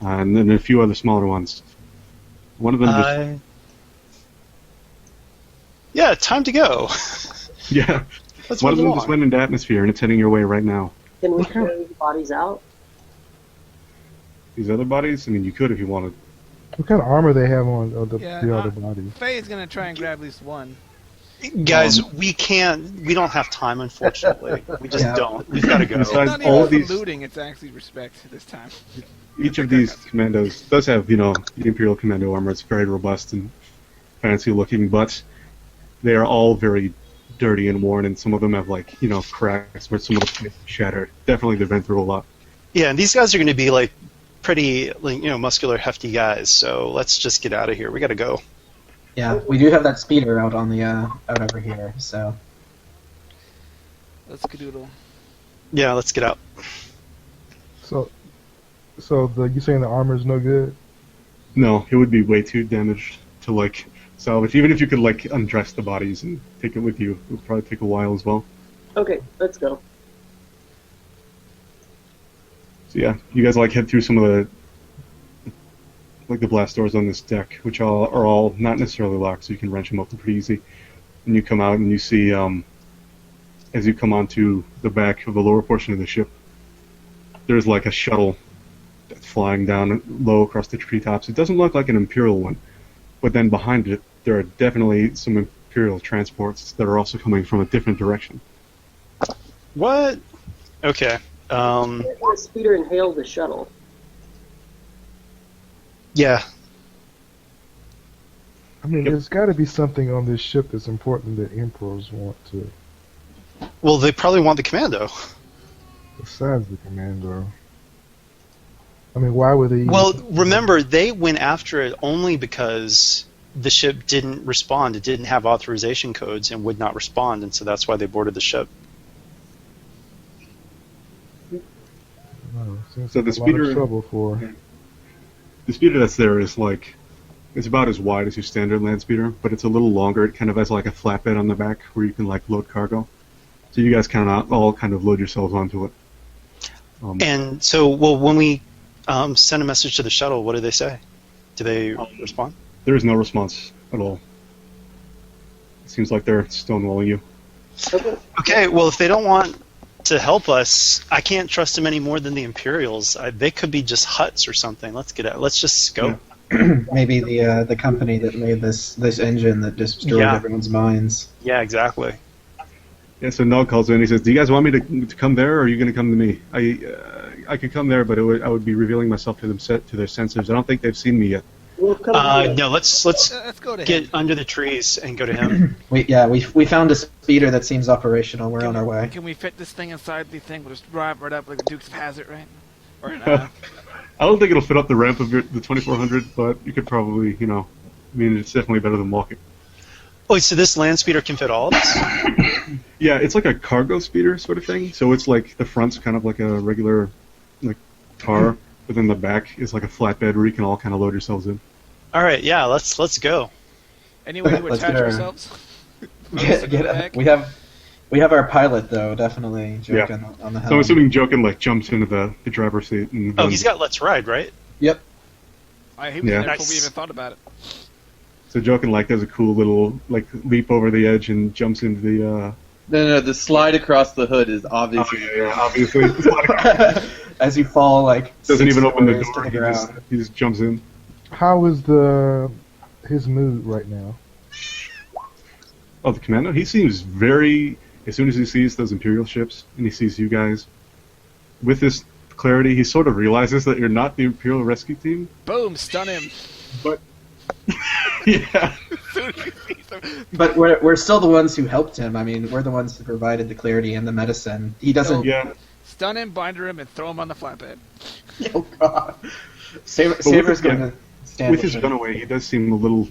B: and then a few other smaller ones. One of them
F: Yeah, time to go.
B: yeah, one of them just went into atmosphere, and it's heading your way right now.
C: Can we carry the bodies out?
B: These other bodies? I mean, you could if you wanted."
G: What kind of armor they have on the
H: Yeah,
G: other bodies?
H: Faye is gonna try and grab at least one.
F: Guys, we don't have time, unfortunately. We just don't. We've got to go.
B: Besides,
H: It's not
B: all
H: even
B: of these-
H: looting, it's actually respect this time.
B: Each of these commandos does have, the Imperial Commando armor. It's very robust and fancy looking, but they are all very dirty and worn, and some of them have, cracks where some of the plates are shattered. Definitely they've been through a lot.
F: Yeah, and these guys are going to be, pretty, muscular, hefty guys, so let's just get out of here. We got to go.
I: Yeah, we do have that speeder out on the out over here, so.
H: Let's cadoodle.
F: Yeah, let's get out.
G: So you saying the armor's no good?
B: No, it would be way too damaged to, salvage. Even if you could, undress the bodies and take it with you, it would probably take a while as well.
C: Okay, let's go.
B: So yeah, you guys, head through some of like the blast doors on this deck, which are all not necessarily locked, so you can wrench them open pretty easy. And you come out and you see, as you come onto the back of the lower portion of the ship, there's like a shuttle that's flying down low across the treetops. It doesn't look like an Imperial one, but then behind it, there are definitely some Imperial transports that are also coming from a different direction.
F: What? Okay.
C: The speeder inhaled the shuttle.
F: Yeah.
G: I mean, there's got to be something on this ship that's important that Emperors want to,
F: Well, they probably want the commando.
G: besides the Commando. I mean, why would they?
F: Well, remember, they went after it only because the ship didn't respond. It didn't have authorization codes and would not respond, and so that's why they boarded the ship.
G: Oh, seems
B: So
G: like
B: the
G: a lot
B: speeder-
G: of trouble for.
B: The speeder that's there is like, it's about as wide as your standard land speeder, but it's a little longer. It kind of has like a flatbed on the back where you can like load cargo. So you guys all kind of load yourselves onto it.
F: And so, well, when we send a message to the shuttle, what do they say? Do they respond?
B: There is no response at all. It seems like they're stonewalling you.
F: Okay, well, if they don't want to help us, I can't trust them any more than the Imperials. They could be just huts or something. Let's get out. Let's just scope.
I: Maybe the company that made this engine that just destroyed
F: Yeah.
I: everyone's minds.
F: Yeah, exactly.
B: Yeah, so Nog calls in. He says, "Do you guys want me to come there, or are you going to come to me? I could come there, but I would be revealing myself to them to their sensors. I don't think they've seen me yet."
C: We'll come
F: No, let's
A: Let's go to him.
F: get under the trees and go to him.
I: We found a speeder that seems operational. We're on our way.
A: Can we fit this thing inside the thing? We'll just drive right up like the Dukes of Hazzard, right? Or
B: I don't think it'll fit up the ramp of the 2400, but you could probably, I mean, it's definitely better than walking.
F: Wait, so this land speeder can fit all of us?
B: Yeah, it's like a cargo speeder sort of thing. So it's like the front's kind of like a regular, like, car, but then the back is like a flatbed where you can all kind of load yourselves in.
F: All right, yeah, let's go.
A: any way to
I: Let's
A: attach
I: get our-
A: ourselves?
I: We have our pilot though, definitely joking on the helm.
B: So I'm assuming Jokin like jumps into the driver's seat. And
F: Oh, he's got Let's Ride, right?
I: Yep.
A: He was
B: Yeah.
A: there before we
F: Nice.
A: even thought about it.
B: So Jokin like does a cool little like leap over the edge and jumps into the.
E: No, the slide across the hood is obviously.
B: Obviously.
I: As you fall, like
B: Doesn't
I: 6
B: even open the
I: stories
B: door.
I: to the ground.
B: He just jumps in.
G: How is his mood right now?
B: Oh, the commando? He seems very. As soon as he sees those Imperial ships and he sees you guys, with this clarity, he sort of realizes that you're not the Imperial rescue team.
A: Boom! Stun him.
B: But yeah,
I: But we're still the ones who helped him. I mean, we're the ones who provided the clarity and the medicine. He doesn't.
B: yeah.
A: Stun him, binder him, and throw him on the flatbed.
I: Oh God. Saber's
B: his
I: gonna stand
B: With his
I: it.
B: gun away, he does seem a little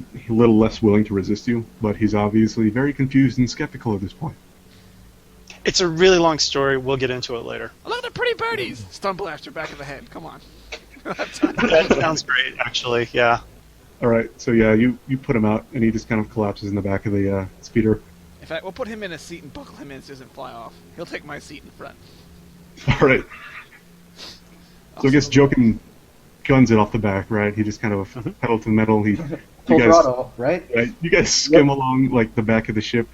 B: less willing to resist you, but he's obviously very confused and skeptical at this point.
F: It's a really long story. We'll get into it later.
A: Oh, look at the pretty birdies! Stun blaster back of the head. Come on.
F: That sounds great, actually. Yeah.
B: All right, so yeah, you put him out, and he just kind of collapses in the back of the speeder.
A: In fact, we'll put him in a seat and buckle him in so he doesn't fly off. He'll take my seat in front.
B: All right. So I guess Jokin guns it off the back, right? He just kind of pedal to the metal.
I: Full throttle, right?
B: Right, you guys skim along like the back of the ship,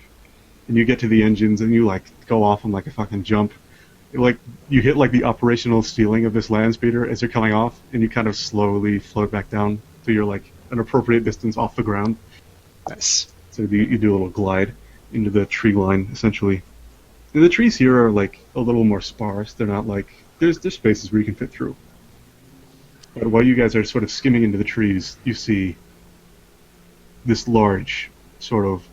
B: and you get to the engines, and you like go off on like a fucking jump. Like you hit like the operational ceiling of this land speeder as you're coming off, and you kind of slowly float back down to your like an appropriate distance off the ground.
F: Nice.
B: So you do a little glide into the tree line essentially. And the trees here are like a little more sparse. They're not like there's spaces where you can fit through. But while you guys are sort of skimming into the trees, you see this large sort of.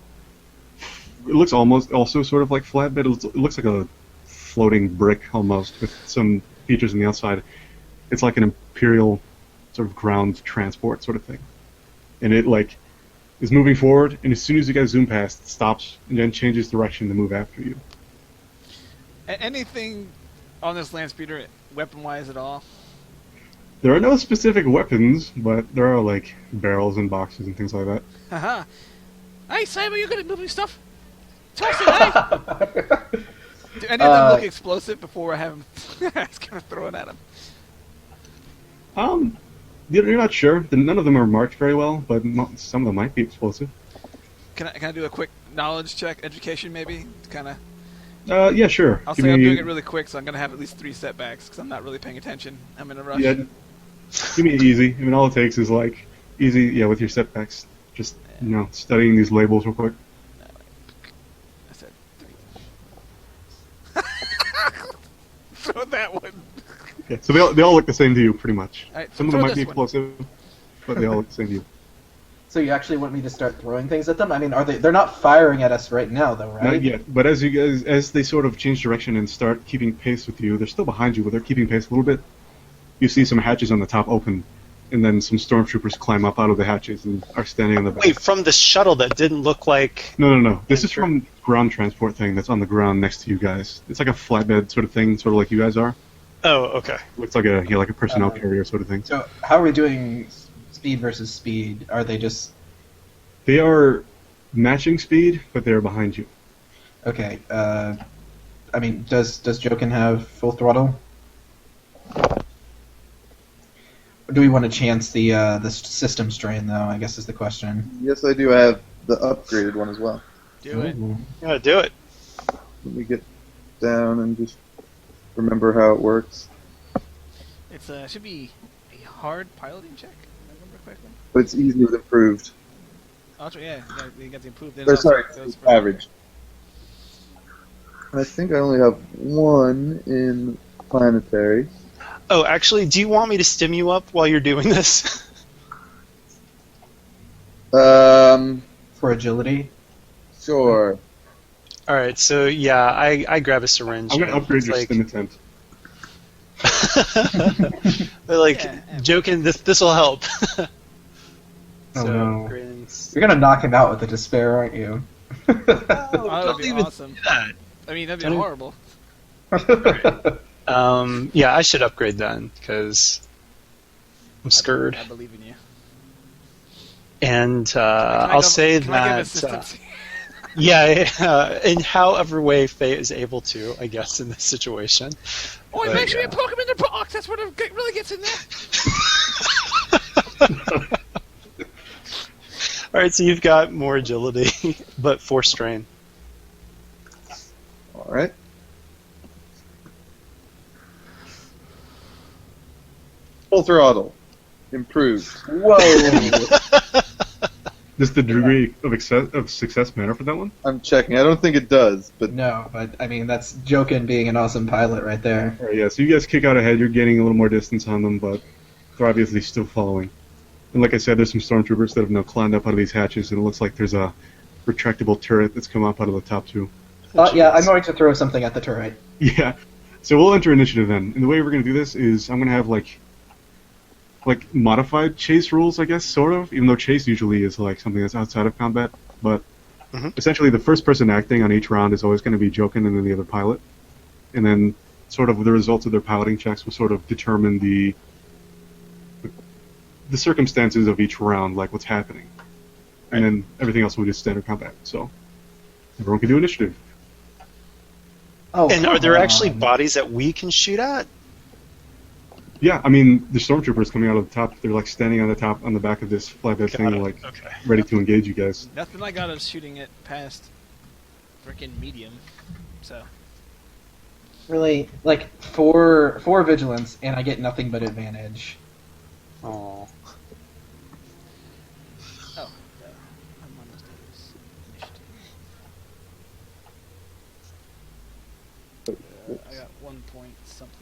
B: It looks almost also sort of like flatbed. It looks like a floating brick almost with some features on the outside. It's like an Imperial sort of ground transport sort of thing. And it like is moving forward, and as soon as you guys zoom past, it stops and then changes direction to move after you.
A: Anything on this land speeder, weapon-wise at all?
B: There are no specific weapons, but there are like barrels and boxes and things like that.
A: Haha. Hey, Saber, you good at moving stuff? Toss it, hey! Do any of them look explosive before I have him ask him to throw it at him?
B: You're not sure. None of them are marked very well, but some of them might be explosive.
A: Can I do a quick knowledge check, education maybe? Kind of.
B: Yeah, sure.
A: I'll
B: Give
A: say I'm
B: me-
A: doing it really quick, so I'm gonna have at least 3 setbacks because I'm not really paying attention. I'm in a rush.
B: Yeah, give me easy. I mean, all it takes is like easy. Yeah, with your setbacks, just studying these labels real quick.
A: I said 3. Throw that one.
B: Yeah, so they all look the same to you, pretty much.
A: All right,
B: Some of them
A: throw
B: might be
A: this one.
B: explosive, but they all look the same to you.
I: So you actually want me to start throwing things at them? I mean, they're not firing at us right now, though, right?
B: Not yet, but as they sort of change direction and start keeping pace with you, they're still behind you, but they're keeping pace a little bit. You see some hatches on the top open, and then some stormtroopers climb up out of the hatches and are standing on the back.
F: Wait, from the shuttle that didn't look like...
B: No. This is from ground transport thing that's on the ground next to you guys. It's like a flatbed sort of thing, sort of like you guys are.
F: Oh, okay.
B: Looks like a personnel carrier sort of thing.
I: So how are we doing speed versus speed? Are they just...
B: They are matching speed, but they are behind you.
I: Okay, I mean, does Jokin have full throttle? Do we want to chance the system strain, though, I guess is the question.
J: Yes, I do have the upgraded one as well.
A: Do it.
F: Yeah, do it.
J: Let me get down and just remember how it works.
A: It's should be a hard piloting check. If I remember correctly.
J: But it's easy with improved.
A: Oh, yeah, you got the improved.
J: Or sorry, it's average. And I think I only have one in planetary.
F: Oh, actually, do you want me to stim you up while you're doing this?
I: For agility?
J: Sure.
F: All right, so yeah, I grab a syringe.
B: I'm going to upgrade
F: It's
B: your
F: like-
B: stim attempt.
F: But like,
A: Yeah,
F: joking, this will help.
I: Oh, no.
F: upgrading-
I: You're gonna knock him out with the despair, aren't you?
A: Oh, that would
F: don't
A: be
F: even
A: awesome.
F: do that.
A: I mean, that'd be
F: Don't-
A: horrible.
F: Yeah, I should upgrade then because I'm scared.
A: I believe in you.
F: And
A: Can I
F: I'll
A: give-
F: say
A: can I give
F: that
A: assistance?
F: in however way Faye is able to, I guess, in this situation.
H: Oh,
F: But,
H: make sure
F: yeah.
H: you poke him in the box. That's what really gets in there.
F: All right, so you've got more agility, but 4 strain.
J: Alright. Full throttle. Improved.
I: Whoa!
B: Does the degree of success matter for that one?
J: I'm checking. I don't think it does, but
I: No, but I mean, that's Jokin being an awesome pilot right there.
B: All right, yeah, so you guys kick out ahead. You're gaining a little more distance on them, but they're obviously still following. And like I said, there's some stormtroopers that have now climbed up out of these hatches, and it looks like there's a retractable turret that's come up out of the top too.
I: Yeah, I'm going to throw something at the turret.
B: Yeah. So we'll enter initiative then. And the way we're going to do this is I'm going to have like modified chase rules, I guess, sort of, even though chase usually is like something that's outside of combat. But essentially the first person acting on each round is always going to be Jokin and then the other pilot. And then sort of the results of their piloting checks will sort of determine the circumstances of each round, like what's happening. And then everything else will be just standard combat. So everyone can do initiative.
I: Oh,
F: And are
I: come
F: there
I: on.
F: actually bodies that we can shoot at?
B: Yeah, I mean, the stormtroopers coming out of the top, they're like standing on the back of this flatbed thing, like
F: Okay.
B: ready to engage you guys.
A: Nothing I got is shooting it past freaking medium. So
I: Really? Like, four vigilance, and I get nothing but advantage.
F: Oh.
A: oh, I'm on those days. Initiative. I got 1 point something.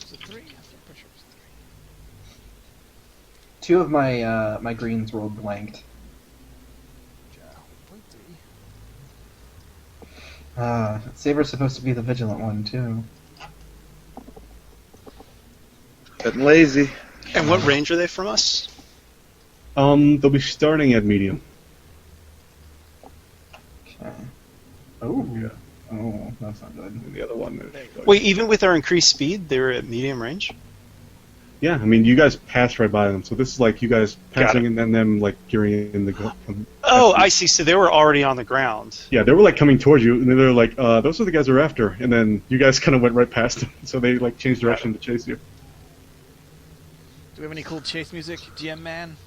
A: Was it 3? I'm pretty sure it was
I: 2 of my greens rolled blanked.
A: 3.
I: Saber's supposed to be the vigilant one, too.
J: getting lazy.
F: And what range are they from us?
B: They'll be starting at medium.
I: Okay. Oh.
B: Yeah.
I: Oh, that's not good.
B: And the other one is
F: Wait, even with our increased speed, they're at medium range?
B: Yeah, I mean, you guys passed right by them, so this is like you guys
F: Got
B: passing
F: it.
B: and then them like gearing in the.
F: Oh, I see. So they were already on the ground.
B: Yeah, they were like coming towards you, and they were like, "Those are the guys we're after," and then you guys kind of went right past them, so they like changed direction to chase you.
A: Do we have any cool chase music, GM man?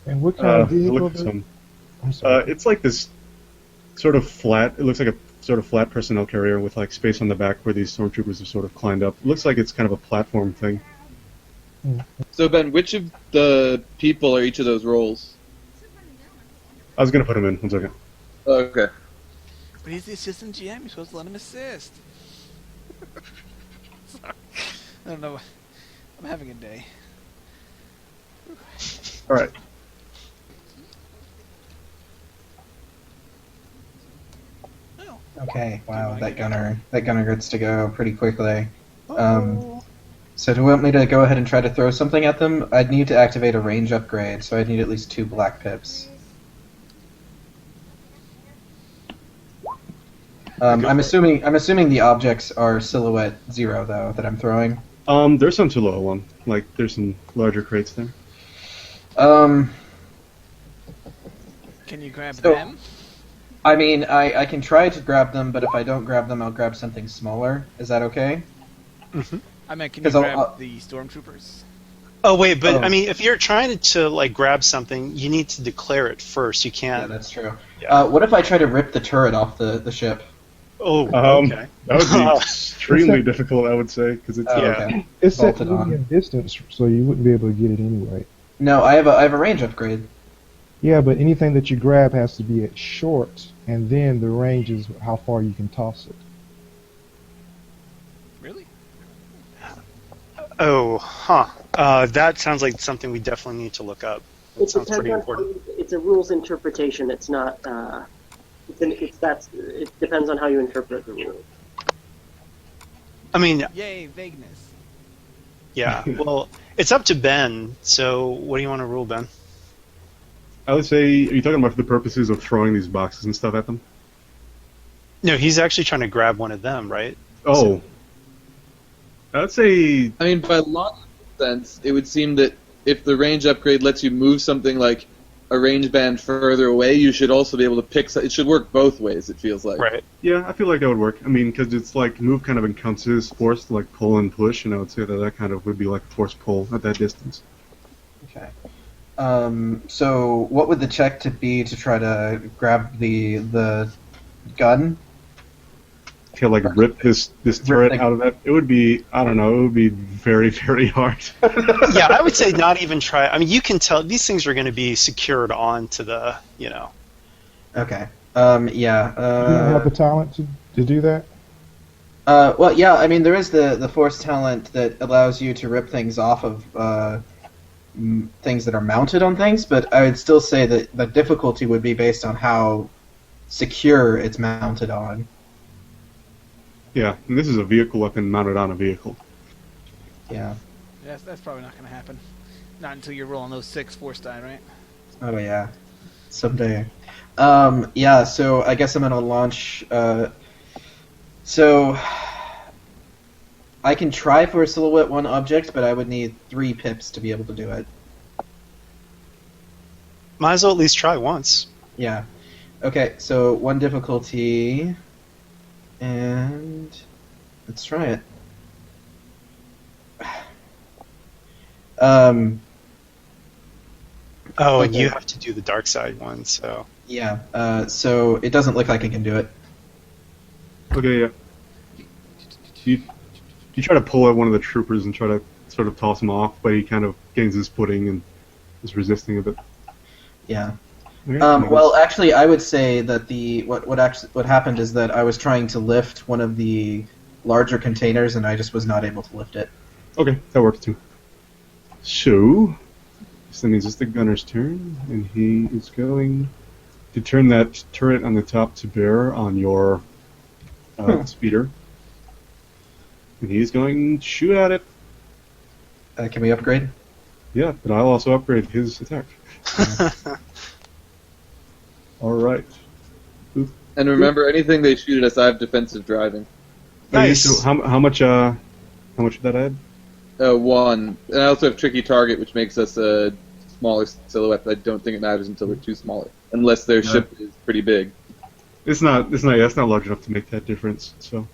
G: And what kind of vehicle?
B: Look at some.
G: I'm sorry.
B: It's like this sort of flat. It looks like a sort of flat personnel carrier with like space on the back where these stormtroopers have sort of climbed up. It looks like it's kind of a platform thing.
E: So Ben, which of the people are each of those roles?
B: I was gonna put him in 1 second.
E: Oh, okay.
A: But he's the assistant GM. You're supposed to let him assist. Sorry. I don't know. I'm having a day.
B: All right.
A: Oh.
D: Okay, wow, that gunner gets to go pretty quickly.
A: Oh.
D: So do you want me to go ahead and try to throw something at them? I'd need to activate a range upgrade, so I'd need at least 2 black pips. I'm assuming the objects are silhouette 0 though that I'm throwing.
B: There's some too low one. Like there's some larger crates there.
A: Can you grab
D: So-
A: them?
D: I mean, I can try to grab them, but if I don't grab them, I'll grab something smaller. Is that okay?
A: I meant, can you
D: 'Cause
A: grab
D: I'll-
A: the stormtroopers?
F: Oh wait, but
D: Oh.
F: I mean, if you're trying to like grab something, you need to declare it first. You
D: Yeah,
F: can't.
D: that's true.
F: Yeah.
D: What if I try to rip the turret off the ship?
F: Oh, okay.
B: That would be extremely difficult, I would say, because it's
D: Oh,
F: Yeah.
D: okay.
G: It's at
D: bolted on.
G: medium distance, so you wouldn't be able to get it anyway.
D: No, I have a range upgrade.
G: Yeah, but anything that you grab has to be at short, and then the range is how far you can toss it.
A: Really?
F: Oh, huh. That sounds like something we definitely need to look up. That sounds pretty important.
C: It's a rules interpretation. It's not. It depends on how you interpret the rule.
F: I mean,
A: Yay, vagueness.
F: yeah. Well, it's up to Ben. So, what do you want to rule, Ben?
B: I would say, are you talking about for the purposes of throwing these boxes and stuff at them?
F: No, he's actually trying to grab one of them, right?
B: Oh. I'd say,
E: I mean, by logical sense, it would seem that if the range upgrade lets you move something like a range band further away, you should also be able to pick. It should work both ways. It feels like.
F: Right.
B: yeah, I feel like that would work. I mean, because it's like move kind of encompasses force to like pull and push, and I would say that kind of would be like a force pull at that distance.
D: Okay. So what would the check to be to try to grab the gun?
B: To like rip this turret
D: the-
B: out of that, it would be, I don't know, it would be very, very hard.
F: Yeah, I would say not even try. I mean, you can tell these things are going to be secured onto the,
D: Okay.
G: You don't have the
D: Yeah.
G: talent to do that?
D: Well, yeah. I mean, there is the force talent that allows you to rip things off of things that are mounted on things, but I would still say that the difficulty would be based on how secure it's mounted on.
B: Yeah, and this is a vehicle weapon mounted on a vehicle.
D: Yeah.
A: That's probably not going to happen. Not until you're rolling those 6 force die, right?
D: Oh yeah. Someday. Yeah. So I guess I'm gonna launch. So I can try for a silhouette 1 object, but I would need 3 pips to be able to do it.
F: Might as well at least try once.
D: Yeah. Okay, so 1 difficulty, and let's try it.
F: Oh, and
D: Okay.
F: you have to do the dark side one, so.
D: Yeah. So it doesn't look like I can do it.
B: Okay, yeah. You try to pull at one of the troopers and try to sort of toss him off, but he kind of gains his footing and is resisting a bit.
D: Yeah.
B: Okay,
D: Well, actually, I would say that what happened is that I was trying to lift one of the larger containers, and I just was not able to lift it.
B: okay, that works too. So, this then means it's the gunner's turn, and he is going to turn that turret on the top to bear on your speeder. And he's going to shoot at it.
D: Can we upgrade?
B: Yeah, but I'll also upgrade his attack. Alright.
E: And remember, anything they shoot at us, I have defensive driving.
F: Nice.
B: So how much did that add?
E: 1. And I also have tricky target, which makes us a smaller silhouette. But I don't think it matters until we're too smaller, unless their ship is pretty big.
B: It's not large enough to make that difference. So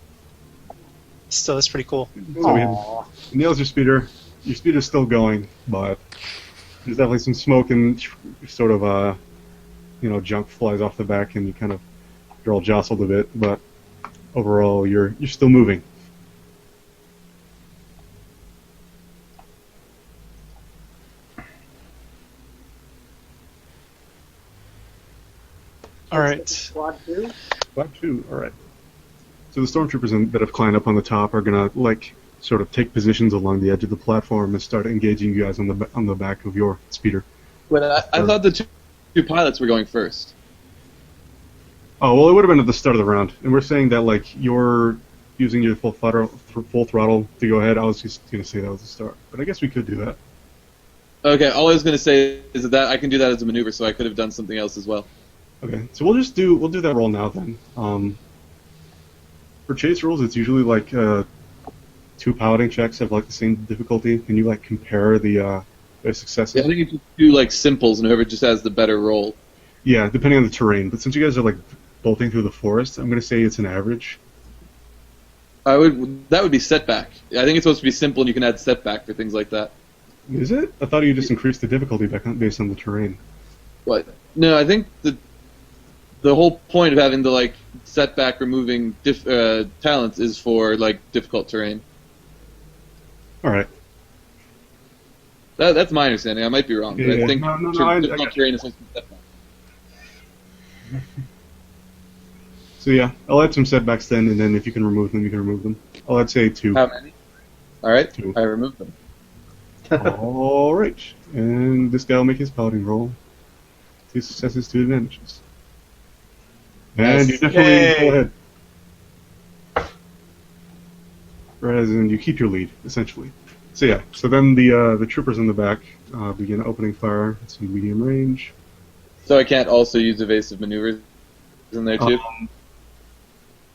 F: Still, that's pretty cool.
B: we have, nails your speeder. Your speeder's still going, but there's definitely some smoke and sort of junk flies off the back, and you're all jostled a bit. But overall, you're still moving.
F: All right.
C: Squad 2?
B: Squad 2, all right. So the stormtroopers that have climbed up on the top are gonna sort of take positions along the edge of the platform and start engaging you guys on the back of your speeder.
E: But I thought the two pilots were going first.
B: Oh well, it would have been at the start of the round, and we're saying that you're using your full throttle to go ahead. I was just gonna say that was the start, but I guess we could do that.
E: Okay, all I was going to say is that I can do that as a maneuver, so I could have done something else as well.
B: Okay, so we'll do that roll now then. For chase rolls, it's usually 2 piloting checks have the same difficulty. Can you compare their successes?
E: Yeah, I think you just do simples, and whoever just has the better roll.
B: Yeah, depending on the terrain. But since you guys are bolting through the forest, I'm going to say it's an average.
E: That would be setback. I think it's supposed to be simple, and you can add setback for things like that.
B: Is it? I thought you just increased the difficulty based on the terrain.
E: What? No, I think the whole point of having the setback removing talents is for difficult terrain.
B: All right.
E: That's my understanding. I might be wrong, but I think difficult terrain is supposed to be setback.
B: So yeah, I'll add some setbacks then, and then if you can remove them, you can remove them. I'll add say 2.
E: How many? All right,
B: 2.
E: I removed them.
B: All right, and this guy will make his piloting roll. 2 successes, 2 advantages. And you definitely go ahead. Whereas you keep your lead, essentially. So yeah, so then the troopers in the back begin opening fire. It's in medium range.
E: So I can't also use evasive maneuvers in there too?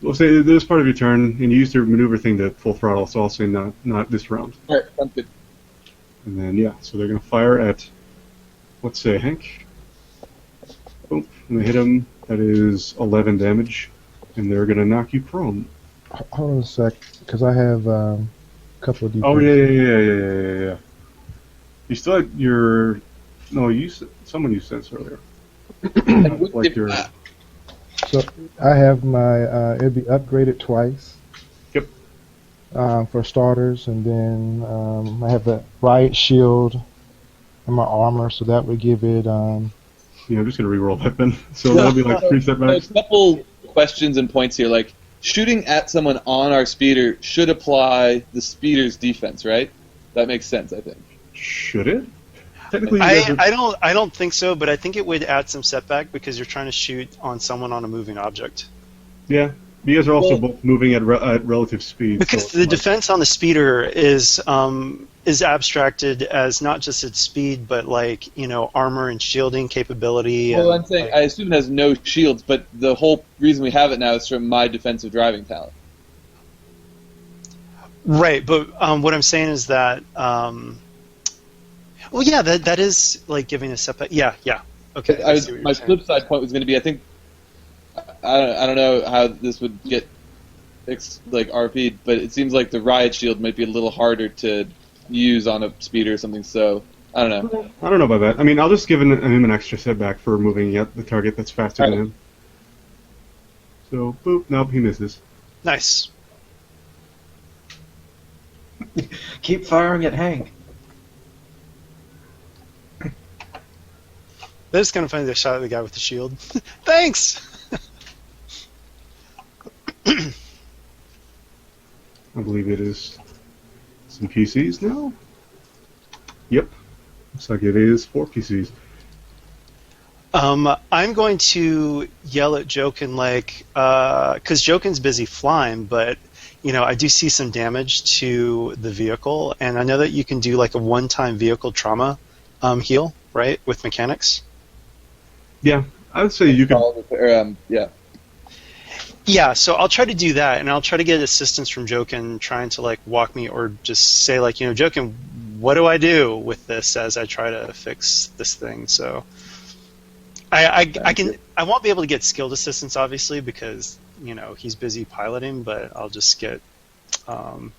B: We'll say there's part of your turn, and you used your maneuver thing to full throttle, so I'll say not this round.
E: Alright, sounds good.
B: And then, yeah, so they're going to fire at, let's say, Hank. Boom, and they hit him. That is 11 damage, and they're going to knock you prone.
G: Hold on a sec, because I have a couple of defense.
B: Oh, yeah. You still had your... No, someone used sense earlier.
G: So I have my... it'll be upgraded twice.
B: Yep.
G: For starters, and then I have the riot shield and my armor, so that would give it...
B: Yeah, I'm just going to reroll that then. So that'll be 3 setbacks.
E: A couple questions and points here. Shooting at someone on our speeder should apply the speeder's defense, right? That makes sense, I think.
B: Should it? Technically,
F: I don't think so, but I think it would add some setback because you're trying to shoot on someone on a moving object.
B: Yeah, you guys are also both moving at relative speed.
F: Because the defense on the speeder is abstracted as not just its speed, but armor and shielding capability.
E: Well, I'm saying I assume it has no shields, but the whole reason we have it now is from my defensive driving talent.
F: Right, but what I'm saying is that. Well, yeah, that is giving a setback. Yeah. Okay.
E: My flip side point was going to be, I think, I don't know how this would get RP'd, but it seems like the riot shield might be a little harder to use on a speeder or something. So I don't know.
B: I don't know about that. I mean, I'll just give him an extra setback for moving at the target that's faster than him. So boop, nope, he misses.
F: Nice.
I: Keep firing at Hank.
F: They're just gonna find the shot at the guy with the shield. Thanks.
B: I believe it is some PCs now. Yep, looks like it is 4 PCs.
F: I'm going to yell at Jokin because Jokin's busy flying, but I do see some damage to the vehicle, and I know that you can do a one-time vehicle trauma heal, right, with mechanics.
B: Yeah, I would say you could.
E: Yeah.
F: Yeah, so I'll try to do that, and I'll try to get assistance from Jokin, trying to like walk me or just say like, Jokin, what do I do with this as I try to fix this thing? So I won't be able to get skilled assistance obviously because he's busy piloting, but I'll just get. Can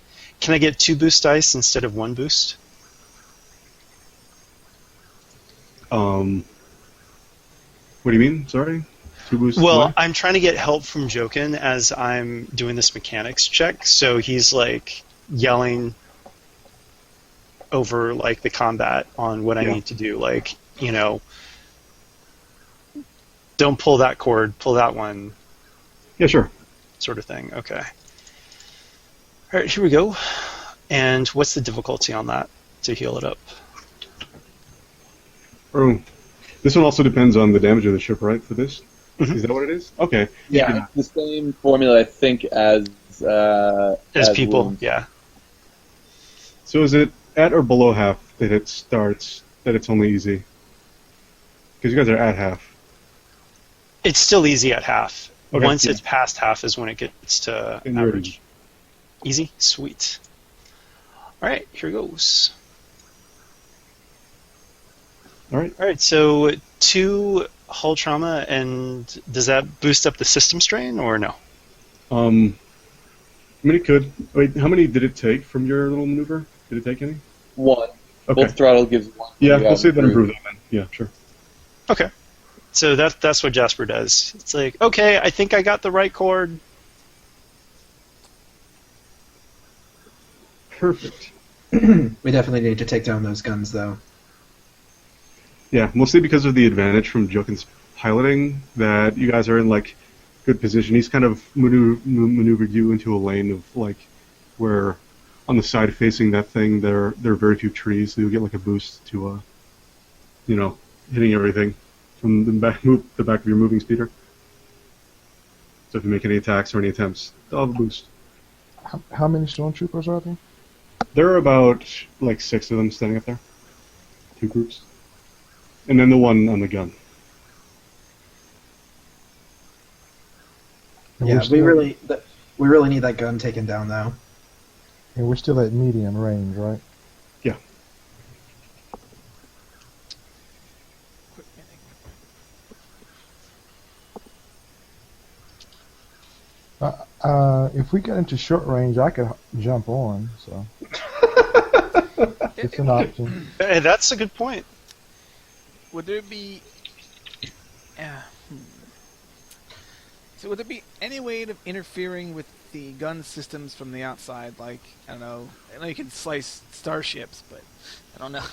F: I get 2 boost dice instead of 1 boost?
B: What do you mean? Sorry. 2 boosts.
F: Well,
B: away?
F: I'm trying to get help from Jokin as I'm doing this mechanics check, so he's like yelling over like the combat on what I need to do, like don't pull that cord, pull that one.
B: Yeah, sure.
F: Sort of thing. Okay. All right, here we go. And what's the difficulty on that to heal it up?
B: Oh, this one also depends on the damage of the ship, right? For this,
F: Mhm.
B: Is that what it is? Okay.
E: Yeah, it's the same formula, I think, as
F: people.
E: wounds.
F: Yeah.
B: So is it at or below half that it starts? That it's only easy? Because you guys are at half.
F: It's still easy at half.
B: Okay.
F: Once it's past half is when it gets to
B: And you're
F: average. Easy? Sweet. All right, here goes.
B: All right.
F: All right, so 2 hull trauma, and does that boost up the system strain or no?
B: I mean, it could. Wait, how many did it take from your little maneuver? Did it take any?
E: 1.
B: Okay.
E: Full throttle gives 1.
B: Yeah,
E: You
B: we'll
E: have
B: see that
E: improved.
B: improve then. Yeah, sure.
F: Okay. So that's what Jasper does. It's like, okay, I think I got the right chord.
B: Perfect.
I: We definitely need to take down those guns, though.
B: Yeah, mostly because of the advantage from Jokin's piloting that you guys are in like good position. He's kind of maneuvered you into a lane of like where on the side facing that thing there are very few trees, so you'll get like a boost to hitting everything from the back of your moving speeder. So if you make any attacks or any attempts, they'll have a boost.
G: How many stormtroopers are there?
B: There are about like 6 of them standing up there. 2 groups. And then the one on the gun.
G: And
I: Yeah,
G: we're still,
I: we really need that gun taken down, though.
G: And we're still at medium range, right?
B: Yeah.
G: If we get into short range, I could jump on, so it's an option.
F: Hey, that's a good point.
A: Would there be... So would there be any way of interfering with the gun systems from the outside? Like, I don't know. I know you can slice starships, but I don't know.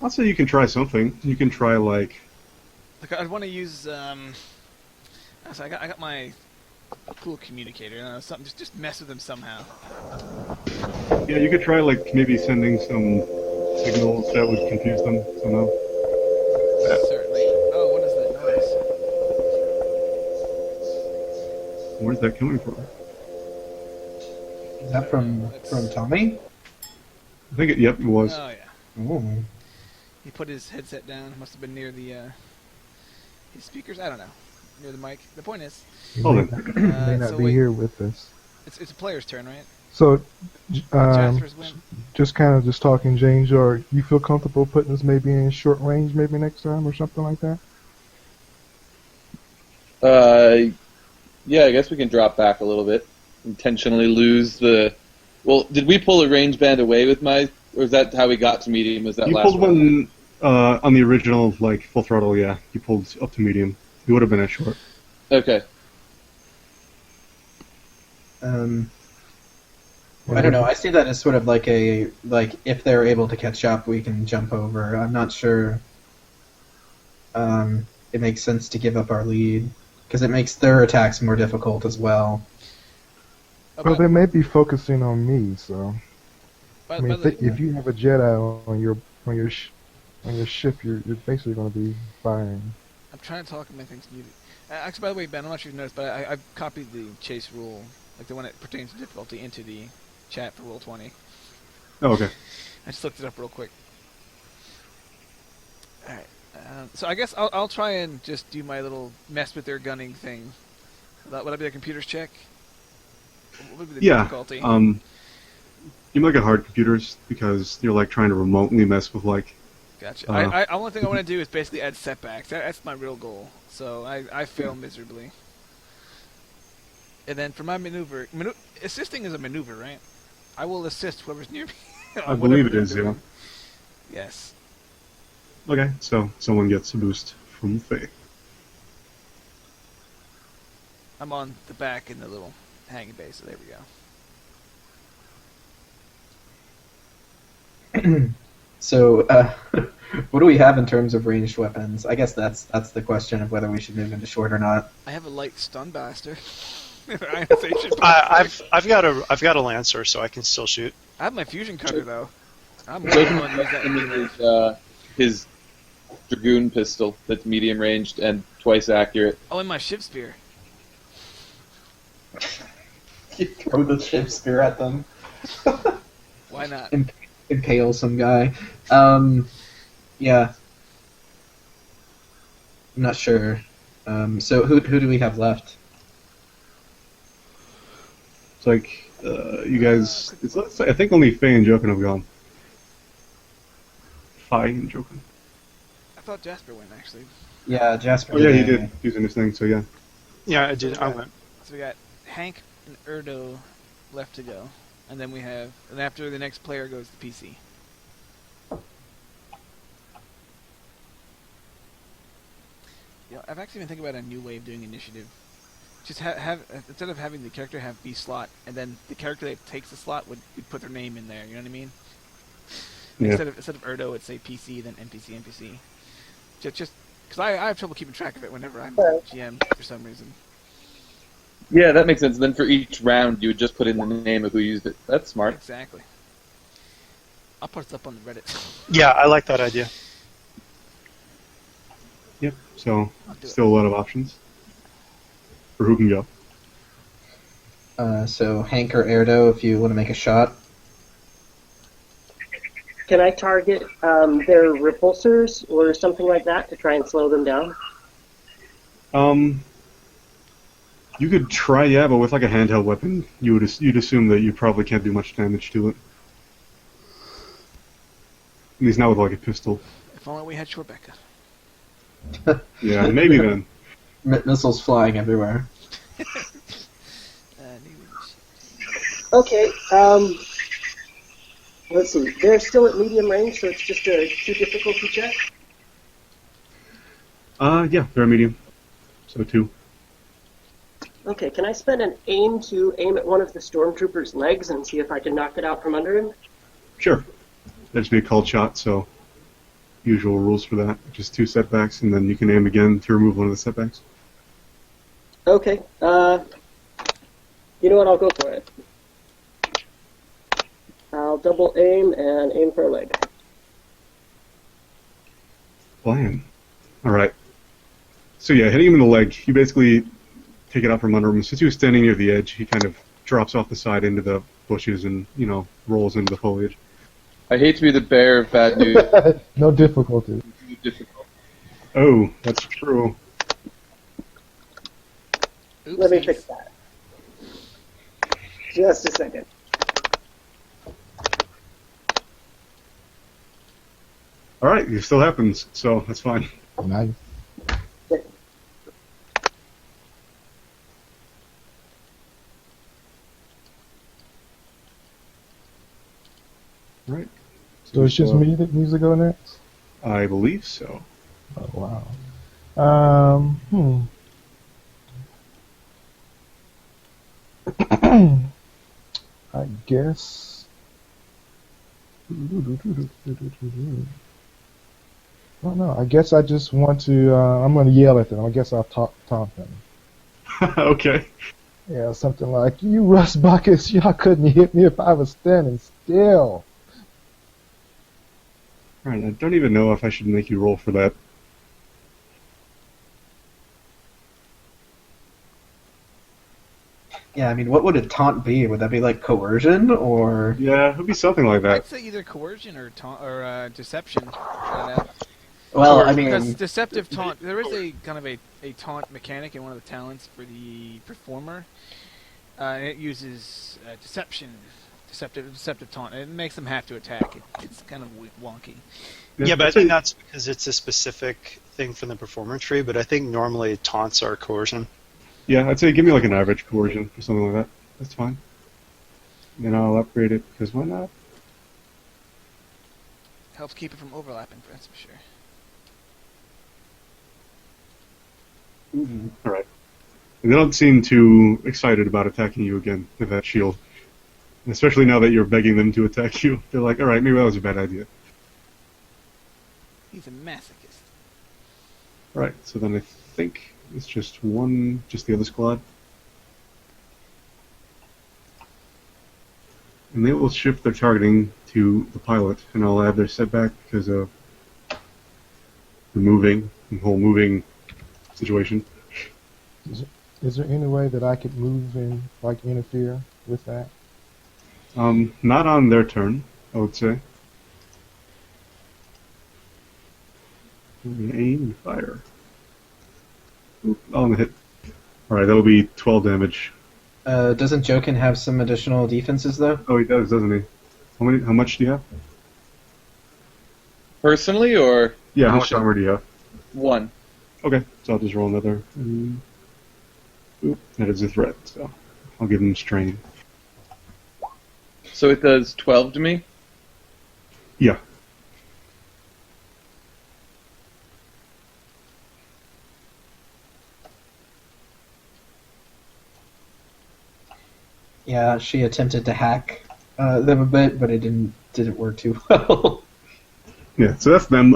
B: I'll say you can try something. You can try like...
A: Like, I'd want to use... So I got my cool communicator. Something. Just mess with them somehow.
B: Yeah, you could try like maybe sending some signals that would confuse them somehow.
A: Certainly. Oh, what is that noise?
B: Where's that coming from?
I: Is that from Tommy?
B: I think yep, it was.
A: Oh, yeah.
I: Ooh.
A: He put his headset down. Must have been near the his speakers. I don't know. Near the mic. The point is,
G: He
B: Oh,
G: may
B: then.
G: not, may not
A: so
G: be
A: wait.
G: here with us.
A: it's a player's turn, right?
G: So,
A: Jasper's win.
G: just kind of just talking, James, or you feel comfortable putting us maybe in short range maybe next time or something like that?
E: Yeah, I guess we can drop back a little bit. Intentionally lose the... Well, did we pull a range band away with my... Or is that how we got to medium? Was that
B: You
E: last
B: pulled
E: one?
B: one on the original like full throttle. Yeah, you pulled up to medium. You would have been at short.
E: Okay.
I: I don't know. I see that as sort of like if they're able to catch up, we can jump over. I'm not sure. It makes sense to give up our lead because it makes their attacks more difficult as well.
G: Well, they may be focusing on me, so
A: By
G: I mean, if you have a Jedi on your ship, you're basically going to be firing.
A: I'm trying to talk and make things muted. Actually, by the way, Ben, I'm not sure if you noticed, but I've copied the chase rule, like the one that pertains to difficulty, into the chat for Roll 20.
B: Oh, okay.
A: I just looked it up real quick. Alright. So I guess I'll try and just do my little mess with their gunning thing. Would that be a computer's check? What would be the difficulty?
B: You might get hard computers because you're like trying to remotely mess with like.
A: Gotcha. I only thing I want to do is basically add setbacks. That's my real goal. So I fail miserably. And then for my maneuver, assisting is a maneuver, right? I will assist whoever's near me.
B: I believe it is, yeah.
A: Yes.
B: Okay, so someone gets a boost from Faye.
A: I'm on the back in the little hanging base, so there we go.
I: So, what do we have in terms of ranged weapons? I guess that's the question of whether we should move into short or not.
A: I have a light stun blaster.
F: I've got a lancer, so I can still shoot.
A: I have my fusion cutter though. I'm
E: Joking
A: going to use that.
E: his dragoon pistol that's medium ranged and twice accurate.
A: Oh, and my shiv spear.
I: You throw the ship spear at them.
A: Why not?
I: Impale some guy. Yeah. I'm not sure. So who do we have left?
B: It's like you guys. I think only Faye and Jokin have gone. Faye and Jokin.
A: I thought Jasper went actually.
I: Yeah, Jasper.
B: Oh yeah, he did using his thing. So yeah.
F: Yeah, I did. I went.
A: So we got Hank and Erdo left to go, and then and after the next player goes the PC. Yeah, I've actually been thinking about a new way of doing initiative. Just have instead of having the character have B slot, and then the character that takes the slot would put their name in there. You know what I mean?
B: Yeah.
A: Instead of Erdo, it'd say PC, then NPC. Just because I have trouble keeping track of it whenever I'm GM for some reason.
E: Yeah, that makes sense. Then for each round, you would just put in the name of who used it. That's smart.
A: Exactly. I'll post it up on the Reddit.
F: Yeah, I like that idea.
B: Yep. So still a lot of options for who can go.
I: So Hank or Erdo, if you want to make a shot.
C: Can I target their repulsors or something like that to try and slow them down?
B: You could try, yeah, but with like a handheld weapon, you'd assume that you probably can't do much damage to it. At least not with like a pistol.
A: If only we had Shorebecca.
B: Yeah, maybe then.
I: Missiles flying everywhere.
C: Okay, let's see. They're still at medium range, so it's just a 2 difficulty check?
B: Yeah, they're medium. So 2.
C: Okay, can I spend an aim to aim at one of the stormtroopers' legs and see if I can knock it out from under him?
B: Sure. That'd be a called shot, so usual rules for that. Just 2 setbacks, and then you can aim again to remove one of the setbacks.
C: Okay, you know what, I'll go for it. I'll double aim and aim for a leg.
B: Plan. Alright. So yeah, hitting him in the leg, you basically take it out from under him. Since he was standing near the edge, he kind of drops off the side into the bushes and, rolls into the foliage.
E: I hate to be the bearer of bad news.
G: No difficulty.
E: Difficult.
B: Oh, that's true.
C: Let me fix that. Just a second.
B: Alright, it still happens, so that's fine.
G: Nice.
B: Right.
G: So it's just me that needs to go next?
B: I believe so.
G: Oh, wow. I guess. I don't know. I guess I just want to. I'm going to yell at them. I guess I'll taunt them.
B: Okay.
G: Yeah, something like, "You rust buckets, y'all couldn't hit me if I was standing still."
B: Alright, I don't even know if I should make you roll for that.
I: Yeah, I mean, what would a taunt be? Would that be like coercion, or?
B: Yeah, it would be something like that.
A: I'd say either coercion or deception.
I: Well, I
A: Because
I: mean,
A: deceptive taunt, there is a kind of a taunt mechanic in one of the talents for the performer. And it uses deceptive taunt. It makes them have to attack. It's kind of wonky.
F: Yeah, but I think that's because it's a specific thing from the performer tree, but I think normally taunts are coercion.
B: Yeah, I'd say give me like an average coercion or something like that. That's fine. Then I'll upgrade it, because why not?
A: Helps keep it from overlapping, that's for sure.
B: Alright. And they don't seem too excited about attacking you again with that shield. And especially now that you're begging them to attack you. They're like, alright, maybe that was a bad idea.
A: He's a masochist.
B: Alright, so then I think it's just the other squad. And they will shift their targeting to the pilot, and I'll add their setback because of the whole moving situation.
G: Is there any way that I could move and like interfere with that?
B: Not on their turn, I would say. Aim and fire. Oop, on the hit. Alright, that'll be 12 damage.
I: doesn't Jokin have some additional defenses though?
B: Oh, he does, doesn't he? How much do you have?
E: Personally, or
B: Yeah, how much armor do you have?
E: 1?
B: Okay, so I'll just roll another. Oop, that is a threat, so I'll give him strain.
E: So it does 12 to me?
B: Yeah.
I: Yeah, she attempted to hack them a bit, but it didn't work too well.
B: Yeah, so that's them.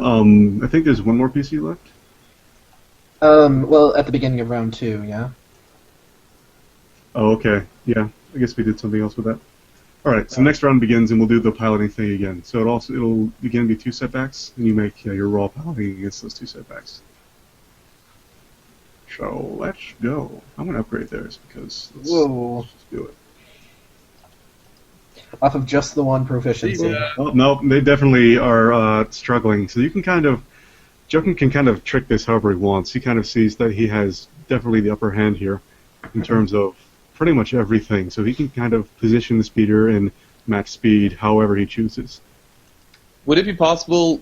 B: I think there's one more PC left.
I: Well, at the beginning of round 2, yeah.
B: Oh, okay. Yeah, I guess we did something else with that. Alright, so next round begins and we'll do the piloting thing again. So it'll again be 2 setbacks, and you make your raw piloting against those 2 setbacks. So let's go. I'm gonna upgrade theirs because
I: Whoa.
B: let's just do it.
I: Off of just the 1 proficiency.
E: Yeah.
B: Oh, no, they definitely are struggling. So you can Jokin can kind of trick this however he wants. He kind of sees that he has definitely the upper hand here in terms of pretty much everything. So he can kind of position the speeder and match speed however he chooses.
E: Would it be possible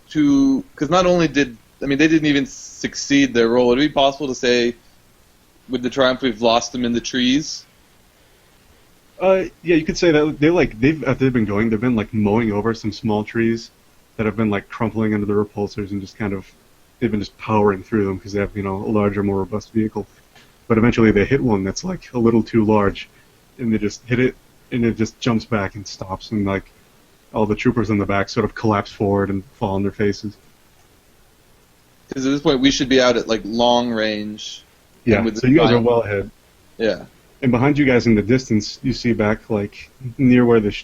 E: to... Because not only they didn't even succeed their roll. Would it be possible to say, with the Triumph, we've lost them in the trees?
B: Yeah, you could say that they've been going. They've been like mowing over some small trees that have been like crumpling under the repulsors and just they've been just powering through them because they have a larger, more robust vehicle. But eventually they hit one that's like a little too large, and they just hit it, and it just jumps back and stops, and like all the troopers in the back sort of collapse forward and fall on their faces.
E: Because at this point we should be out at like long range.
B: Yeah,
E: with
B: so
E: the
B: you guys are
E: Triumph.
B: well ahead.
E: Yeah.
B: And behind you guys in the distance, you see back, like, near where the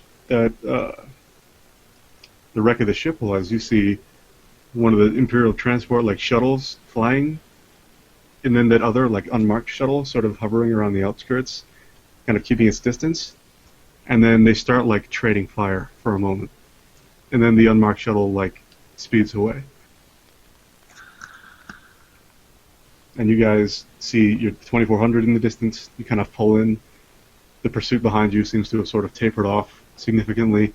B: wreck of the ship was, you see one of the Imperial transport, like, shuttles flying, and then that other, like, unmarked shuttle sort of hovering around the outskirts, kind of keeping its distance, and then they start, like, trading fire for a moment. And then the unmarked shuttle, like, speeds away. And you guys see your 2400 in the distance. You kind of pull in. The pursuit behind you seems to have sort of tapered off significantly.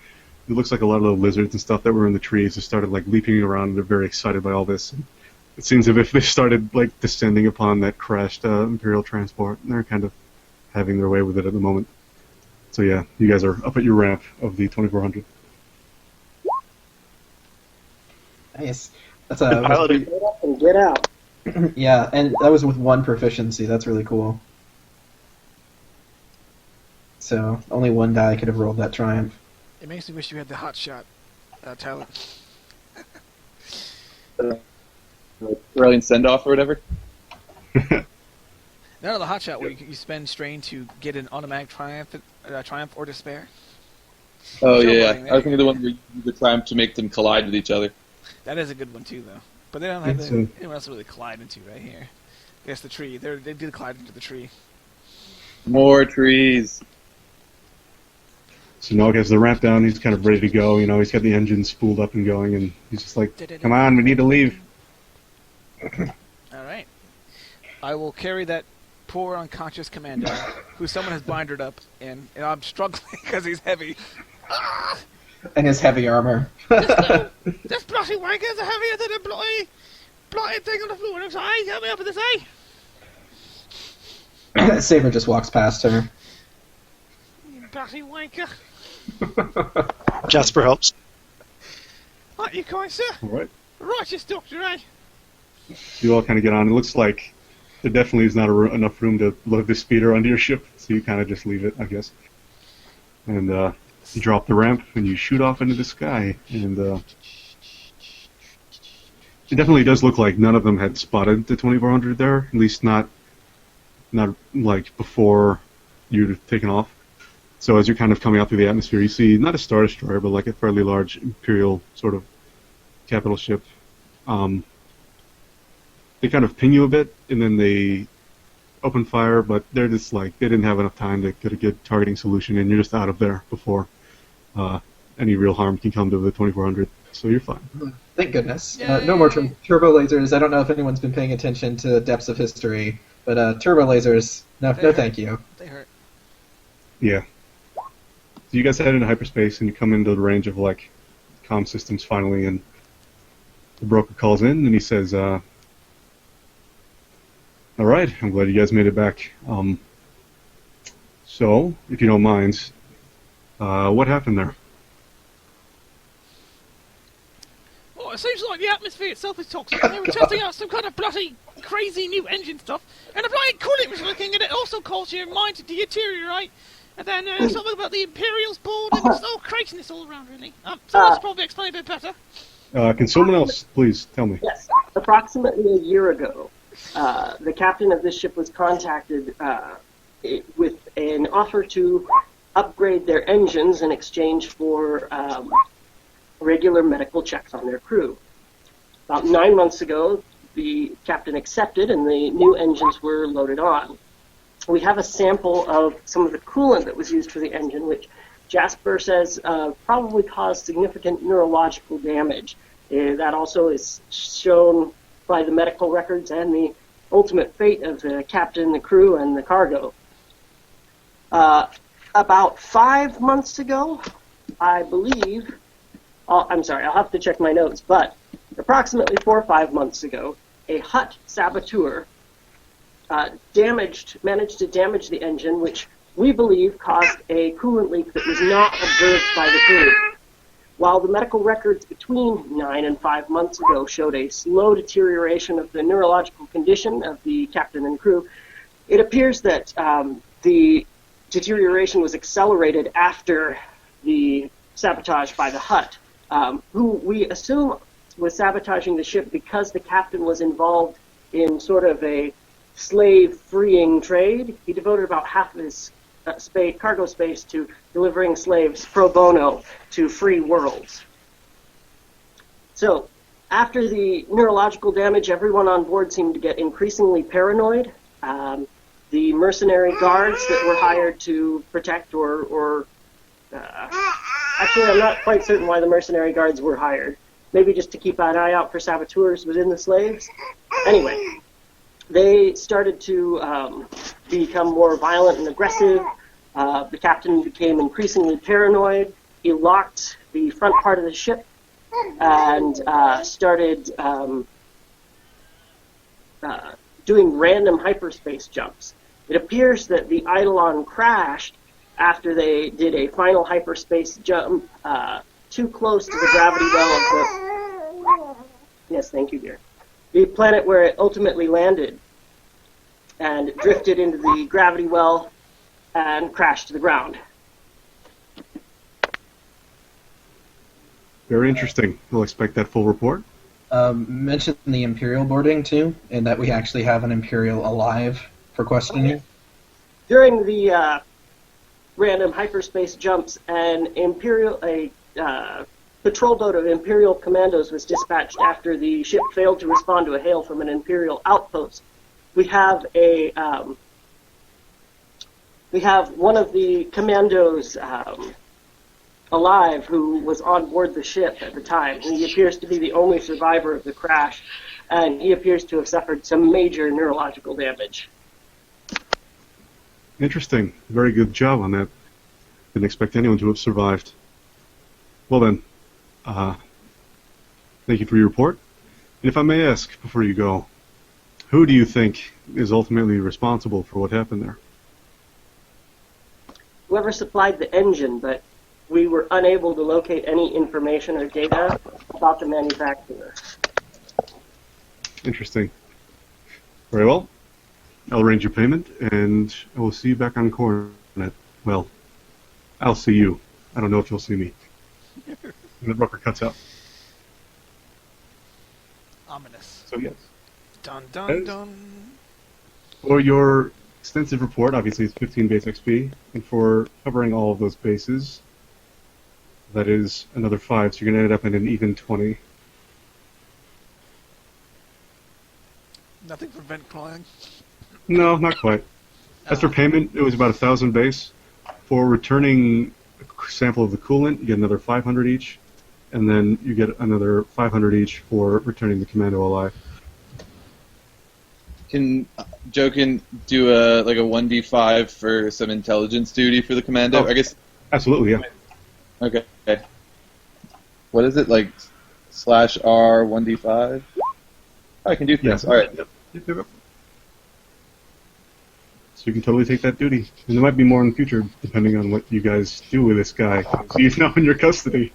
B: It looks like a lot of the lizards and stuff that were in the trees have started like leaping around. They're very excited by all this. And it seems as if they started like descending upon that crashed Imperial transport, and they're kind of having their way with it at the moment. So yeah, you guys are up at your ramp of the 2400.
I: Nice. That's a
F: Piloting.
C: Get up and get out.
I: yeah, and that was with 1 proficiency. That's really cool. So only 1 die could have rolled that triumph.
A: It makes me wish you had the hot shot talent.
E: Brilliant send-off or whatever?
A: None of the hot shot where you spend strain to get an automatic triumph or despair.
E: Oh,
A: Showboating
E: yeah.
A: there.
E: I was thinking the one where you use the Triumph to make them collide with each other.
A: That is a good one too, though. But they don't have
B: It's
A: anyone else to really collide into right here. I guess the tree. They did collide into the tree.
E: More trees.
B: So Nog has the ramp down. He's kind of ready to go. You know, he's got the engine spooled up and going, and he's just like, "Come on, we need to leave."
A: All right. I will carry that poor unconscious commando, who someone has bindered up, and I'm struggling because he's heavy.
I: And his heavy armor.
H: This bloody wankers are heavier than a bloody thing on the floor. And I help me up with this,
I: Saber just walks past her.
H: You bloody wanker.
F: Jasper helps.
H: Aren't you kind, sir?
B: All right.
H: Righteous doctor, eh?
B: You all kind of get on. It looks like there definitely is not enough room to load the speeder onto your ship, so you kind of just leave it, I guess. And you drop the ramp and you shoot off into the sky. And it definitely does look like none of them had spotted the 2400 there, at least not like before you'd taken off. So as you're kind of coming out through the atmosphere, you see not a Star Destroyer, but like a fairly large Imperial sort of capital ship. They kind of ping you a bit, and then they open fire, but they're just like, they didn't have enough time to get a good targeting solution, and you're just out of there before any real harm can come to the 2400. So you're fine.
I: Thank goodness. No more turbo lasers. I don't know if anyone's been paying attention to the depths of history, but turbo lasers, no thank you.
A: They hurt.
B: Yeah. So you guys head into hyperspace, and you come into the range of, like, comm systems finally, and the broker calls in, and he says, all right, I'm glad you guys made it back. So, if you don't mind, what happened there?
H: Well, it seems like the atmosphere itself is toxic. They were testing out some kind of bloody crazy new engine stuff, and the bloody coolant was looking, and it also caused your mind to deteriorate. And then something about the Imperials board, and it's all craziness all around, really. So that's probably explain a bit better.
B: Can someone else please tell me?
C: Yes. Approximately a year ago, the captain of this ship was contacted with an offer to upgrade their engines in exchange for regular medical checks on their crew. About 9 months ago, the captain accepted, and the new engines were loaded on. We have a sample of some of the coolant that was used for the engine, which Jasper says probably caused significant neurological damage. That also is shown by the medical records and the ultimate fate of the captain, the crew, and the cargo. About 5 months ago, I believe, I'm sorry, I'll have to check my notes, but approximately 4 or 5 months ago, a Hutt saboteur managed to damage the engine, which we believe caused a coolant leak that was not observed by the crew. While the medical records between 9 and 5 months ago showed a slow deterioration of the neurological condition of the captain and crew, it appears that the deterioration was accelerated after the sabotage by the Hutt, who we assume was sabotaging the ship because the captain was involved in sort of a slave-freeing trade. He devoted about half of his cargo space to delivering slaves pro bono to free worlds. So, after the neurological damage, everyone on board seemed to get increasingly paranoid. The mercenary guards that were hired to protect actually, I'm not quite certain why the mercenary guards were hired. Maybe just to keep an eye out for saboteurs within the slaves. Anyway, they started to become more violent and aggressive. The captain became increasingly paranoid. He locked the front part of the ship and started doing random hyperspace jumps. It appears that the Eidolon crashed after they did a final hyperspace jump too close to the gravity well of the... Yes, thank you, dear. The planet where it ultimately landed, and drifted into the gravity well and crashed to the ground.
B: Very interesting. We'll expect that full report.
I: Mention the Imperial boarding, too, and that we actually have an Imperial alive for questioning.
C: During the random hyperspace jumps, a patrol boat of Imperial commandos was dispatched after the ship failed to respond to a hail from an Imperial outpost. We have one of the commandos alive who was on board the ship at the time. He appears to be the only survivor of the crash, and he appears to have suffered some major neurological damage.
B: Interesting. Very good job on that. Didn't expect anyone to have survived. Well then, thank you for your report. And if I may ask before you go, who do you think is ultimately responsible for what happened there?
C: Whoever supplied the engine, but we were unable to locate any information or data about the manufacturer.
B: Interesting. Very well. I'll arrange your payment, and I will see you back on Coronet. Well, I'll see you. I don't know if you'll see me. And the broker cuts out.
A: Ominous.
B: So yes.
A: Dun dun dun.
B: For your extensive report, obviously it's 15 base XP, and for covering all of those bases, that is another 5, so you're going to end up in an even 20.
A: Nothing for vent crawling.
B: No, not quite. As for payment, it was about 1,000 base. For returning a sample of the coolant, you get another 500 each, and then you get another 500 each for returning the commando alive.
E: Can Joe can do a 1d5 for some intelligence duty for the commando?
B: Oh.
E: I guess.
B: Absolutely, yeah.
E: Okay. What is it like? /R 1d5. I can do things.
B: Yes.
E: All right.
B: Yep. So you can totally take that duty. And there might be more in the future, depending on what you guys do with this guy. So he's now in your custody.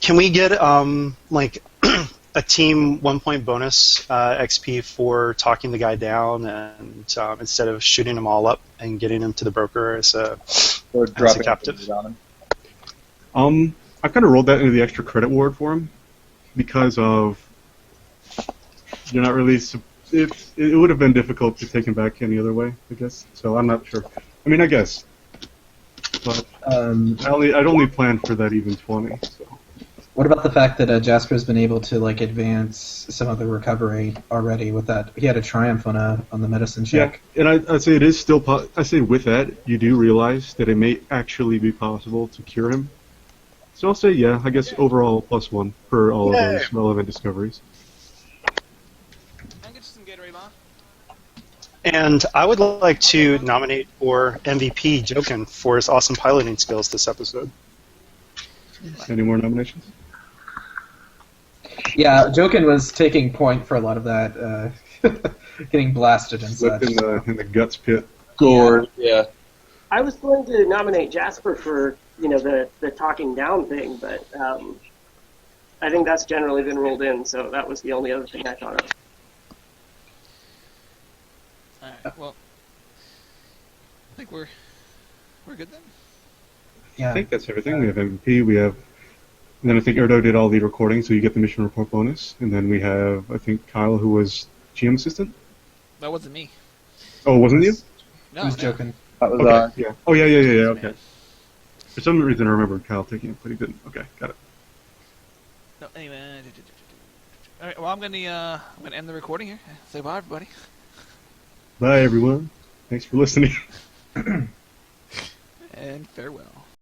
F: Can we get a team 1-point bonus XP for talking the guy down and instead of shooting them all up and getting him to the broker as a captive?
E: On him.
B: I kind of rolled that into the extra credit ward for him because of you're not really. It would have been difficult to take him back any other way, I guess. So I'm not sure. I mean, I guess, but I'd only planned for that even 20. So.
I: What about the fact that Jasper's been able to advance some of the recovery already with that? He had a triumph on the medicine check.
B: Yeah, and I'd say it is still. I say with that, you do realize that it may actually be possible to cure him. So I'll say I guess overall +1 for all of those relevant discoveries.
F: And I would like to nominate for MVP Jokin for his awesome piloting skills this episode.
B: Any more nominations?
I: Yeah, Jokin was taking point for a lot of that, getting blasted and such.
B: In the guts pit.
E: Gore. Yeah.
C: I was going to nominate Jasper for the talking down thing, but I think that's generally been ruled in, so that was the only other thing I thought of.
A: Alright, well, I think we're good then.
I: Yeah.
B: I think that's everything. We have MVP, and then I think Erdo did all the recording, so you get the mission report bonus. And then we have, I think, Kyle, who was GM assistant?
A: That wasn't me.
B: Oh, wasn't you?
A: No,
I: Who's
A: no.
I: Jokin?
J: That was
B: Okay, yeah. Oh, yeah, okay.
A: Man.
B: For some reason I remembered Kyle taking it, but he didn't. Okay, got it.
A: No, anyway. Alright, well, I'm gonna end the recording here. Say bye, everybody.
B: Bye, everyone. Thanks for listening.
A: And farewell.